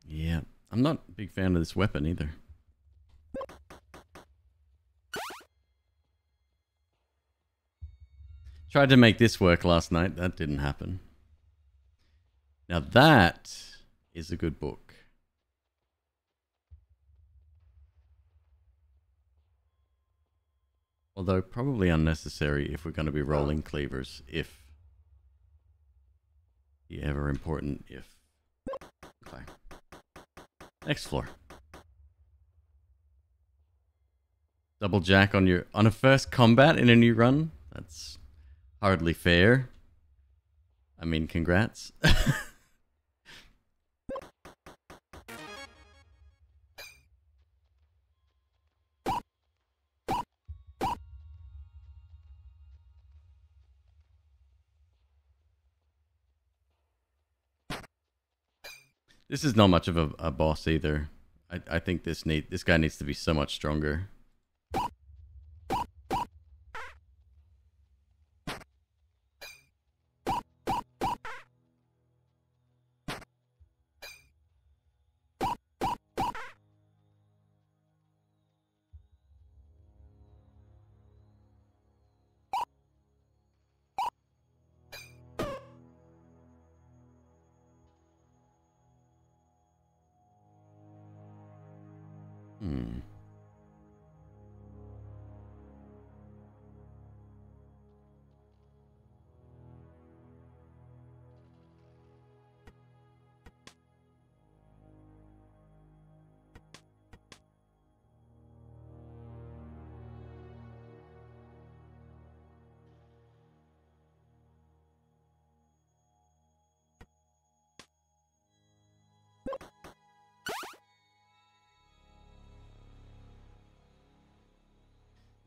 Yeah, I'm not a big fan of this weapon either. Tried to make this work last night. That didn't happen. Now that is a good book. Although probably unnecessary if we're going to be rolling cleavers. If. The ever important if. Okay. Next floor. Double jack on a first combat in a new run? That's hardly fair. I mean, congrats. This is not much of a boss either. I think this guy needs to be so much stronger.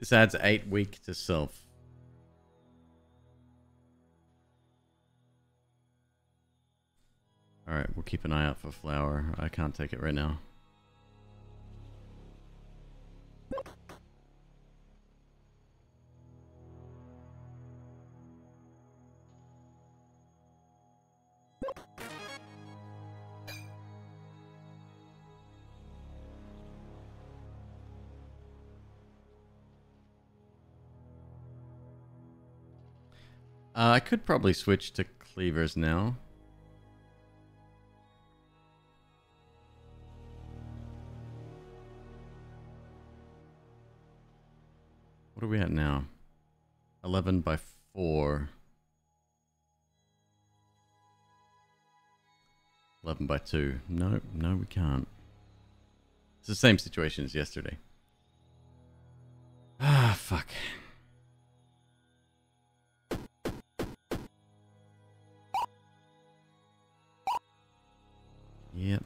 This adds 8 weak to self. Alright, we'll keep an eye out for flower. I can't take it right now. I could probably switch to cleavers now. What are we at now? 11 by 4. 11 by 2. No, we can't. It's the same situation as yesterday. Ah, fuck. Yep.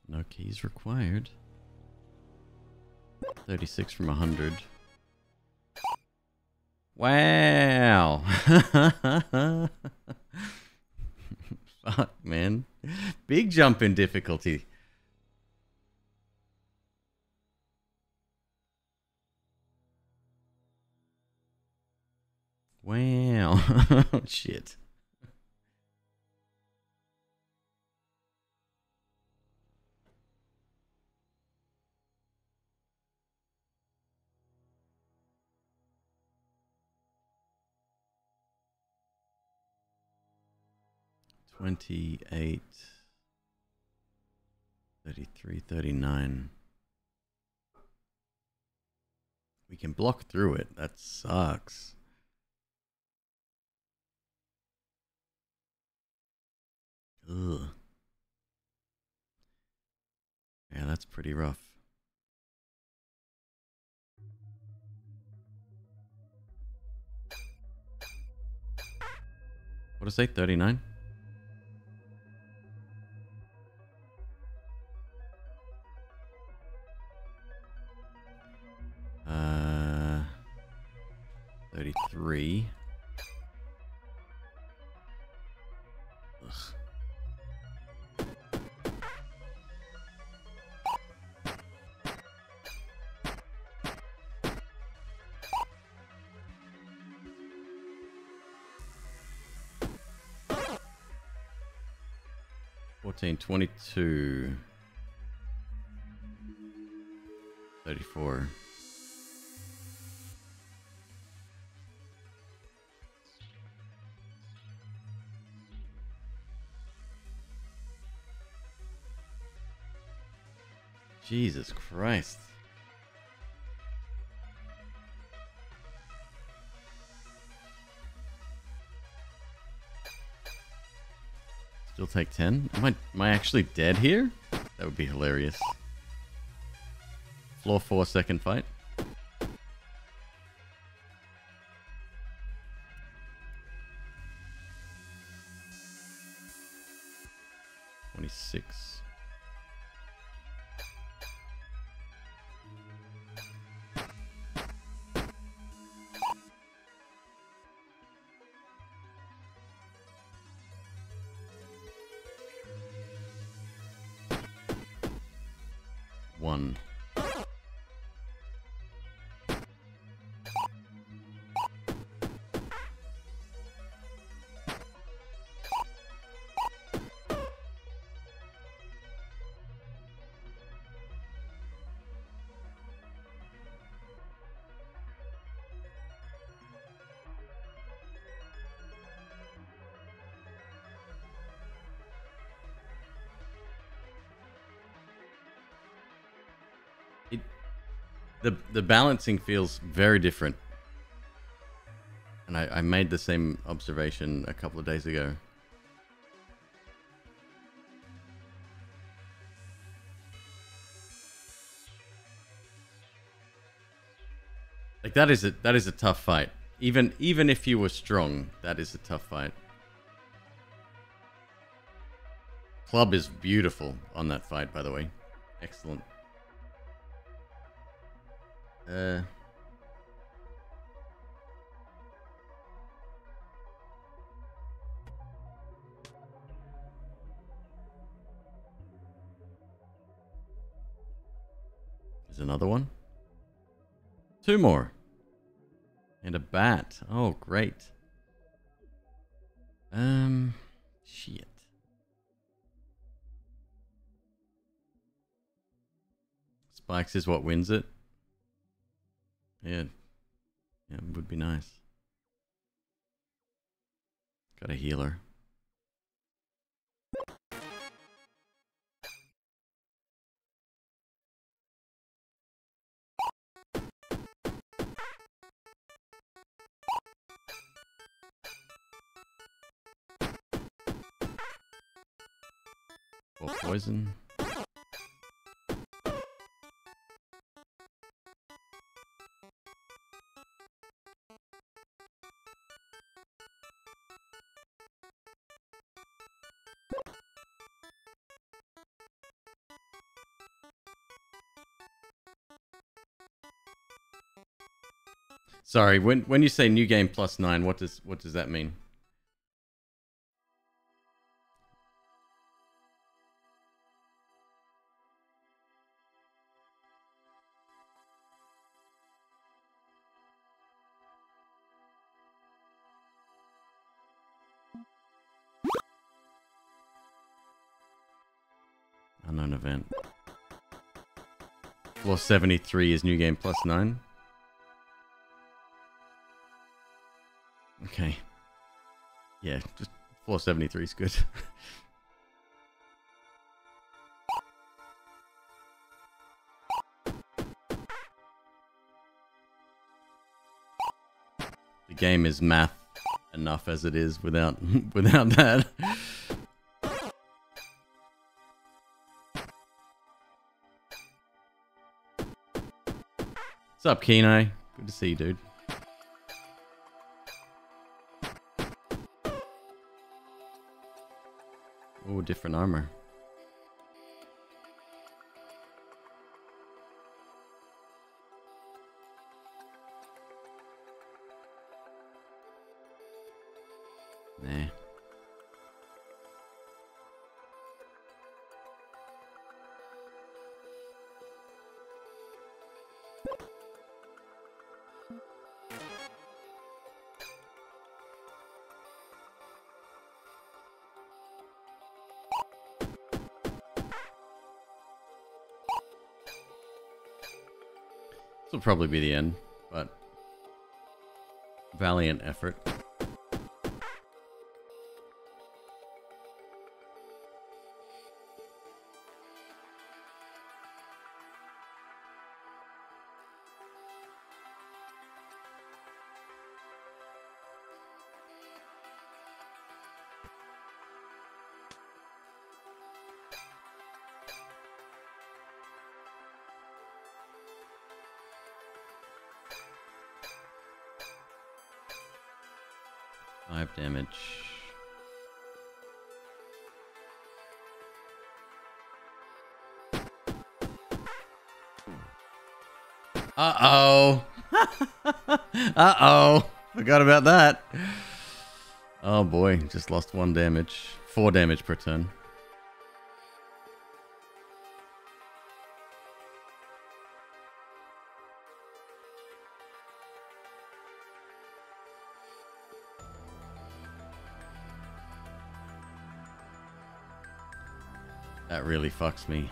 No keys required. 36 from 100. Wow. Fuck, man. Big jump in difficulty. Wow. Shit. $28, $33, $39. We can block through it. That sucks. Ugh. Yeah, that's pretty rough. What did I say? 39? Uh, 33. Ugh. $14, $22, $34. Jesus Christ. Still take 10? Am I actually dead here? That would be hilarious. Floor 4, second fight. $26. One. The balancing feels very different. And I made the same observation a couple of days ago. Like that is a tough fight. Even if you were strong, that is a tough fight. Club is beautiful on that fight, by the way. Excellent. There's another one. 2 more. And a bat. Oh, great. Shit. Spikes is what wins it. Yeah. Yeah, it would be nice. Got a healer. Or poison. Sorry, when you say new game +9, what does that mean? Unknown event. Floor 73 is new game plus 9. Okay. Yeah, just floor 73 is good. The game is math enough as it is without without that. What's up, Kenai? Good to see you, dude. Oh, different armor. Nah. This will probably be the end, but valiant effort. Damage. Uh-oh. Uh-oh. Forgot about that. Oh boy, just lost 1 damage. 4 damage per turn. That really fucks me.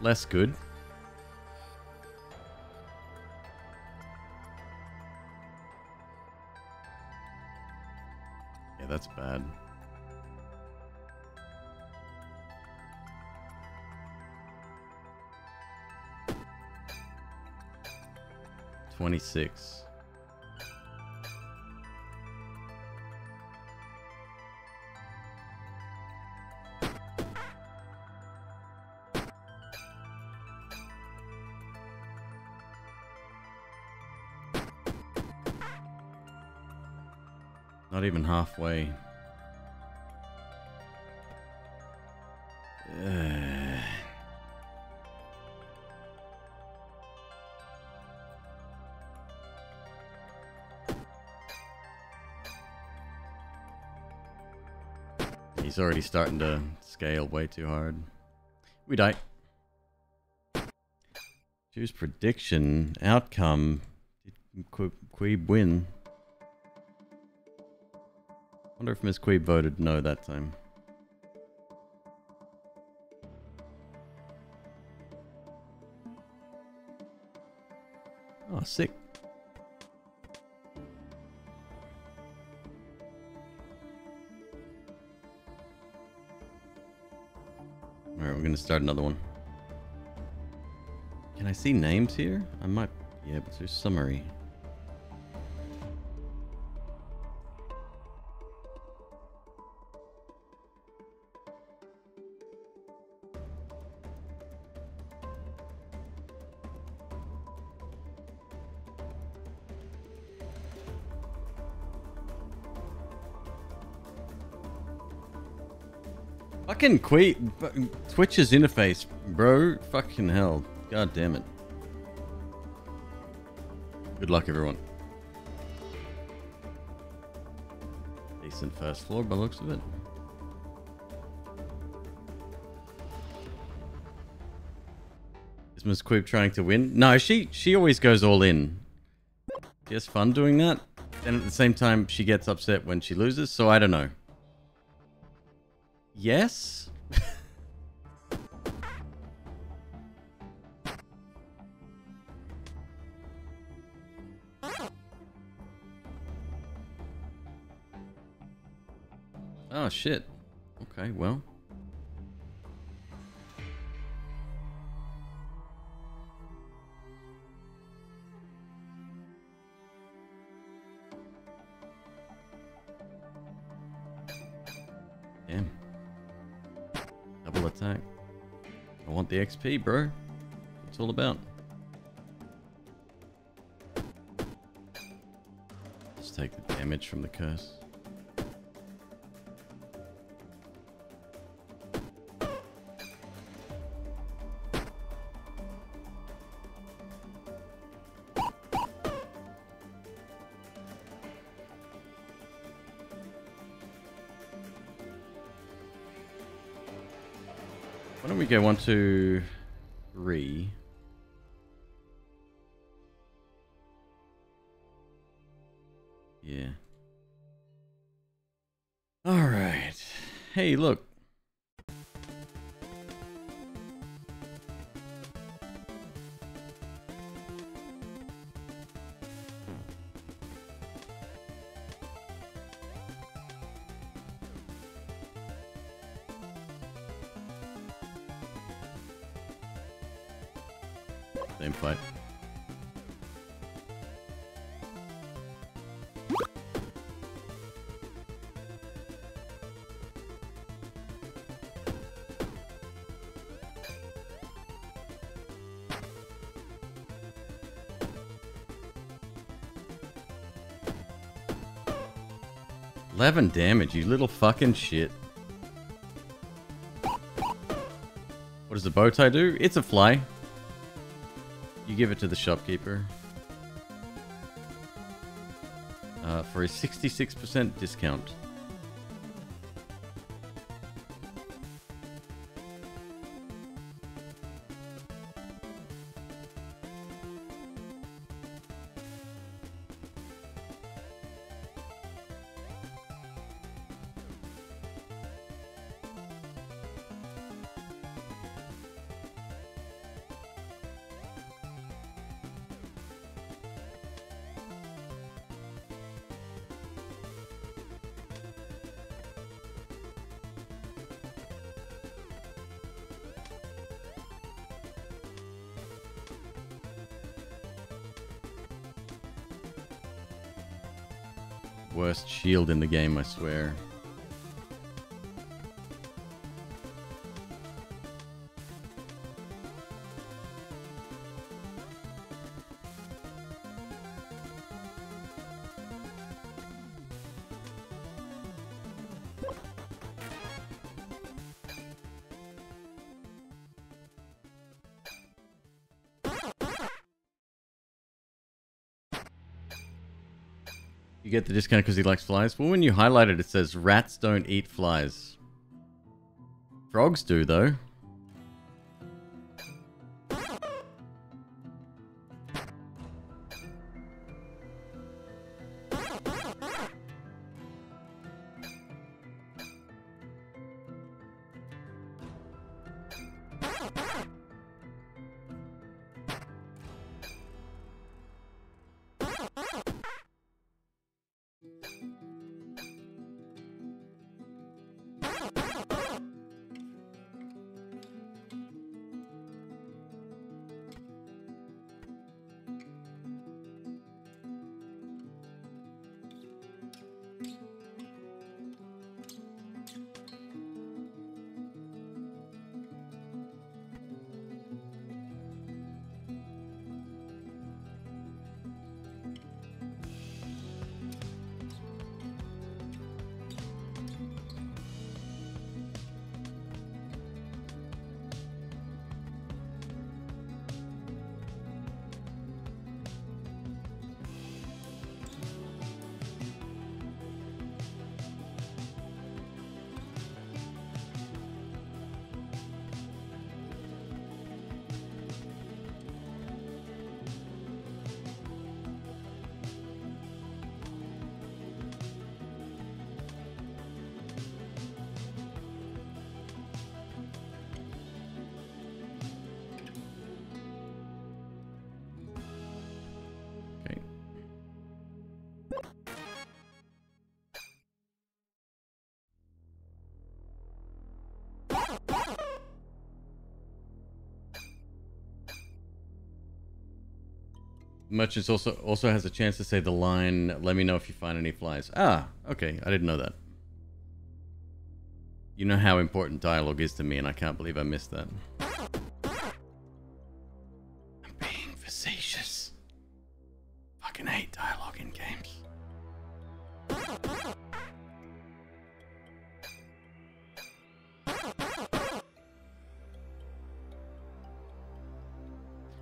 Less good. Yeah, that's bad. $26. Not even halfway. He's already starting to scale way too hard. We die. Choose prediction. Outcome. Did McQueeb win? Wonder if MzQueeb voted no that time. Oh, sick. Alright, we're gonna start another one. Can I see names here? I might... Yeah, but there's summary. Fucking Twitch's interface, bro. Fucking hell. God damn it. Good luck, everyone. Decent first floor by the looks of it. Is MzQueeb trying to win? No, she always goes all in. She has fun doing that. And at the same time, she gets upset when she loses, so I don't know. Yes? Oh, shit. Okay, well. Damn. Double attack. I want the XP, bro. It's all about. Let's take the damage from the curse. Why don't we go 1, 2, 3? Yeah. All right. Hey, look. Same fight. $11 damage, you little fucking shit. What does the bow tie do? It's a fly. You give it to the shopkeeper for a 66% discount. Worst shield in the game, I swear. You get the discount because he likes flies? Well, when you highlight it, it says rats don't eat flies. Frogs do, though. Merchants also has a chance to say the line, "Let me know if you find any flies." Ah, okay, I didn't know that. You know how important dialogue is to me, and I can't believe I missed that. I'm being facetious. Fucking hate dialogue in games.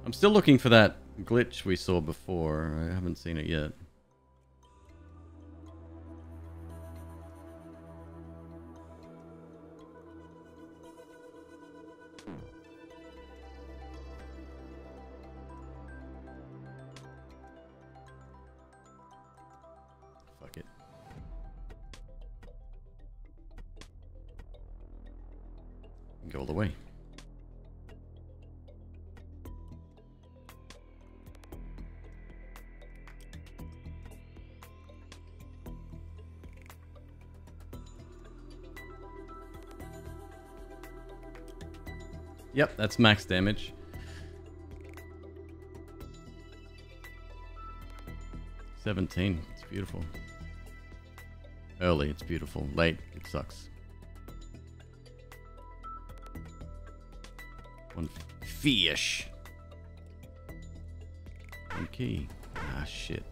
I'm still looking for that glitch we saw before. I haven't seen it yet. Fuck it. Go all the way. Yep, that's max damage. $17. It's beautiful. Early, it's beautiful. Late, it sucks. One fish. One key. Ah, shit.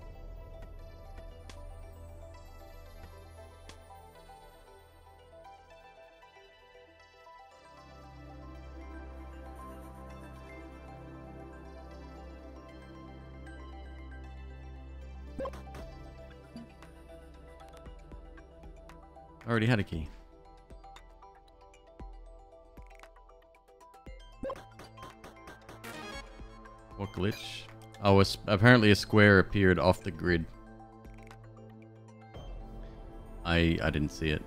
I already had a key. What glitch? Oh, apparently a square appeared off the grid. I didn't see it.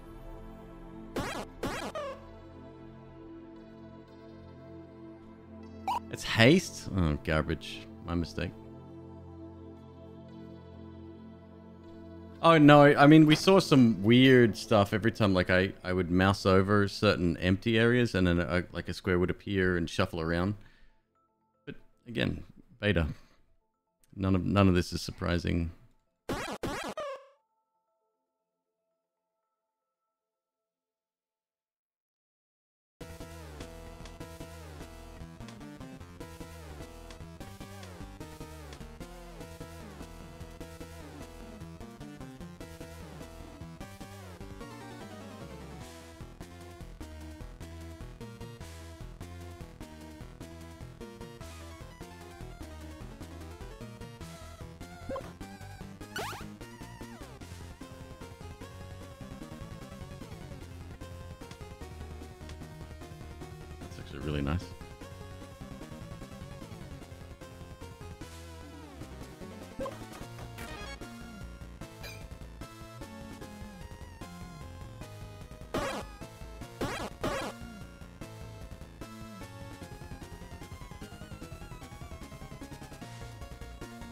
It's haste? Oh, garbage. My mistake. Oh no, I mean we saw some weird stuff every time, like I would mouse over certain empty areas and then like a square would appear and shuffle around. But again, beta. None of this is surprising. Really nice.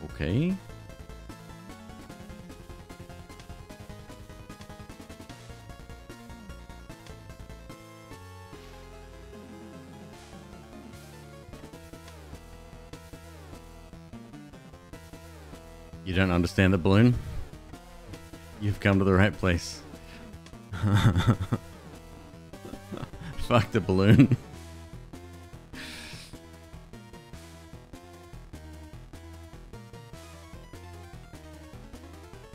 Okay. You don't understand the balloon? You've come to the right place. Fuck the balloon.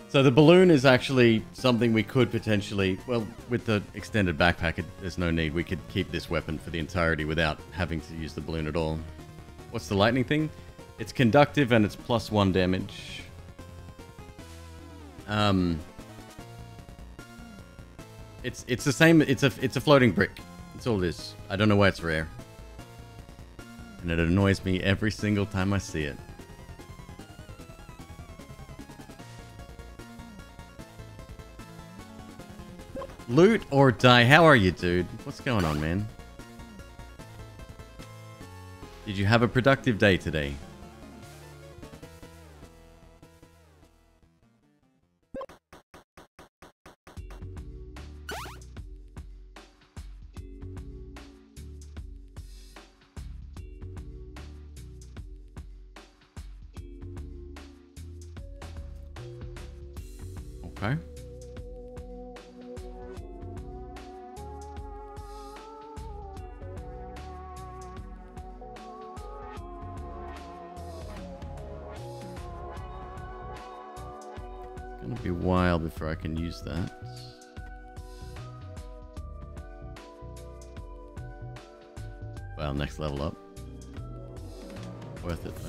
So the balloon is actually something we could potentially, well, with the extended backpack, there's no need. We could keep this weapon for the entirety without having to use the balloon at all. What's the lightning thing? It's conductive and it's +1 damage. It's the same. It's a floating brick. That's all it is. I don't know why it's rare, and it annoys me every single time I see it. Loot or die. How are you, dude? What's going on, man? Did you have a productive day today? Okay. It's gonna be a while before I can use that. Well, next level up. Worth it though.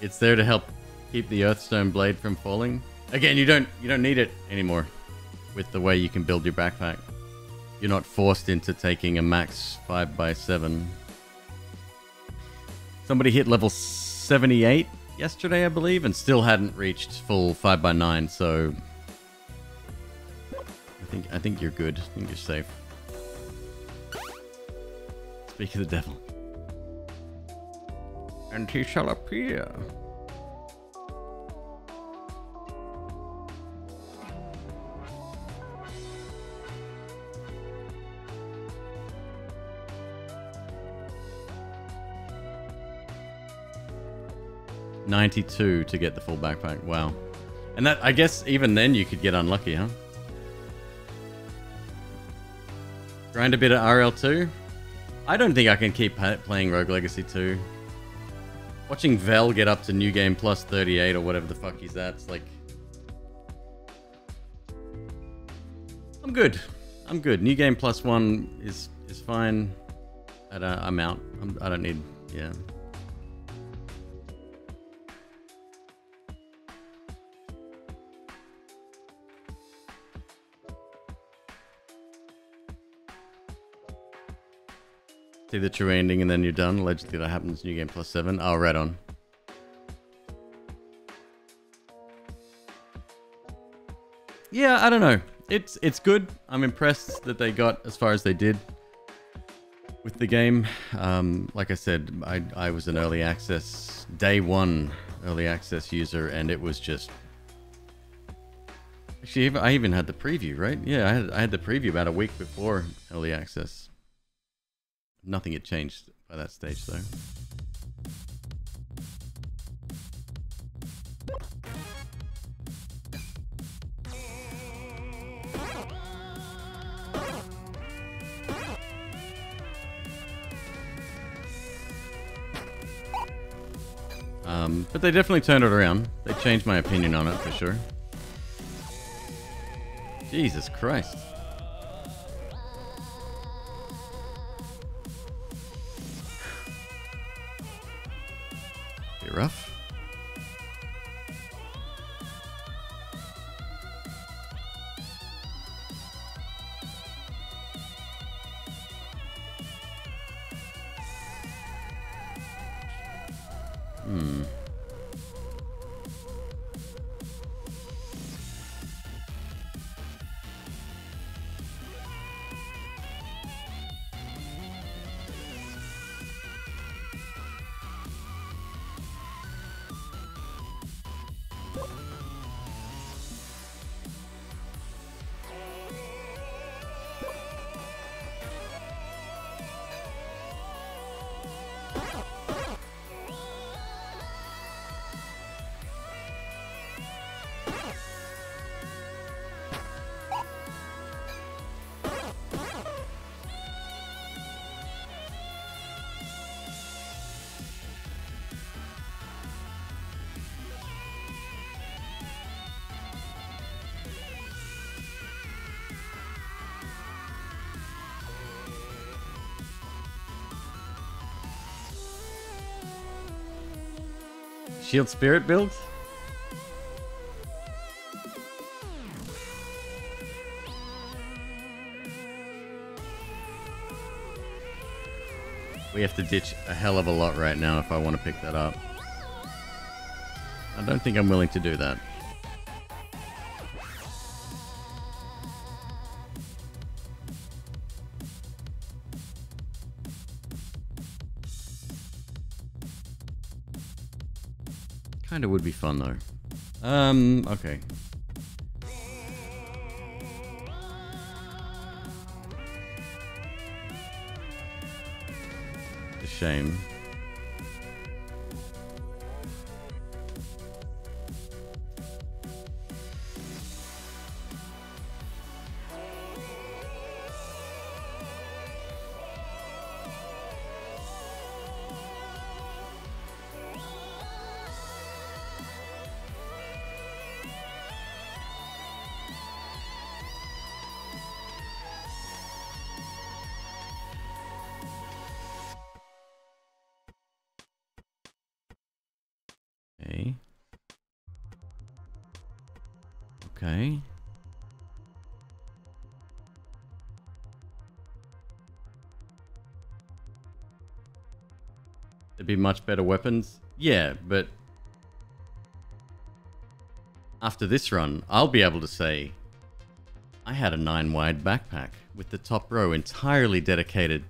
It's there to help keep the Earthstone blade from falling. Again, you don't need it anymore with the way you can build your backpack. You're not forced into taking a max 5x7. Somebody hit level 78 yesterday, I believe, and still hadn't reached full 5x9, so I think you're good. I think you're safe. Speak of the devil. And he shall appear. $92 to get the full backpack. Wow. And that, I guess even then you could get unlucky, huh? Grind a bit of RL2. I don't think I can keep playing Rogue Legacy 2. Watching Vel get up to New Game Plus 38 or whatever the fuck he's at, it's like... I'm good. I'm good. New Game Plus 1 is fine. I'm out. I don't need... Yeah. See the true ending and then you're done. Allegedly that happens New Game Plus 7. Oh, right on. Yeah, I don't know. It's good. I'm impressed that they got as far as they did with the game. Like I said, I was an early access, day one early access user, and it was just... Actually, I even had the preview, right? Yeah, I had the preview about a week before early access. Nothing had changed by that stage, though. But they definitely turned it around. They changed my opinion on it, for sure. Jesus Christ. Bit rough. Shield Spirit build? We have to ditch a hell of a lot right now if I want to pick that up. I don't think I'm willing to do that. Kinda would be fun though. Okay. a shame. Okay. Okay. There'd be much better weapons. Yeah, but after this run, I'll be able to say I had a 9-wide backpack with the top row entirely dedicated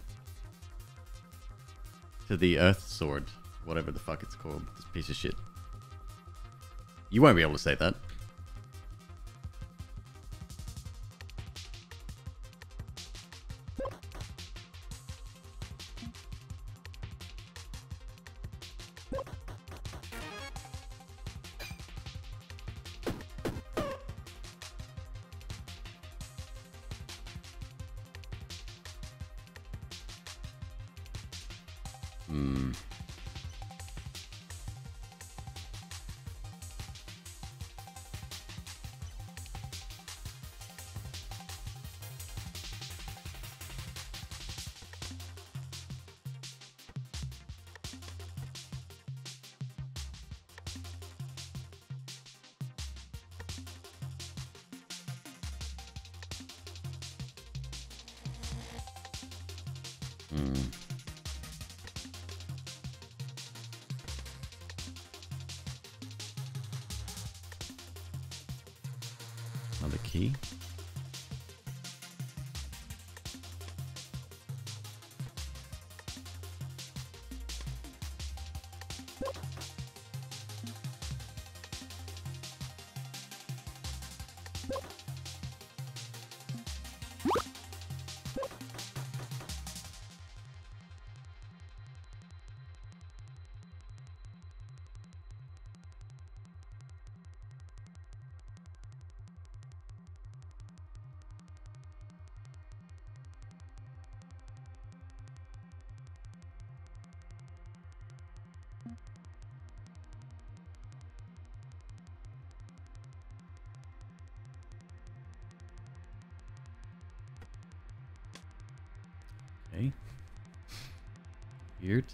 to the Earth Sword, whatever the fuck it's called, this piece of shit. You won't be able to say that. Another key. Okay. Weird.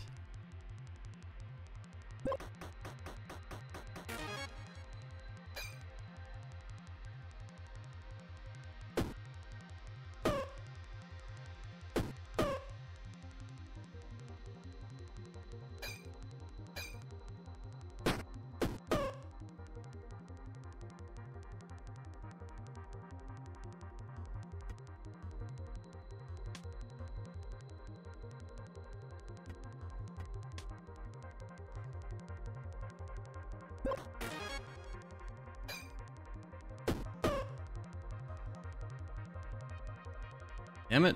Damn it.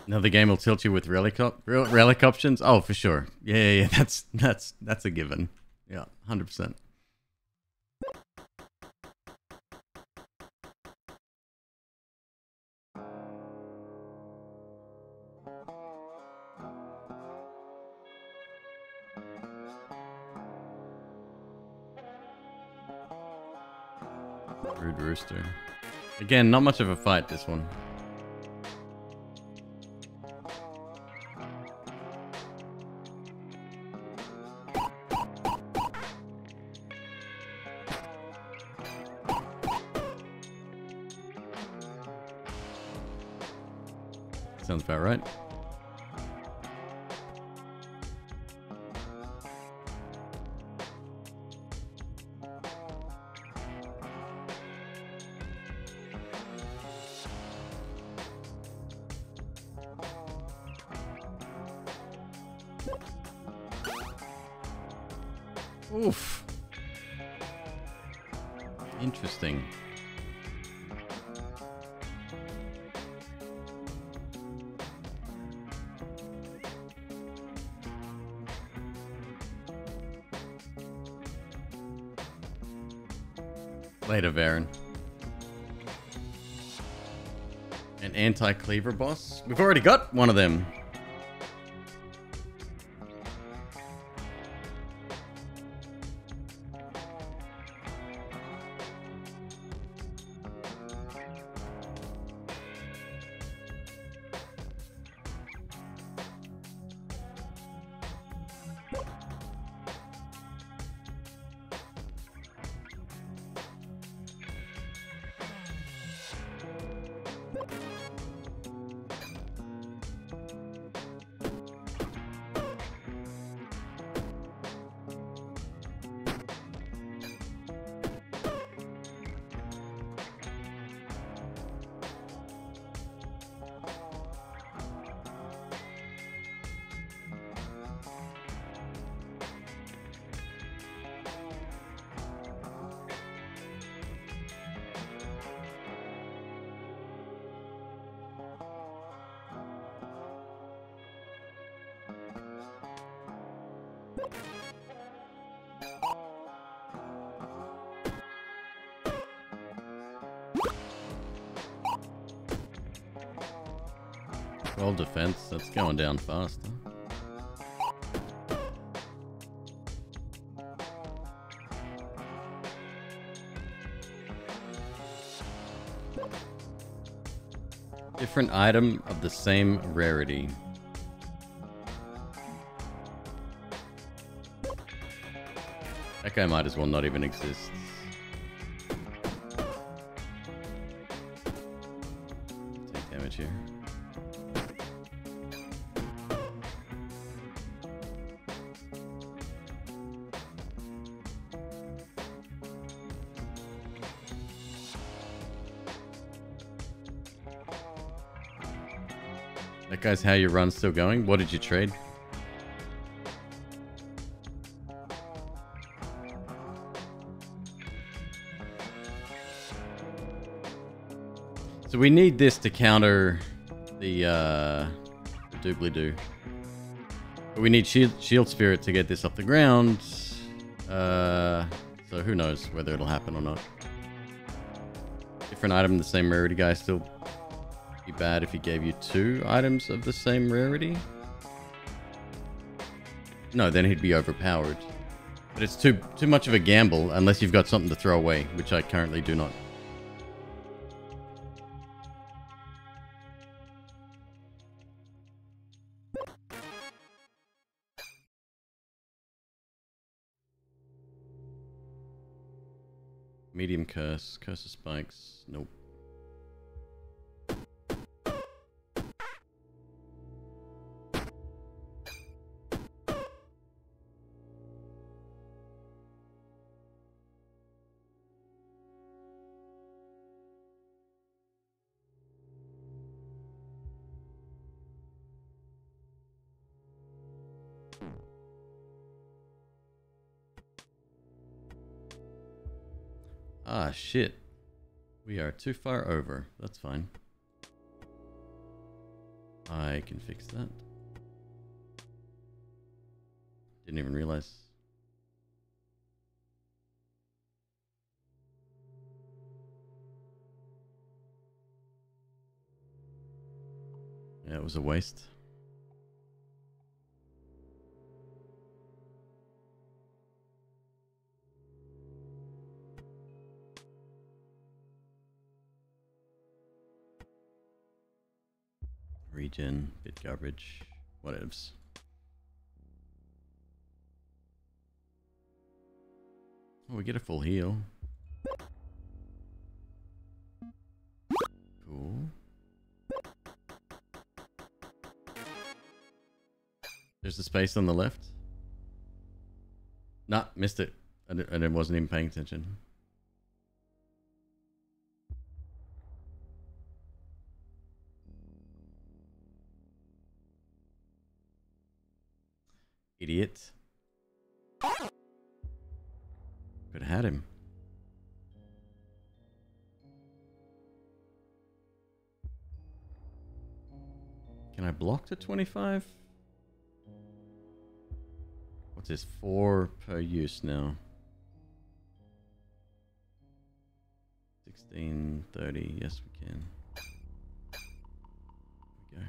Another game will tilt you with relic options. Oh, for sure. Yeah. That's a given. Yeah, 100%. Rude Rooster. Again, not much of a fight, this one. Sounds about right. Oof. Interesting. Later, Varen. An anti-cleaver boss? We've already got one of them. Well, defense, that's going down fast. Huh? Different item of the same rarity. That guy might as well not even exist. Take damage here. That guy's how your run's still going? What did you trade? So we need this to counter the doobly-doo. But we need shield spirit to get this off the ground. So who knows whether it'll happen or not. Different item, the same rarity guy still be bad if he gave you 2 items of the same rarity. No, then he'd be overpowered. But it's too much of a gamble unless you've got something to throw away, which I currently do not. Medium curse, curse of spikes, nope. Ah, shit. We are too far over. That's fine. I can fix that. Didn't even realize. Yeah, it was a waste. Regen, bit garbage, whatevs. Oh, we get a full heal. Cool. There's the space on the left. Nah, missed it. I wasn't even paying attention. Idiot. Could have had him. Can I block to 25? What's this? 4 per use now. 16, 30. Yes, we can. There we go.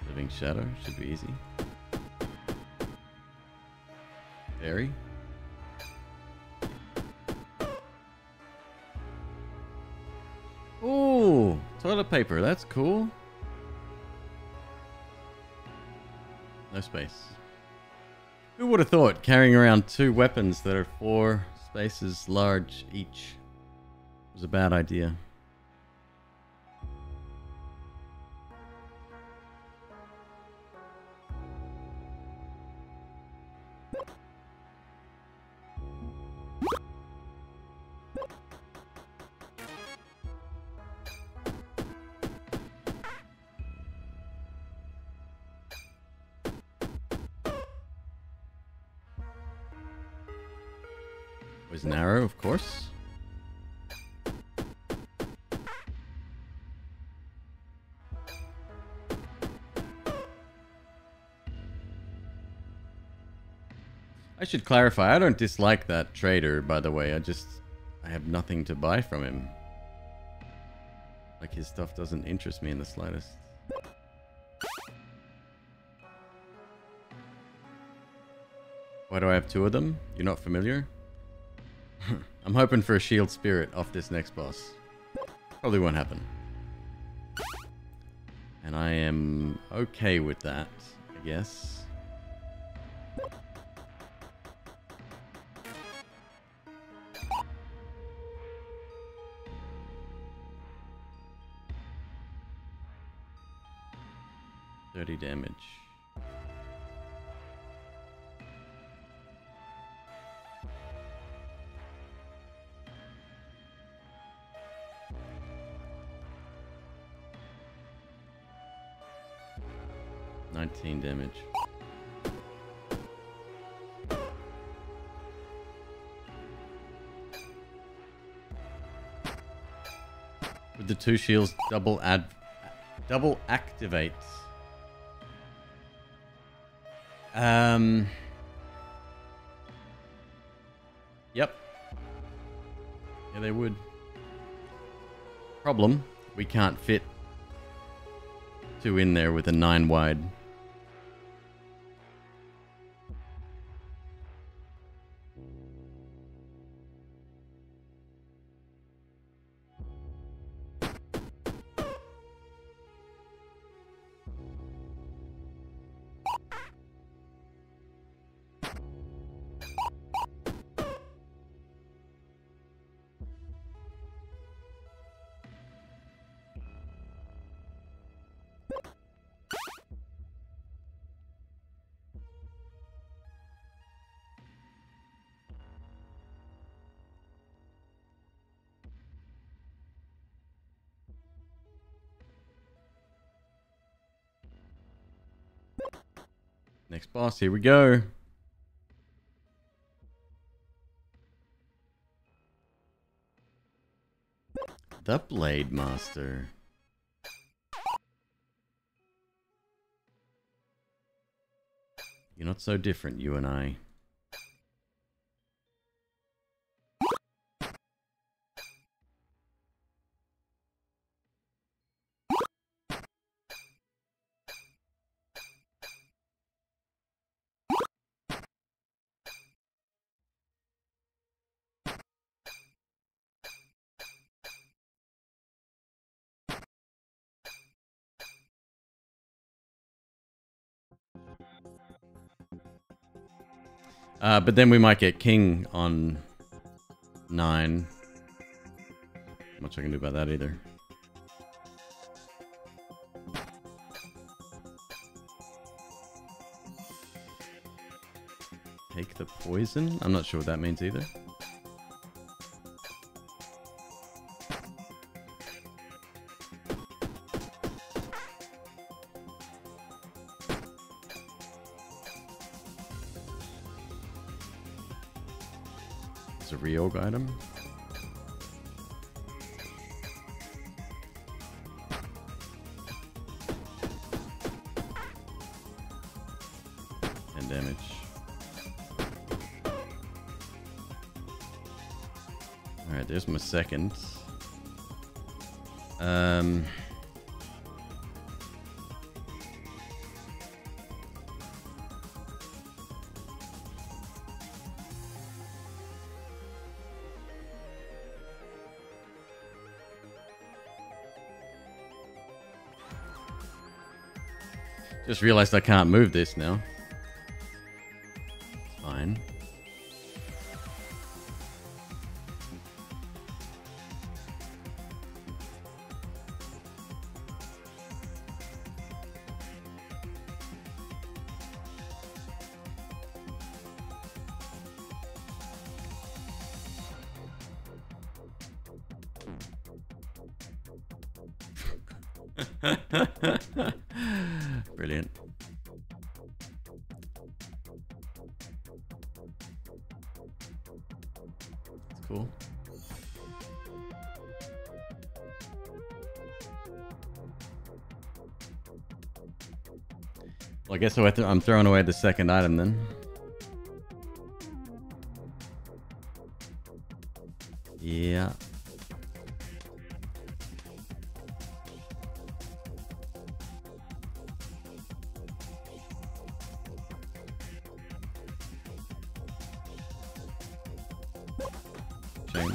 Living Shadow should be easy. Fairy. Ooh, toilet paper. That's cool. No space. Who would have thought carrying around 2 weapons that are 4 spaces large each was a bad idea? Was an arrow, of course. I should clarify, I don't dislike that trader, by the way. I have nothing to buy from him. Like, his stuff doesn't interest me in the slightest. Why do I have 2 of them? You're not familiar? I'm hoping for a shield spirit off this next boss. Probably won't happen. And I am okay with that, I guess. $30 damage. $19 damage. With the 2 shields, double activates. Yep. Yeah, they would. Problem, we can't fit 2 in there with a 9 wide. Next boss, here we go. The Blade Master. You're not so different, you and I. But then we might get king on 9. Not much I can do about that either. Take the poison? I'm not sure what that means either. It's a reorg item. And damage. Alright, there's my second. Just realized I can't move this now. It's fine. Brilliant. That's cool. Well, I guess I'm throwing away the second item then. Yeah. Shame.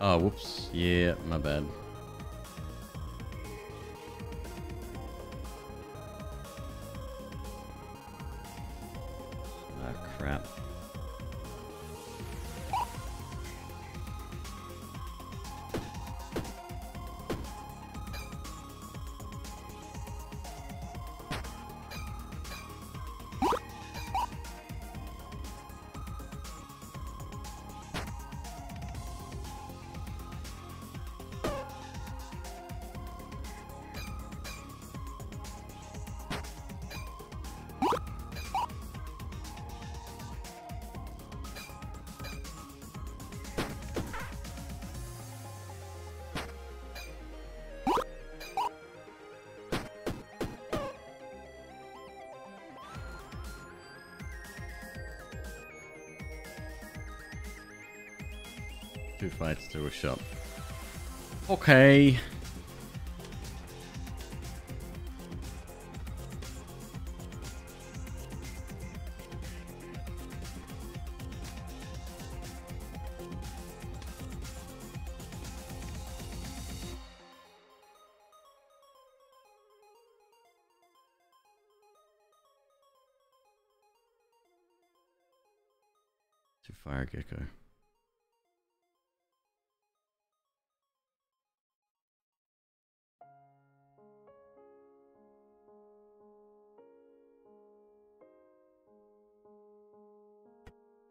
Oh, whoops. Yeah, my bad. Ah, crap. Two fights to a shop. Okay. To fire gecko.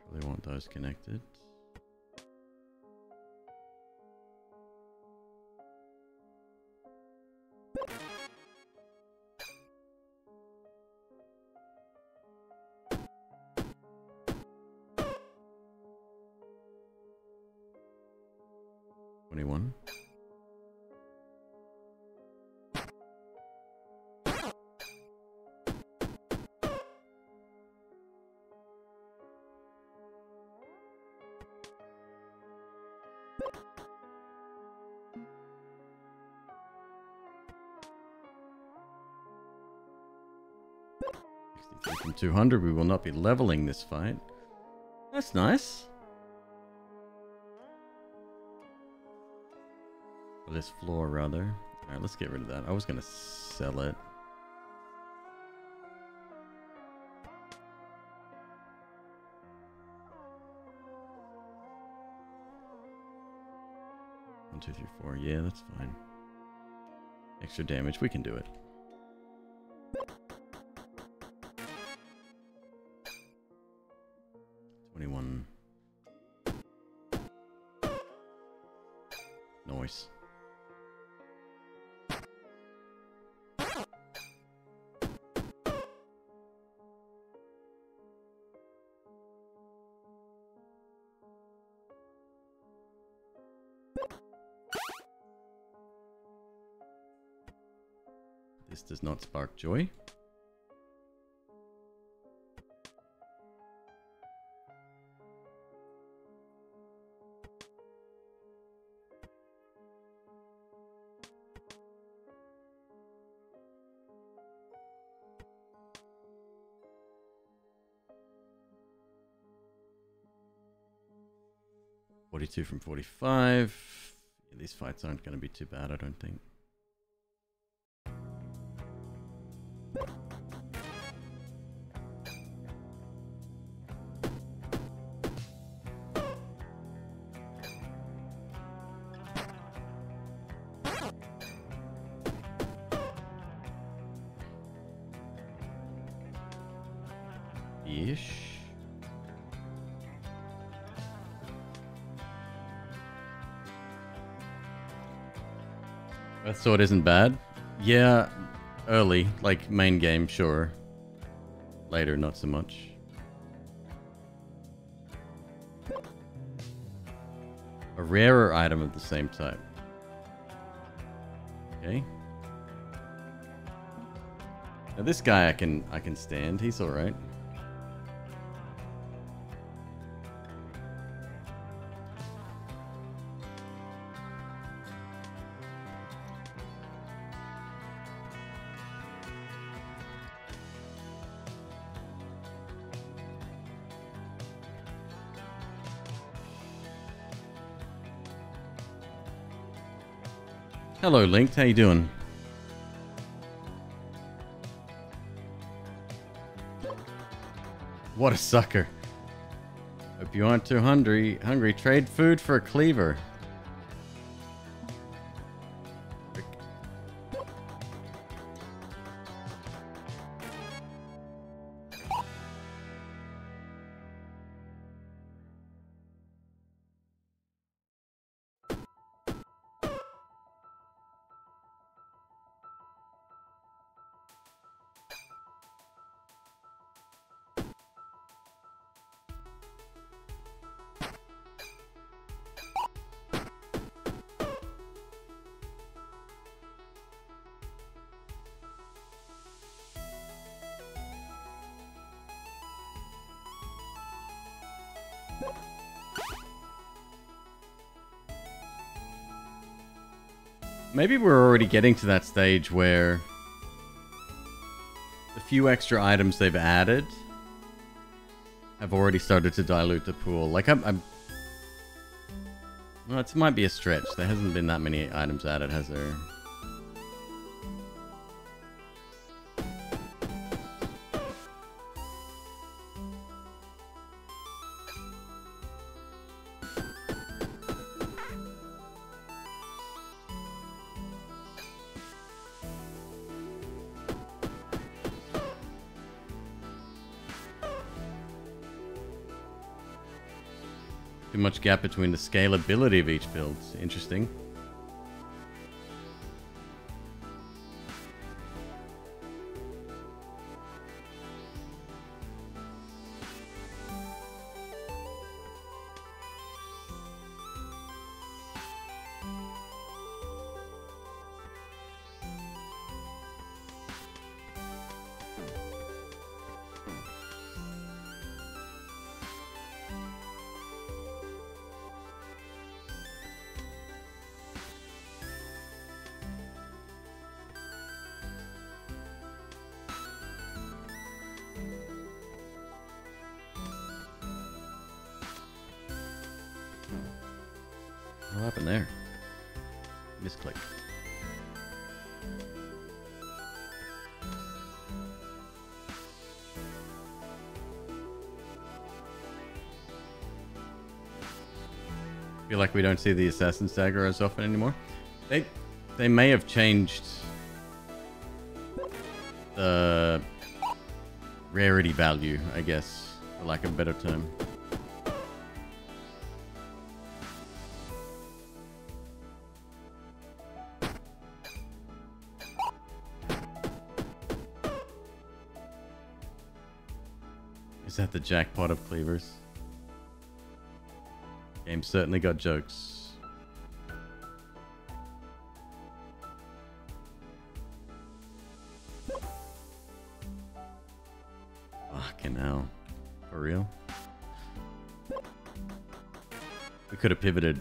Probably want those connected. $21. 63 from 200. We will not be leveling this fight. That's nice. Or this floor, rather. Alright, let's get rid of that. I was going to sell it. One, two, three, four. Yeah, that's fine. Extra damage. We can do it. Nice. This does not spark joy. $42 from 45. Yeah, these fights aren't going to be too bad, I don't think. Ish. That sword isn't bad. Yeah, early, like main game, sure. Later, not so much. A rarer item of the same type. Okay. Now this guy I can stand. He's all right. Hello, Linked. How you doing? What a sucker. Hope you aren't too hungry. Trade food for a cleaver. Maybe we're already getting to that stage where the few extra items they've added have already started to dilute the pool. Like well, it might be a stretch. There hasn't been that many items added, has there? Too much gap between the scalability of each build. Interesting. Misclick. Feel like we don't see the Assassin's Dagger as often anymore. They may have changed the rarity value, I guess, for lack of a better term. Is that the jackpot of cleavers? Game certainly got jokes. Fucking hell. For real? We could have pivoted.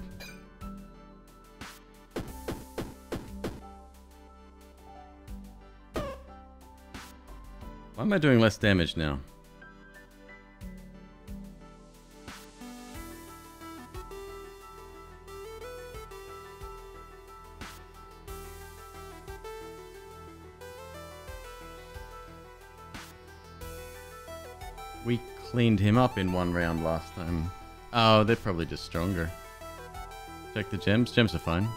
Why am I doing less damage now? We cleaned him up in one round last time. Oh, they're probably just stronger. Check the gems. Gems are fine.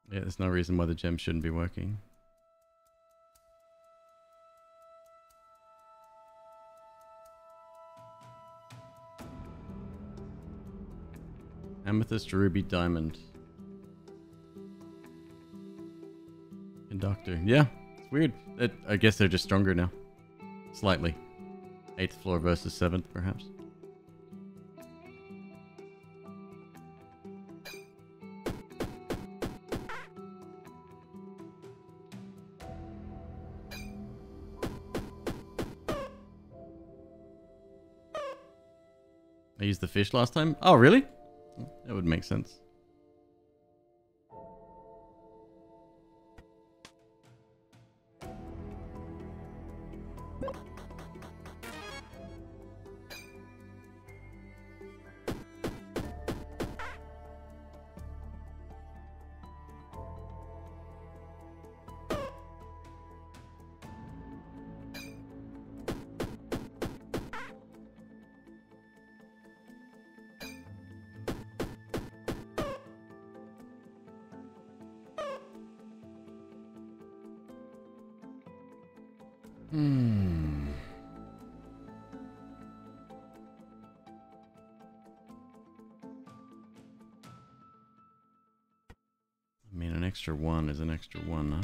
Yeah, there's no reason why the gems shouldn't be working. Amethyst, ruby, diamond. Conductor. Yeah, it's weird. I guess they're just stronger now. Slightly. 8th floor versus 7th, perhaps. I used the fish last time. Oh, really? That would make sense. I mean, an extra 1 is an extra 1, huh?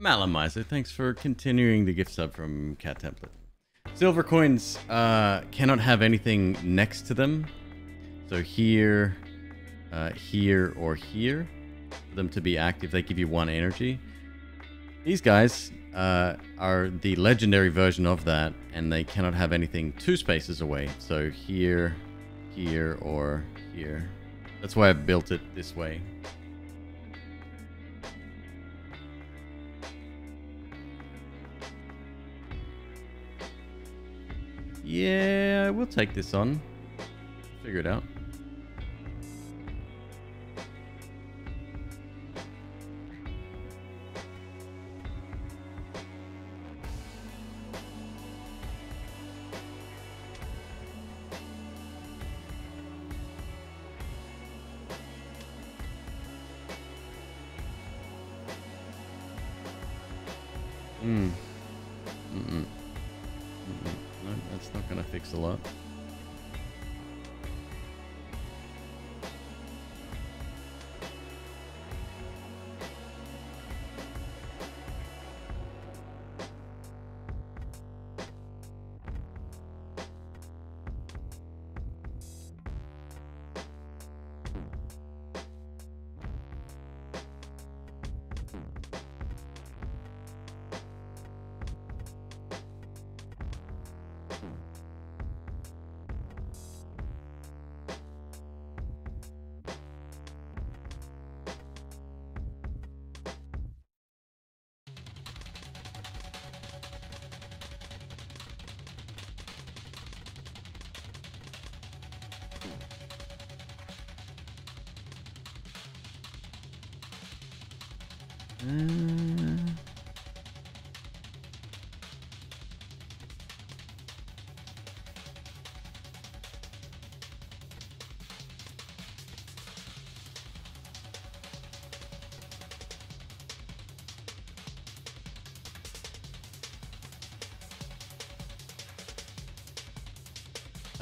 Malamizer, thanks for continuing the gift sub from Cat Template. Silver coins cannot have anything next to them. So here, here, or here. For them to be active, they give you 1 energy. These guys are the legendary version of that, and they cannot have anything 2 spaces away. So here, here, or here. That's why I built it this way. Yeah, we'll take this on. Figure it out. No, that's not gonna fix a lot.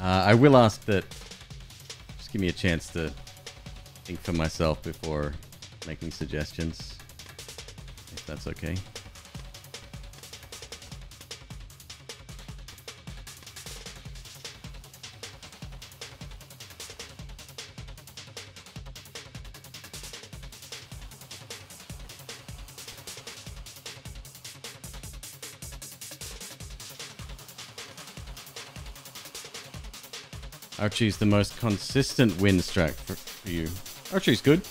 I will ask that. Just give me a chance to think for myself before making suggestions, if that's okay. Archery's the most consistent win strat for you. Archery's good.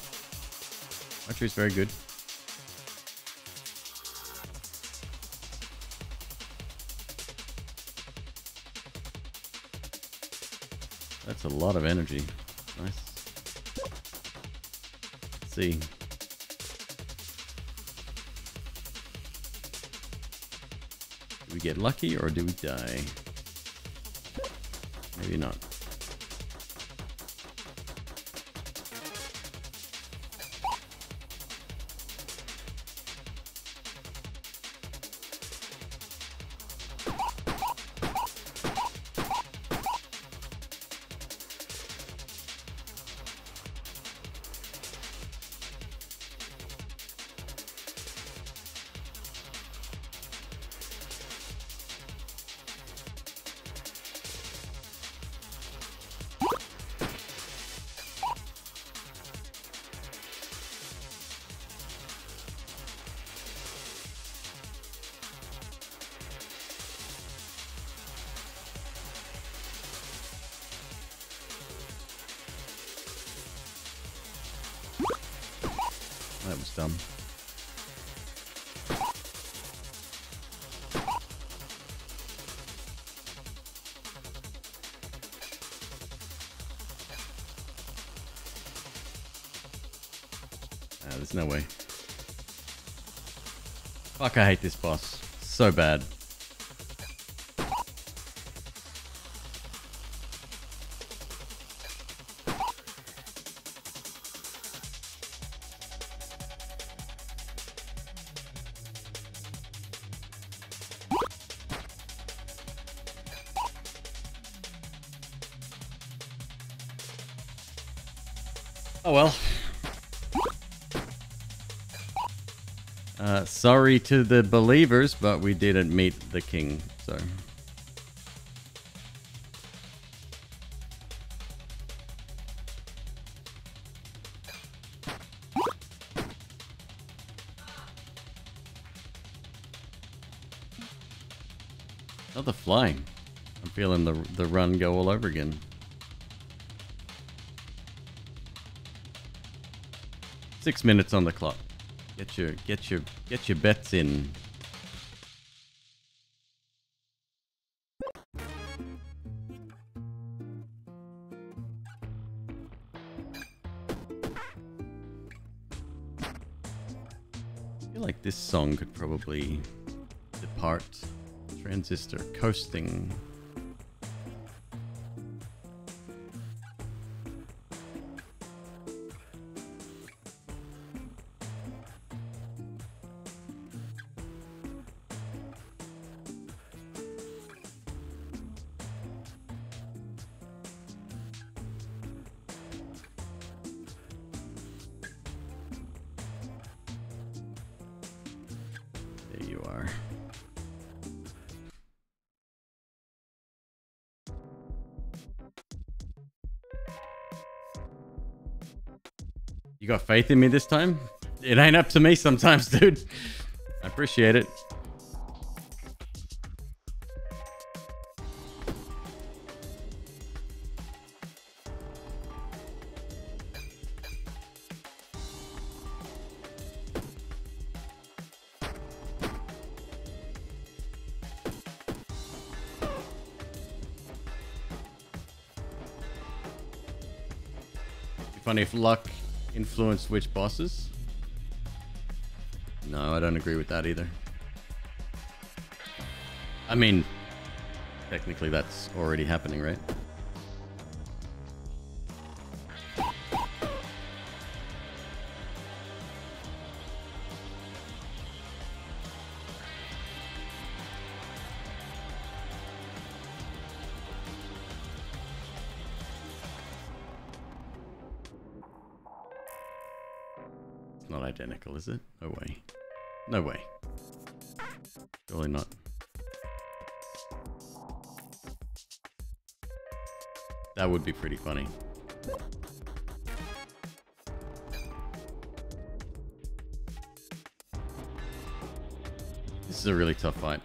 Archery's very good. That's a lot of energy. Nice. Let's see. Do we get lucky or do we die? Maybe not. That was dumb. There's no way. Fuck, I hate this boss. So bad. Oh well. Sorry to the believers, but we didn't meet the king, so. Another flying. I'm feeling the run go all over again. 6 minutes on the clock. Get your bets in. I feel like this song could probably depart. Transistor coasting. There you are. You got faith in me this time? It ain't up to me sometimes, dude. I appreciate it. Be funny if luck influenced which bosses? No, I don't agree with that either. I mean, technically that's already happening, right? Not identical, is it? No way. No way. Surely not. That would be pretty funny. This is a really tough fight.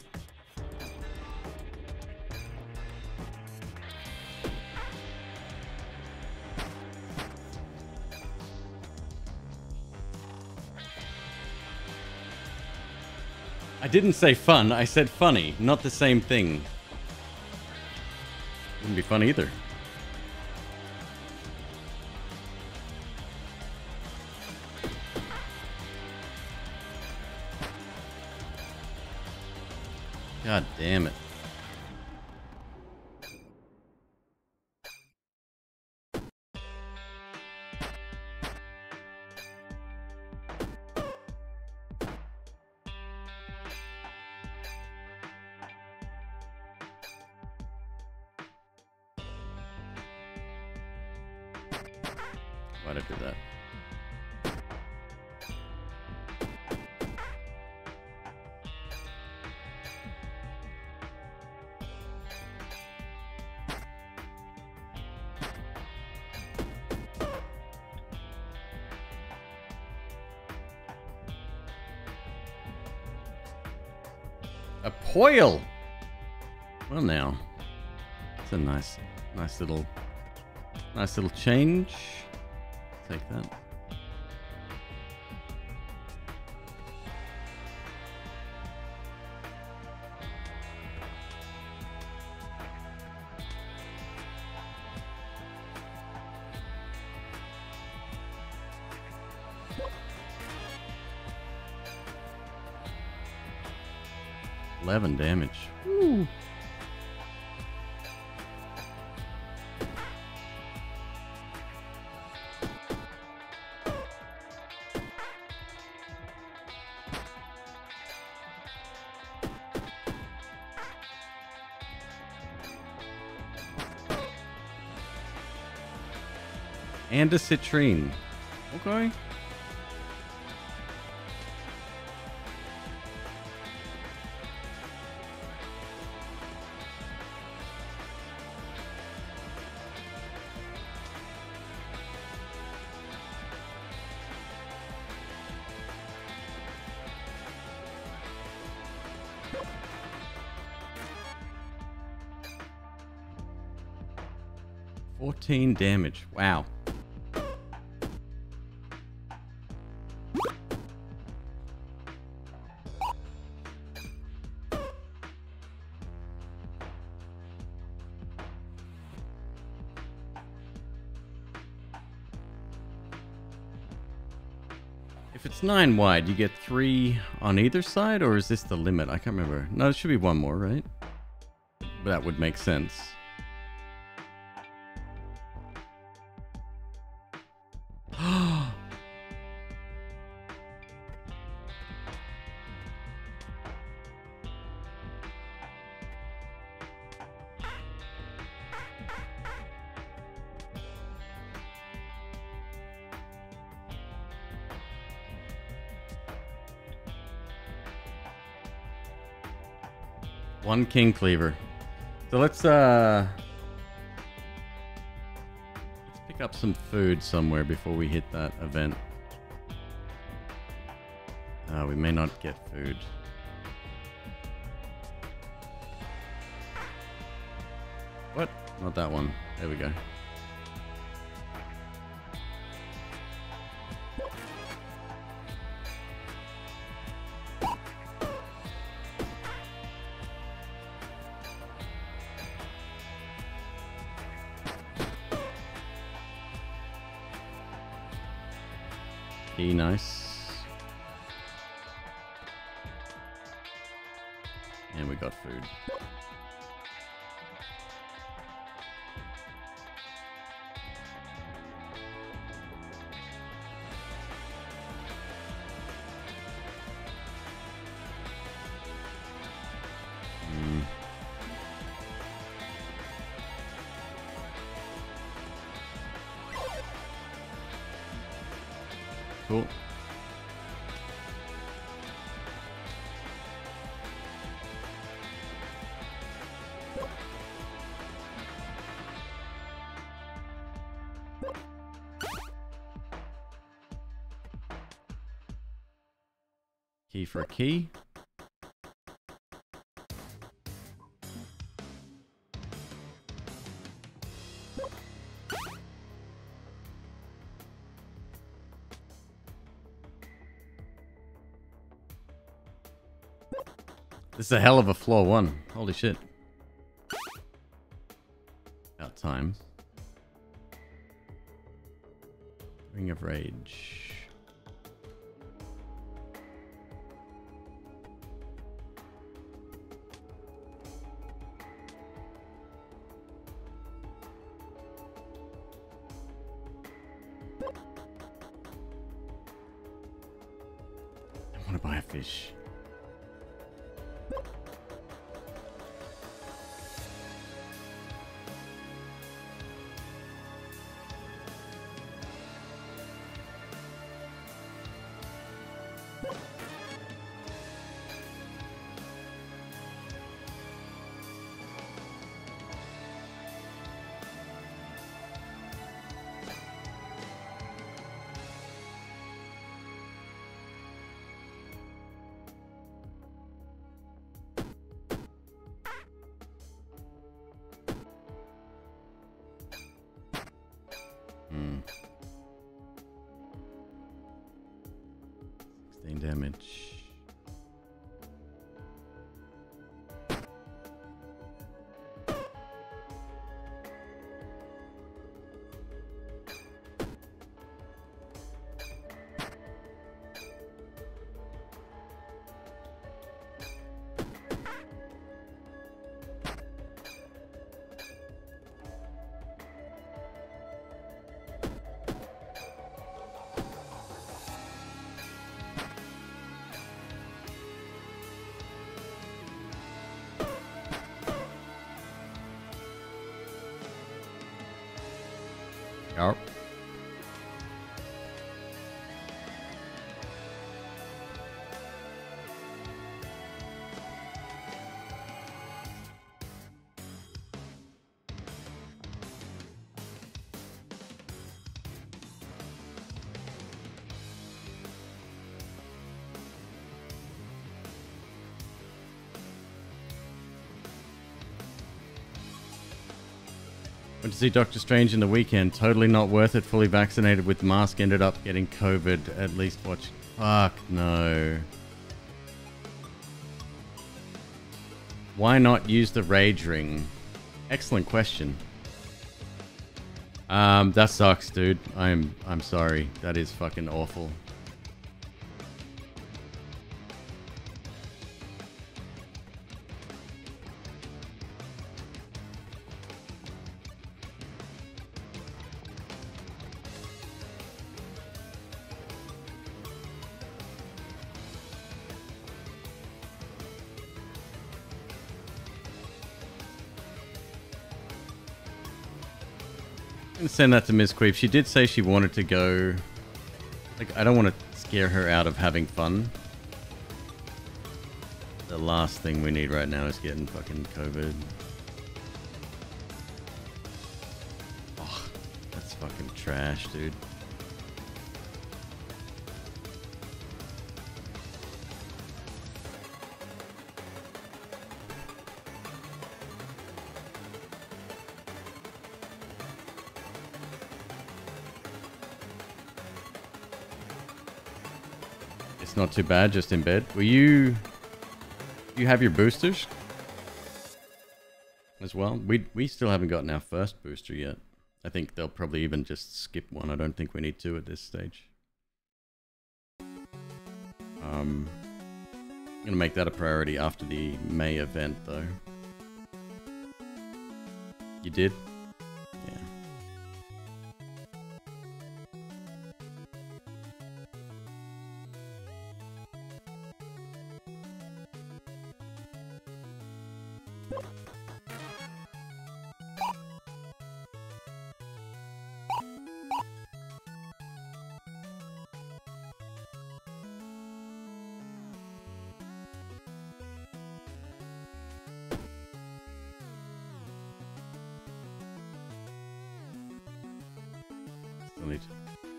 I didn't say fun, I said funny. Not the same thing. Wouldn't be fun either. God damn it. Why'd I do that? A poil! Well now. It's a nice little change. Take that. $11 damage. Woo. And a citrine. Okay. 14 damage. Wow. If it's 9 wide, you get 3 on either side, or is this the limit? I can't remember. No, it should be 1 more, right? That would make sense. One king cleaver. So let's pick up some food somewhere before we hit that event. We may not get food. What? Not that one. There we go. Nice. And we got food. Cool. Key for a key. This is a hell of a floor 1. Holy shit. About time. Ring of Rage. I want to buy a fish. Damage. Yep. Went to see Doctor Strange in the weekend. Totally not worth it. Fully vaccinated with mask. Ended up getting COVID. At least watch. Fuck no. Why not use the rage ring? Excellent question. That sucks, dude. I'm sorry. That is fucking awful. Send that to MzQueeb. She did say she wanted to go. Like, I don't want to scare her out of having fun. The last thing we need right now is getting fucking COVID. Oh, that's fucking trash, dude. It's not too bad, just in bed. Will you have your boosters as well? We still haven't gotten our first booster yet. I think they'll probably even just skip one. I don't think we need two at this stage. I'm gonna make that a priority after the May event though. You did? Yeah.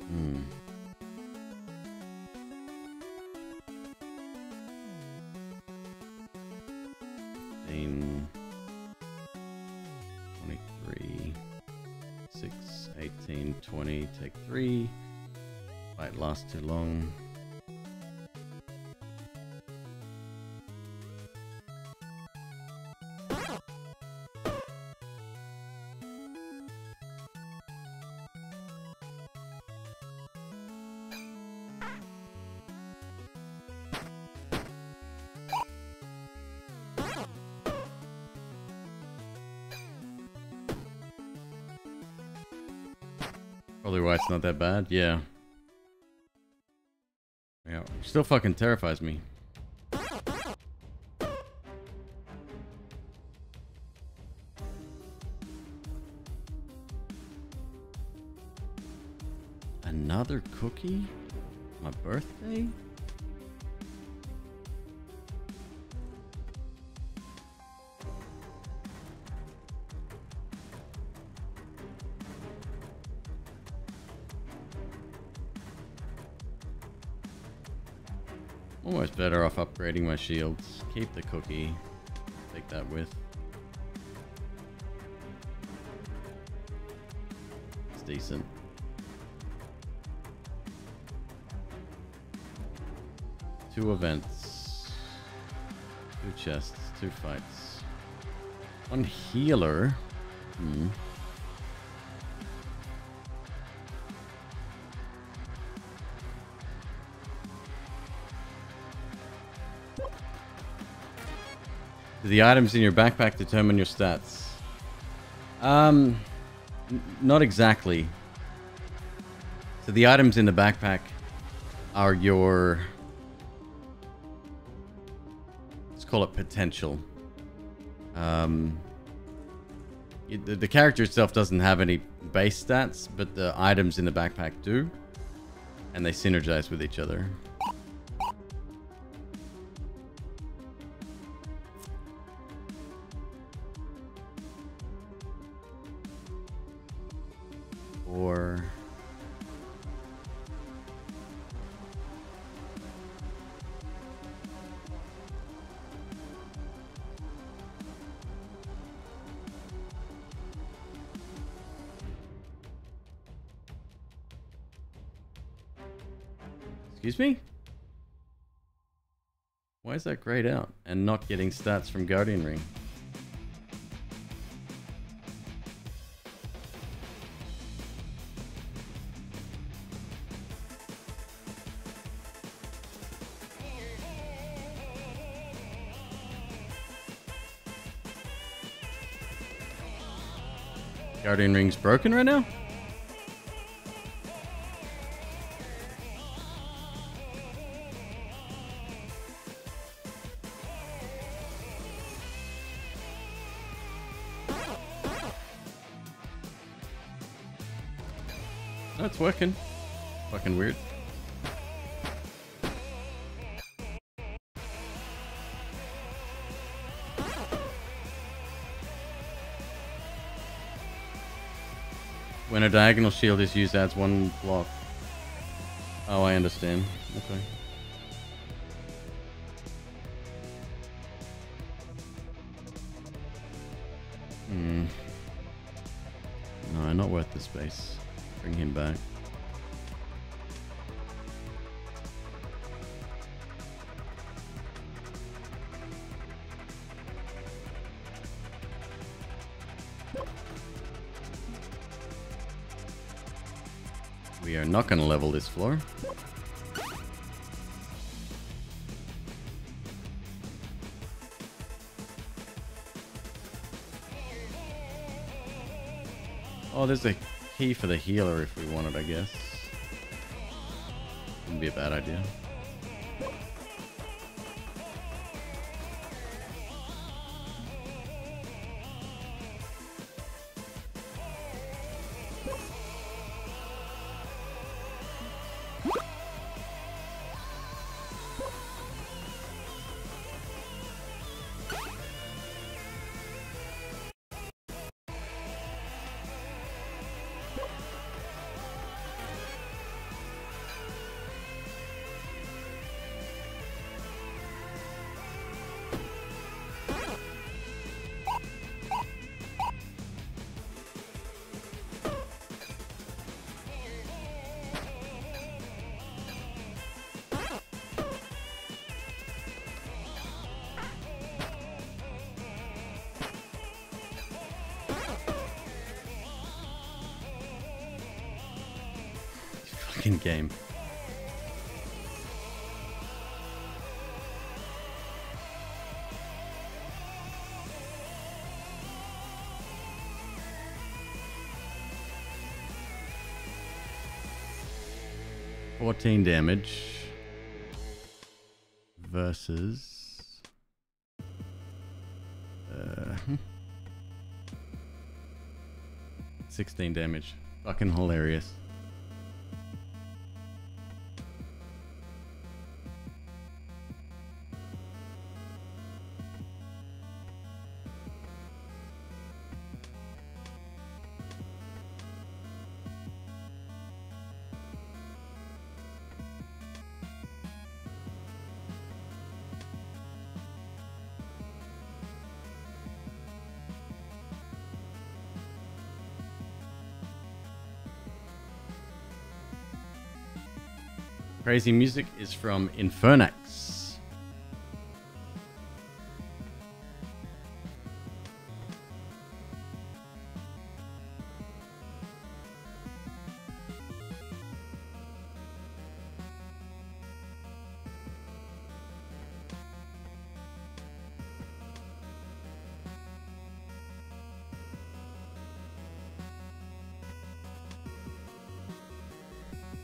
Hmm. 15, 23, 6, 18, 20, take 3. Might last too long. Probably why it's not that bad. Yeah. Yeah. Still fucking terrifies me. Another cookie? My birthday? Almost better off upgrading my shields. Keep the cookie. Take that with. It's decent. Two events. 2 chests. 2 fights. 1 healer. Hmm. Do the items in your backpack determine your stats? Not exactly. So the items in the backpack are your... let's call it potential. The character itself doesn't have any base stats, but the items in the backpack do. And they synergize with each other. Or... Excuse me? Why is that grayed out and not getting stats from Guardian Ring? Guardian Ring's broken right now? No, it's working. Fucking weird. When a diagonal shield is used, adds 1 block. Oh, I understand. Okay. No, not worth the space. Bring him back. We are not going to level this floor. Oh, there's a key for the healer if we want it, I guess. Wouldn't be a bad idea. Fucking game. $14 damage versus 16 damage. Fucking hilarious. Crazy music is from Infernax.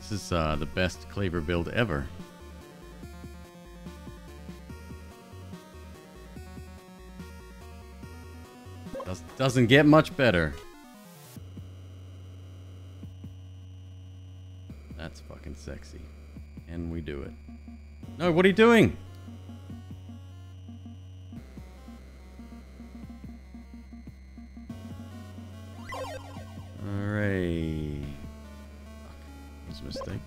This is the best cleaver build ever. Doesn't get much better. That's fucking sexy. And we do it. No, what are you doing? Alright. That was a mistake.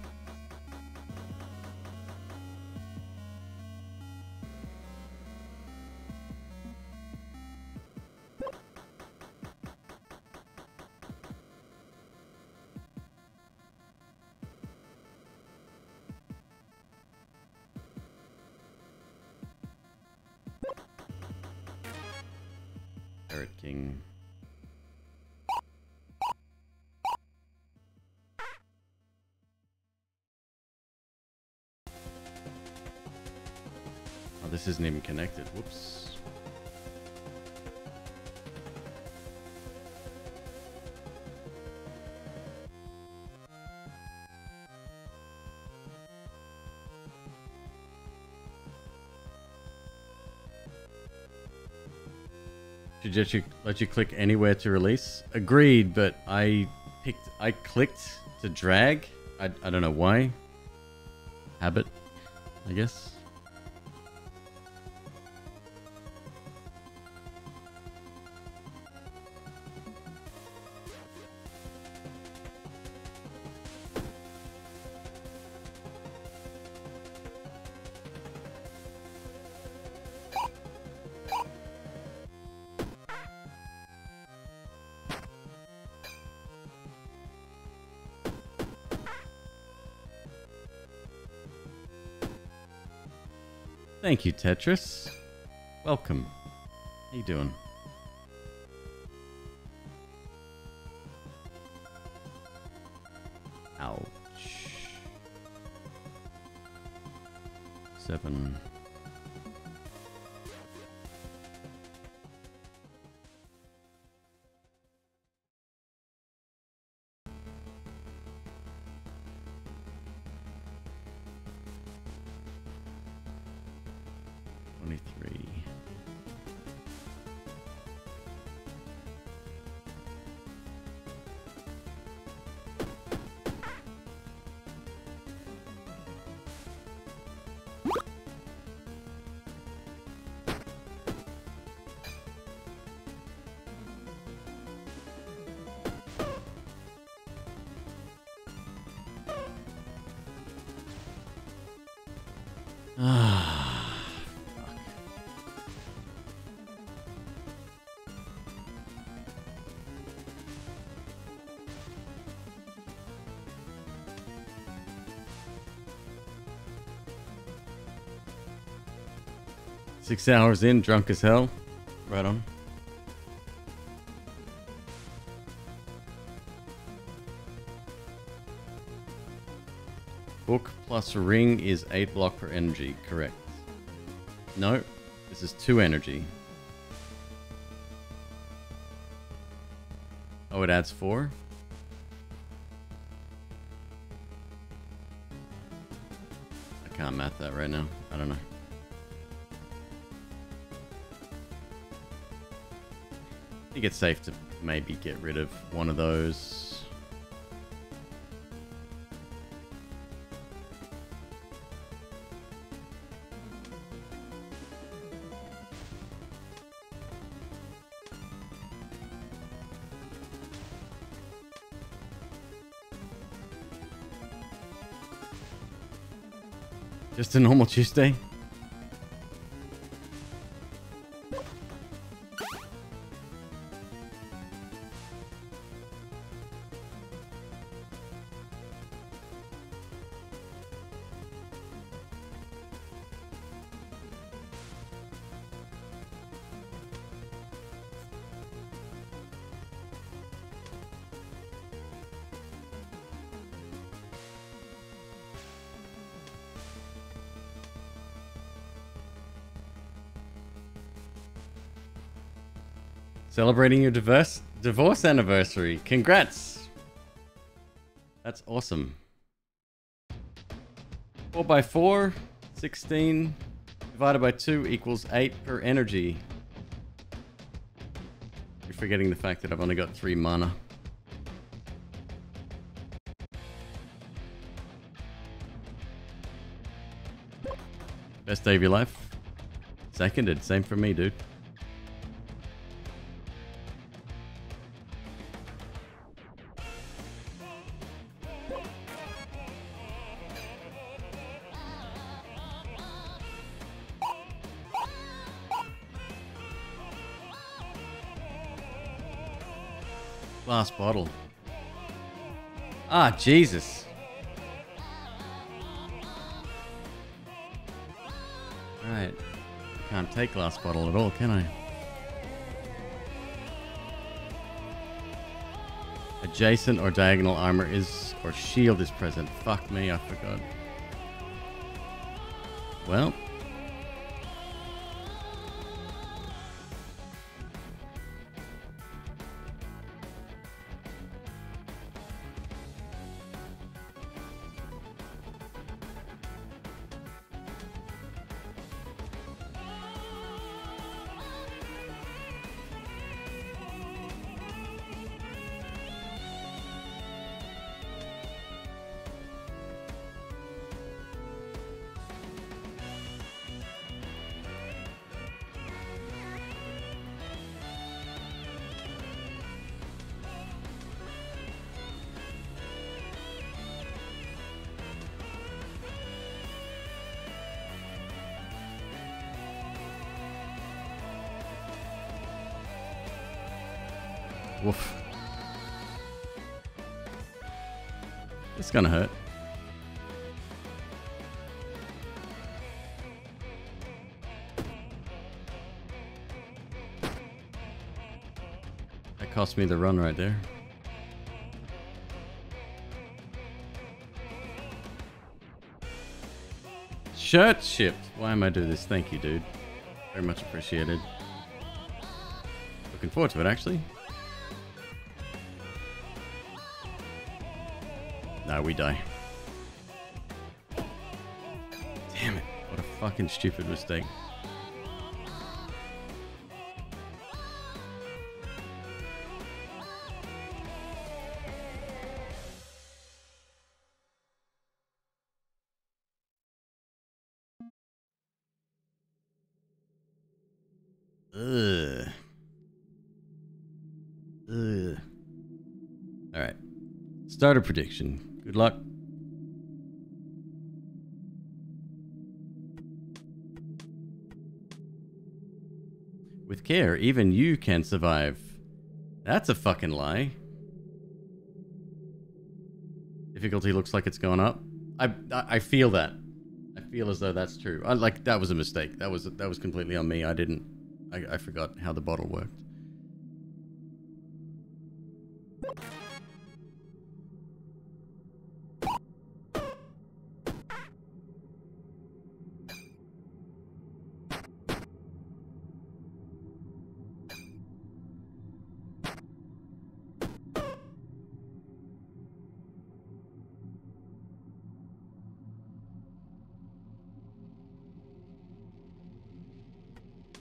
Parrot King. Oh, this isn't even connected. Whoops. Should just let you click anywhere to release. Agreed, but I clicked to drag. I don't know why. Habit, I guess. Thank you, Tetris. Welcome. How you doing? Ouch. 7. Ah, fuck. Six hours in, drunk as hell. Right on. Book plus ring is 8 block per energy, correct. No, this is 2 energy. Oh, it adds 4? I can't math that right now. I don't know. I think it's safe to maybe get rid of one of those. Just a normal Tuesday. Celebrating your divorce anniversary. Congrats. That's awesome. 4 by 4, 16 divided by 2 equals 8 per energy. You're forgetting the fact that I've only got 3 mana. Best day of your life. Seconded. Same for me, dude. Glass bottle. Ah, Jesus. Alright. I can't take glass bottle at all, can I? Adjacent or diagonal armor is, or shield is present. Fuck me, I forgot. Well. Woof. It's gonna hurt. That cost me the run right there. Shirt shipped. Why am I doing this? Thank you, dude. Very much appreciated. Looking forward to it, actually. No, we die. Damn it. What a fucking stupid mistake. Ugh. Ugh. Alright. Starter prediction. Good luck. With care, even you can survive. That's a fucking lie. Difficulty looks like it's going up. I feel that. I feel as though that's true. Like that was a mistake. That was completely on me. I forgot how the bottle worked.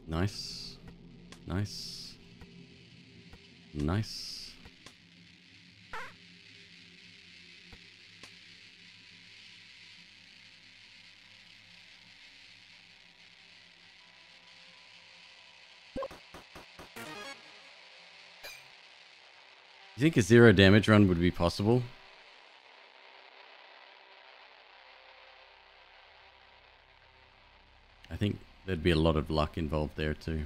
Nice. Nice. Nice. You think a 0 damage run would be possible? I think there'd be a lot of luck involved there too.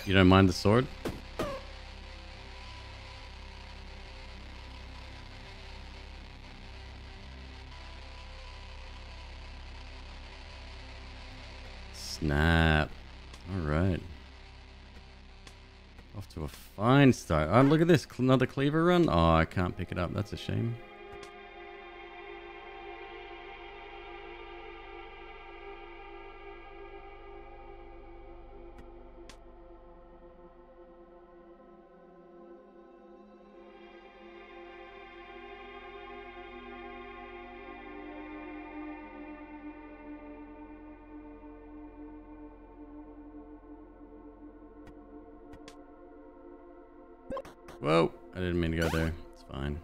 You don't mind the sword? Snap. Alright. Off to a fine start. Oh, look at this. Another cleaver run? Oh, I can't pick it up. That's a shame. Whoa, I didn't mean to go there. It's fine.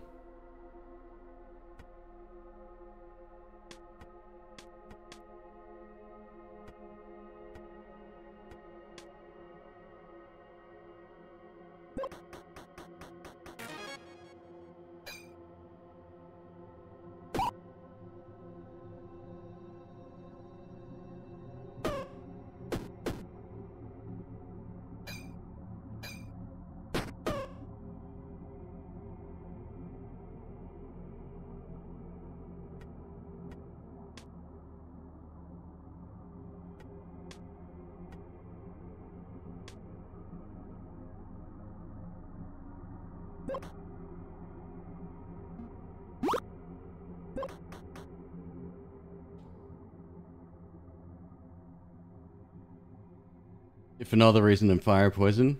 if for no other reason than fire poison.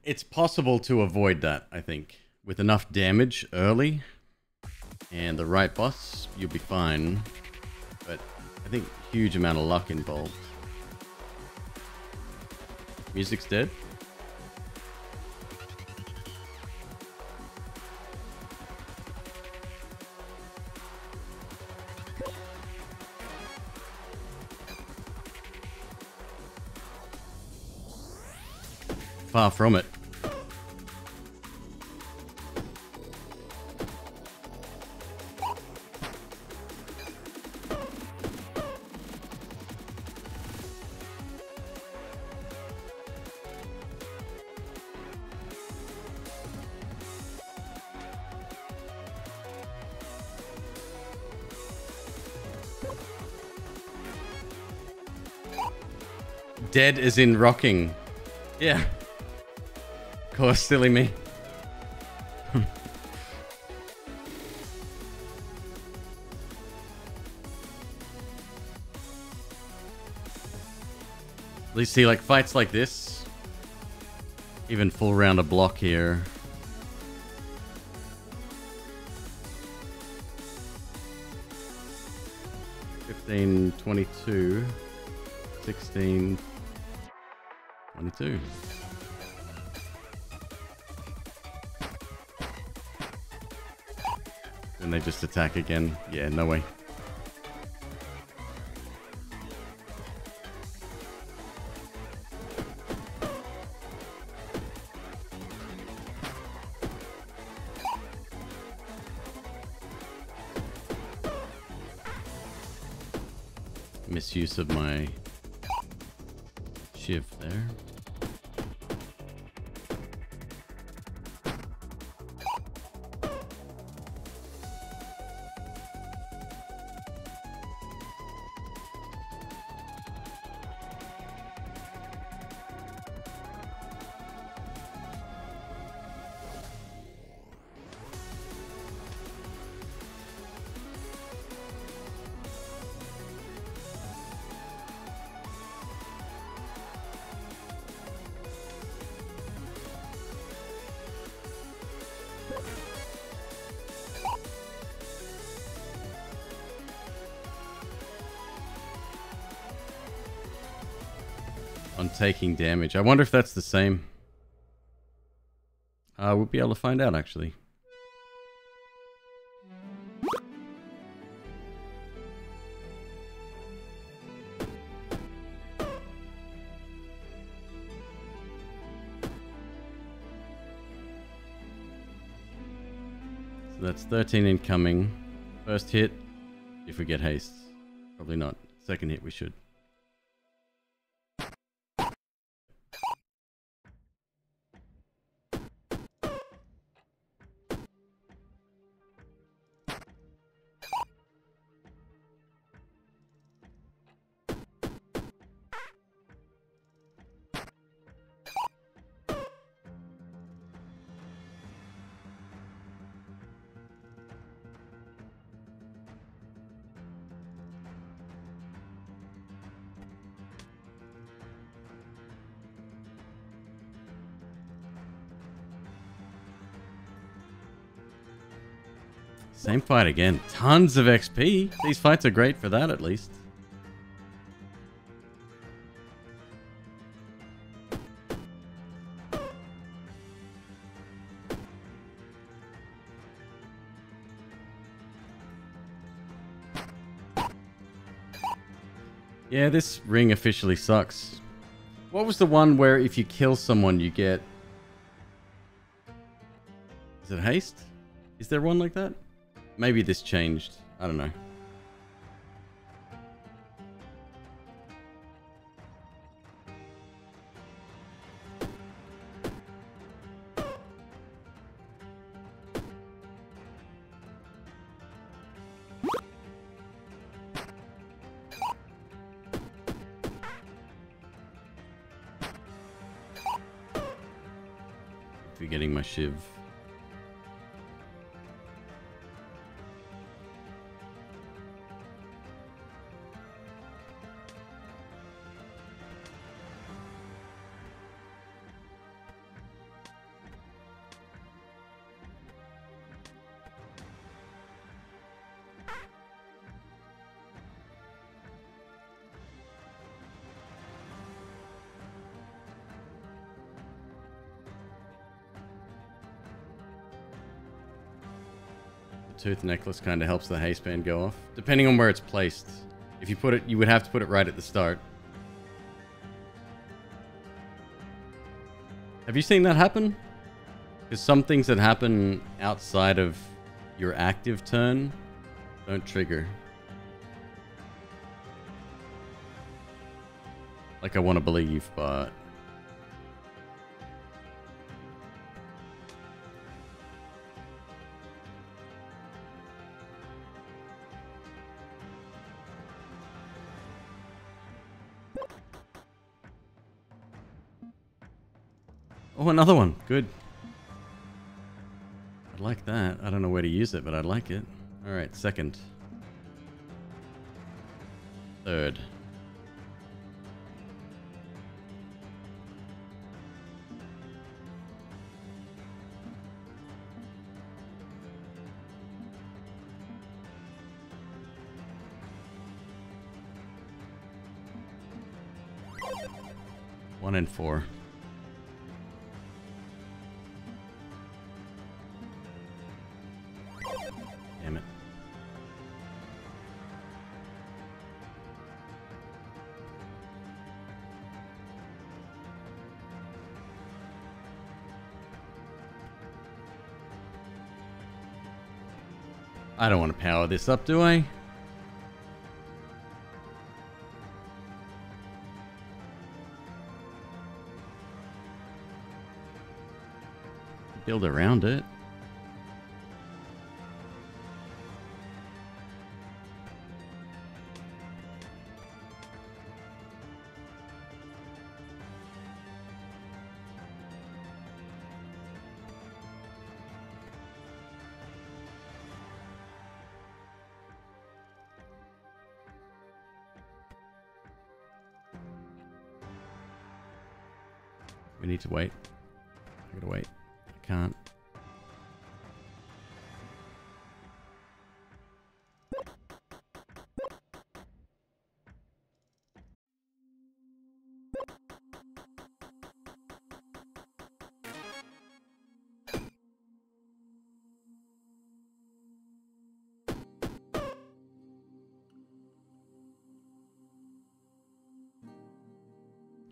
It's possible to avoid that, I think. With enough damage early and the right boss, you'll be fine. But I think huge amount of luck involved. Music's dead. Far from it. Dead as in rocking. Yeah. Of course, silly me. At least see, like, fights like this. Even full round of block here. $15, $22, $16, $22. And they just attack again. Yeah, no way. Misuse of my shiv there. On taking damage. I wonder if that's the same. We'll be able to find out, actually. So that's 13 incoming. First hit, if we get haste. Probably not. Second hit, we should. Same fight again. Tons of XP. These fights are great for that, at least. Yeah, this ring officially sucks. What was the one where if you kill someone you get... Is it haste? Is there one like that? Maybe this changed. I don't know. Forgetting my shiv. tooth necklace kind of helps the haste band go off. Depending on where it's placed. If you put it, you would have to put it right at the start. Have you seen that happen? Because some things that happen outside of your active turn don't trigger. Like I want to believe, but... Oh, another one. Good. I like that. I don't know where to use it, but I like it. Alright, second. Third. One and four. Damn it. I don't want to power this up, do I? Build around it. We need to wait. I gotta wait. I can't.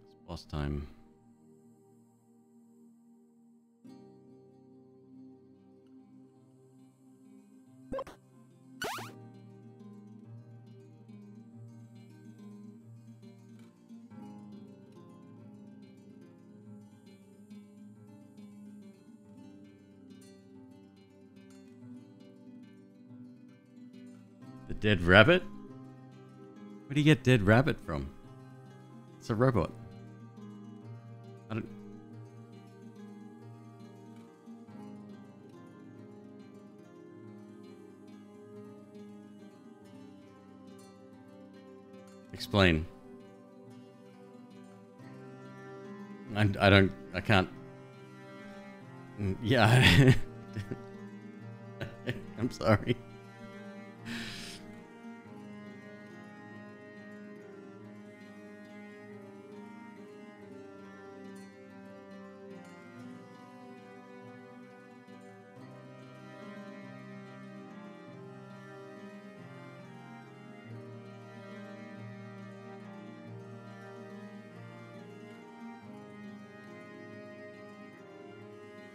It's boss time. The dead rabbit? Where do you get dead rabbit from? It's a robot. I don't... Explain. I can't... Yeah. I'm sorry.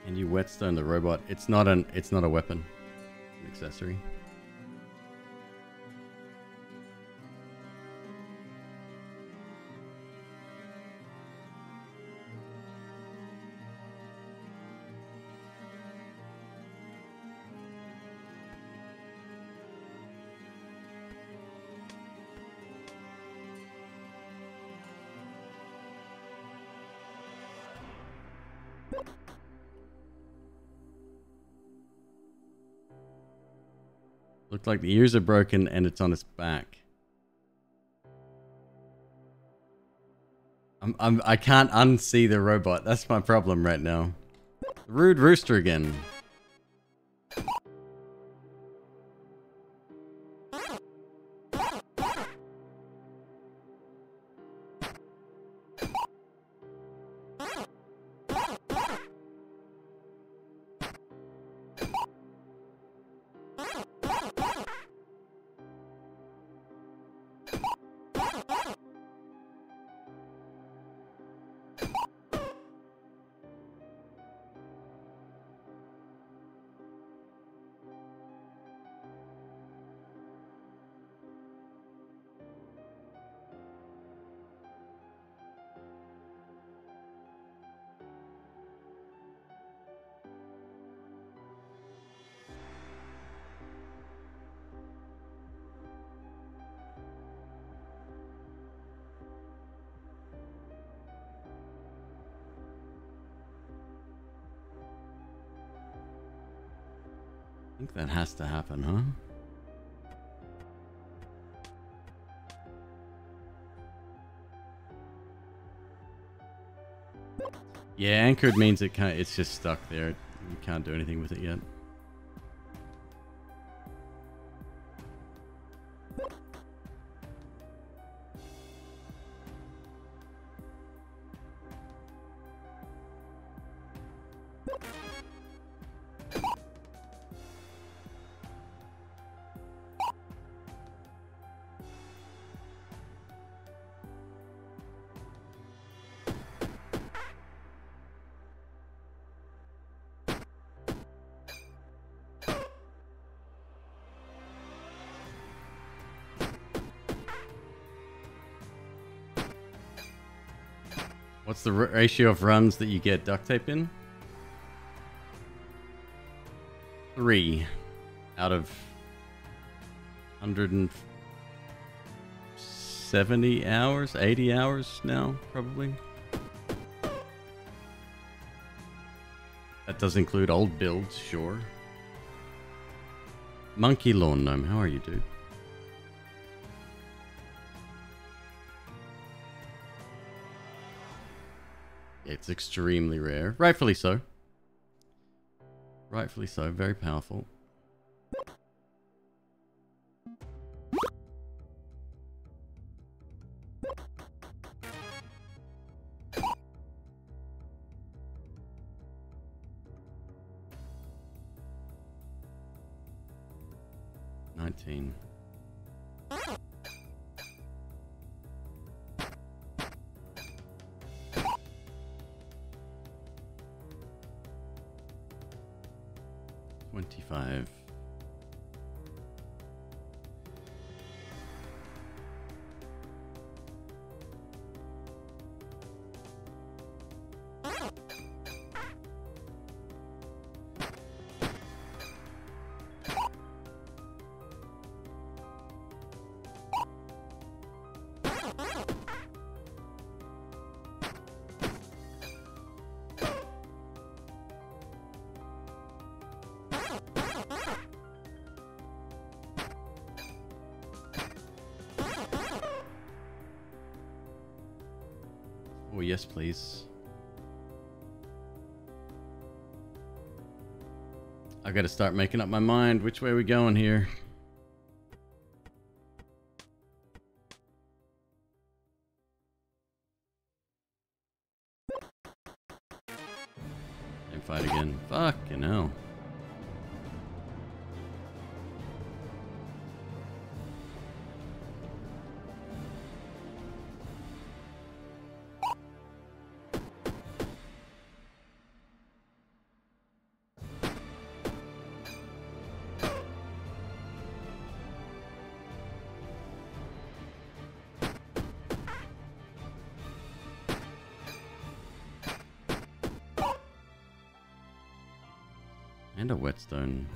Can you whetstone the robot? It's not a weapon. An accessory. Looked like the ears are broken and it's on its back. I can't unsee the robot. That's my problem right now. Rude rooster again. think that has to happen, huh? Yeah, anchored means it's just stuck there. You can't do anything with it yet. What's the ratio of runs that you get duct tape in? 3 out of 170 hours, 80 hours now, probably. That does include old builds, sure. Monkey Lawn Gnome, how are you, dude? It's extremely rare. Rightfully so. Rightfully so. Very powerful. $19. $25. Oh, yes, please. I gotta start making up my mind. Which way are we going here? And fight again. Fucking hell. And a whetstone.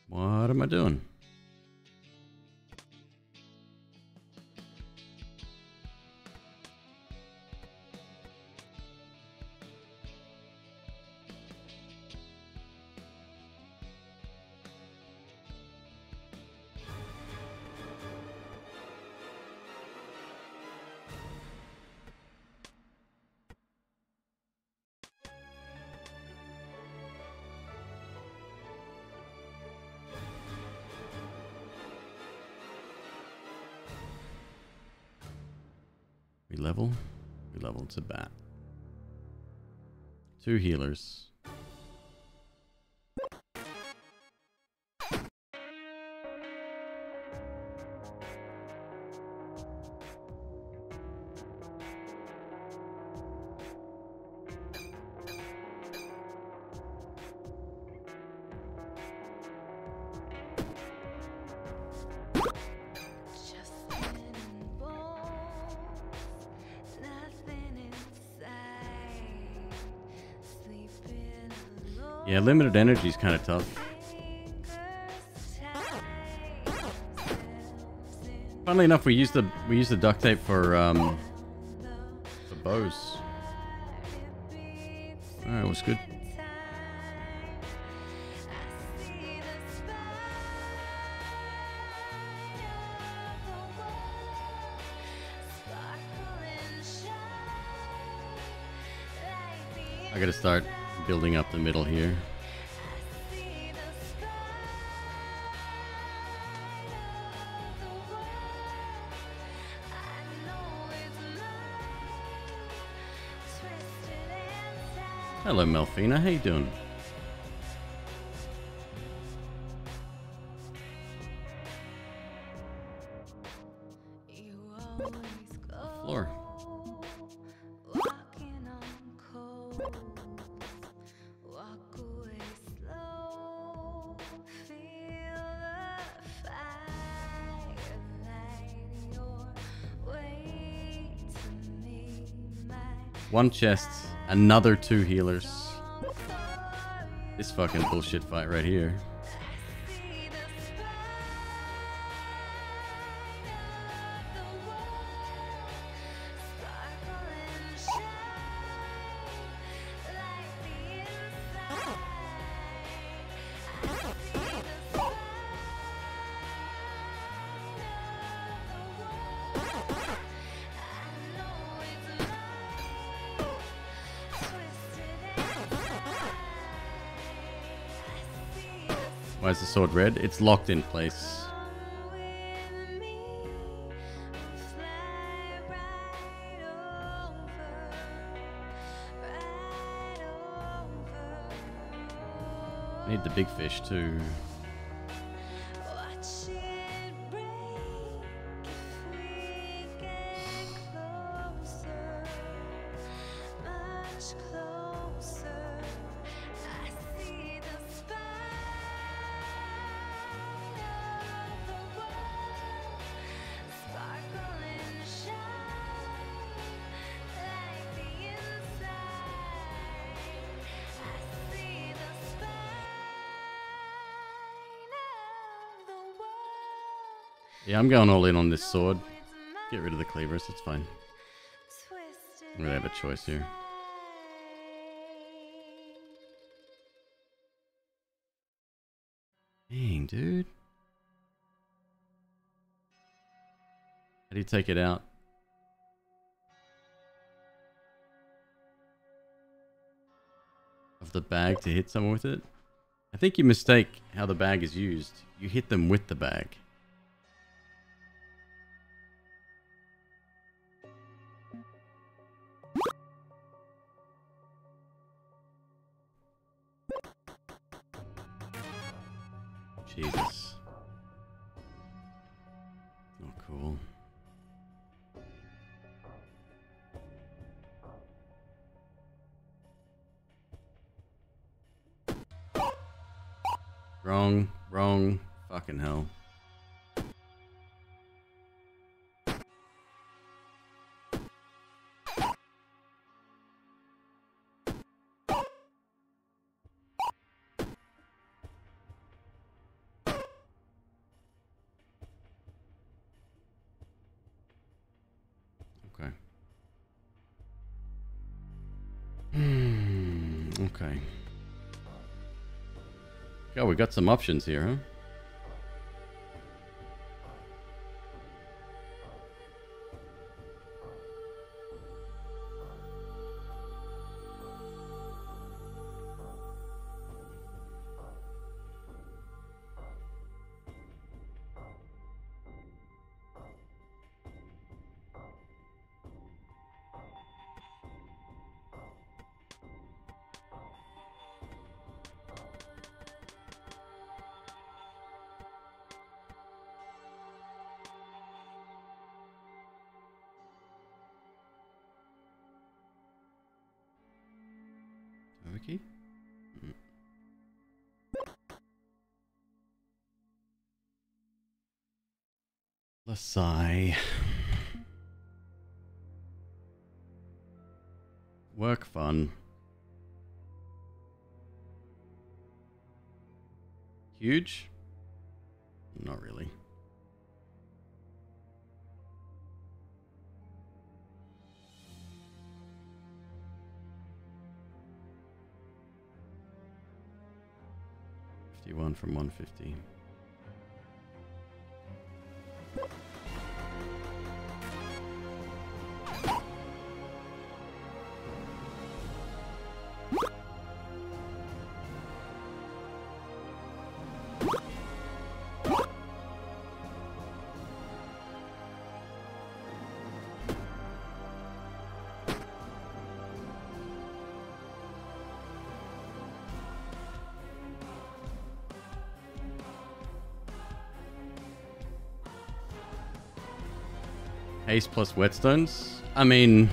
What am I doing? We level? We level to bat. 2 healers. Yeah, limited energy is kind of tough. Funnily enough, we use the duct tape for bows. Alright, what's good? I gotta start building up the middle here. Hello, Melfina. How you doing? Floor. One chest, another 2 healers. This fucking bullshit fight right here. Why is the sword red? It's locked in place. I need the big fish too. Yeah, I'm going all in on this sword. Get rid of the cleavers, it's fine. I don't really have a choice here. Dang, dude. How do you take it out? Of the bag to hit someone with it? I think you mistake how the bag is used. You hit them with the bag. Jesus. Not cool. Wrong, wrong, fucking hell. Okay. Okay. Yeah, we got some options here, huh? Okay. Let's sigh. Work fun. Huge? Not really. 51 from 150. Haste plus whetstones? I mean,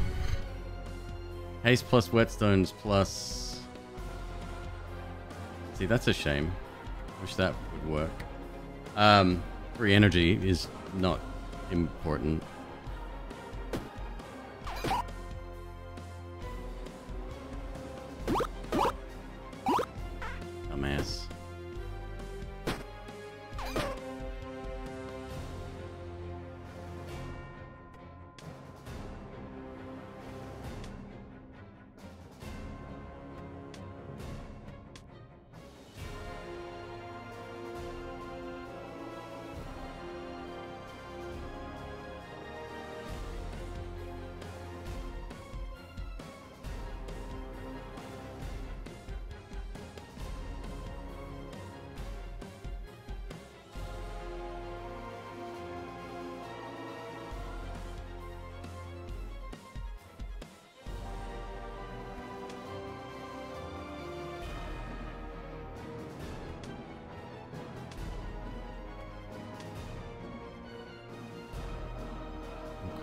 haste plus whetstones plus... See, that's a shame. Wish that would work. Free energy is not important. Dumbass.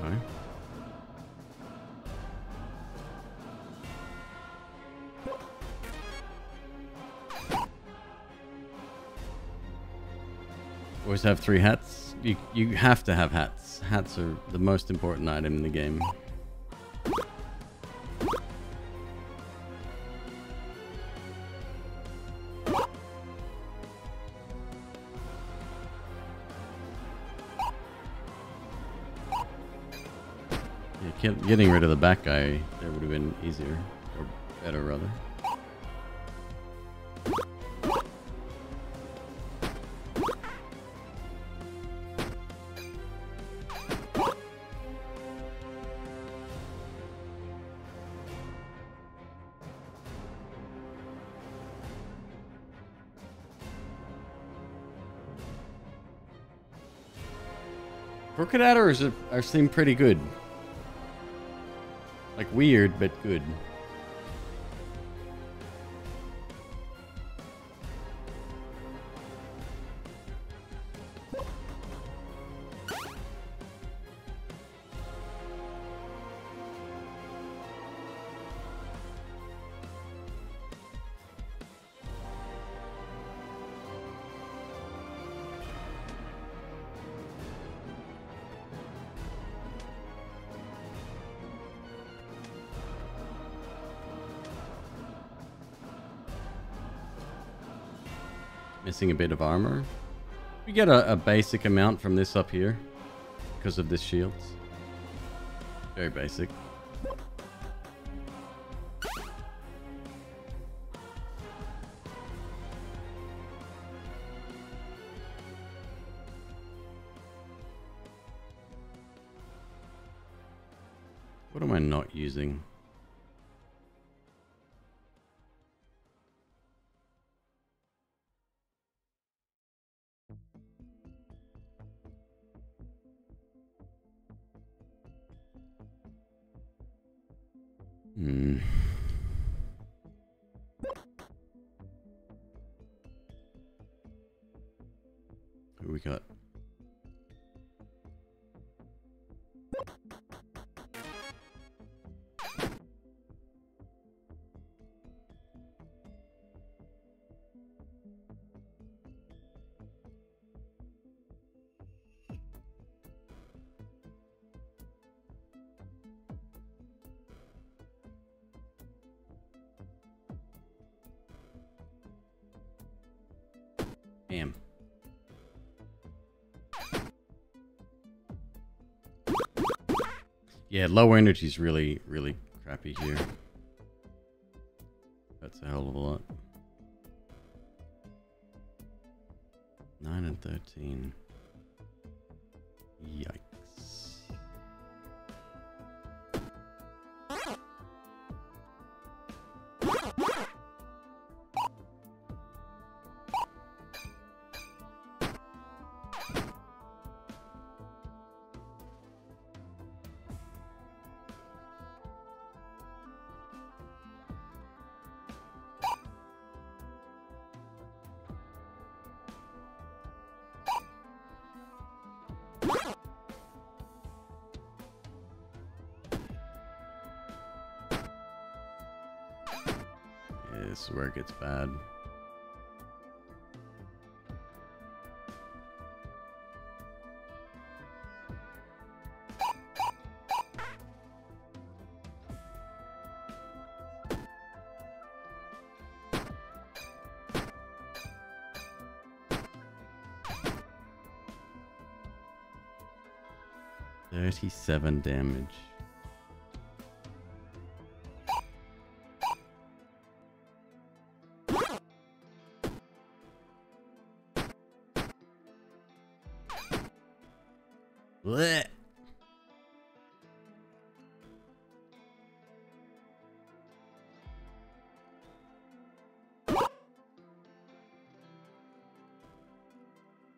Okay. Always have 3 hats. You have to have hats. Hats are the most important item in the game. Yeah, getting rid of the back guy there would have been easier, or better rather. Crooked adders seem pretty good. Like weird, but good. Missing a bit of armor. We get a basic amount from this up here because of this shield. Very basic. What am I not using? Who we got? Damn. Yeah, low energy is really, really crappy here. That's a hell of a lot. 9 and 13. Yikes. This is where it gets bad. $37 damage. Blech.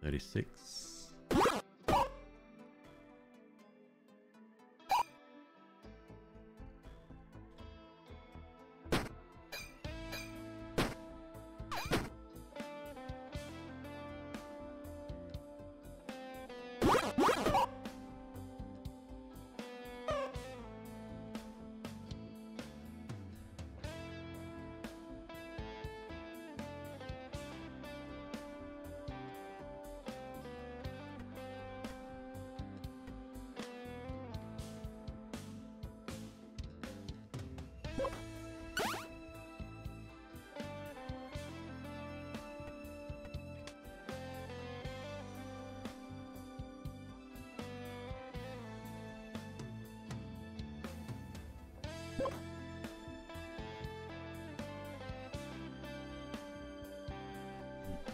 $36.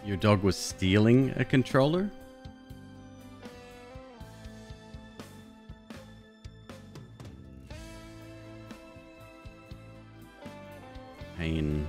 Your dog was stealing a controller? Pain.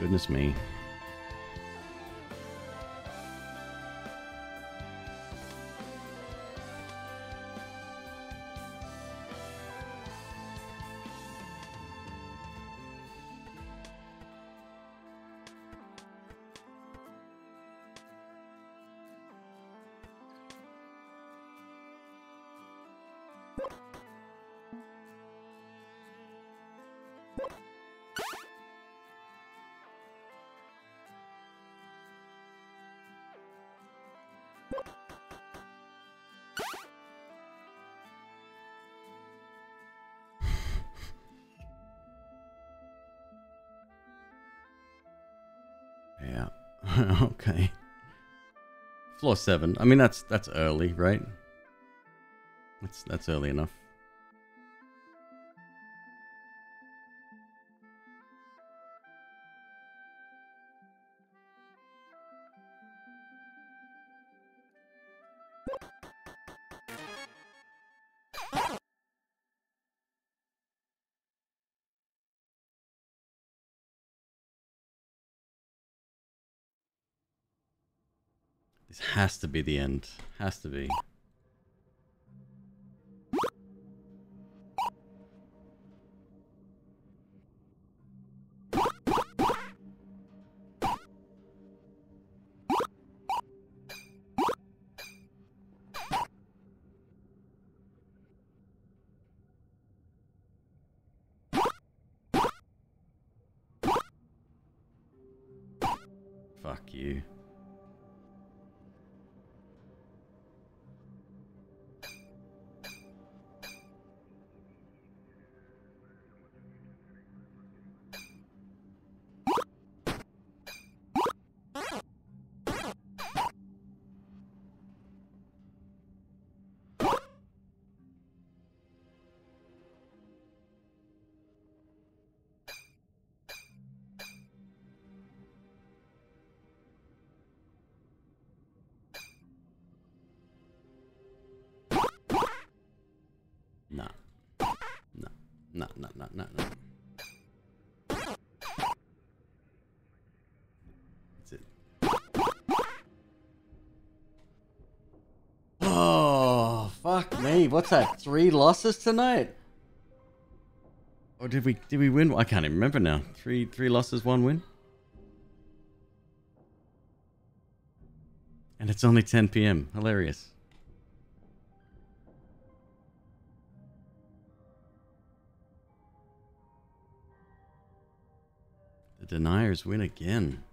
Goodness me. Yeah. Okay. Floor 7. I mean, that's early, right? That's early enough. This has to be the end. Has to be. Fuck you. No. No. No, no, no, no, no. That's it. Oh, fuck me. What's that? 3 losses tonight? Or did we win? I can't even remember now. Three losses, 1 win? And it's only 10 p.m. Hilarious. The deniers win again.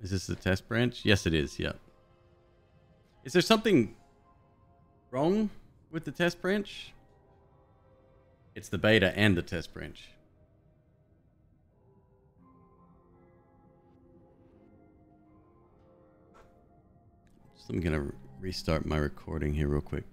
Is this the test branch? Yes, it is. Yeah. Is there something wrong with the test branch? It's the beta and the test branch. So I'm gonna restart my recording here real quick.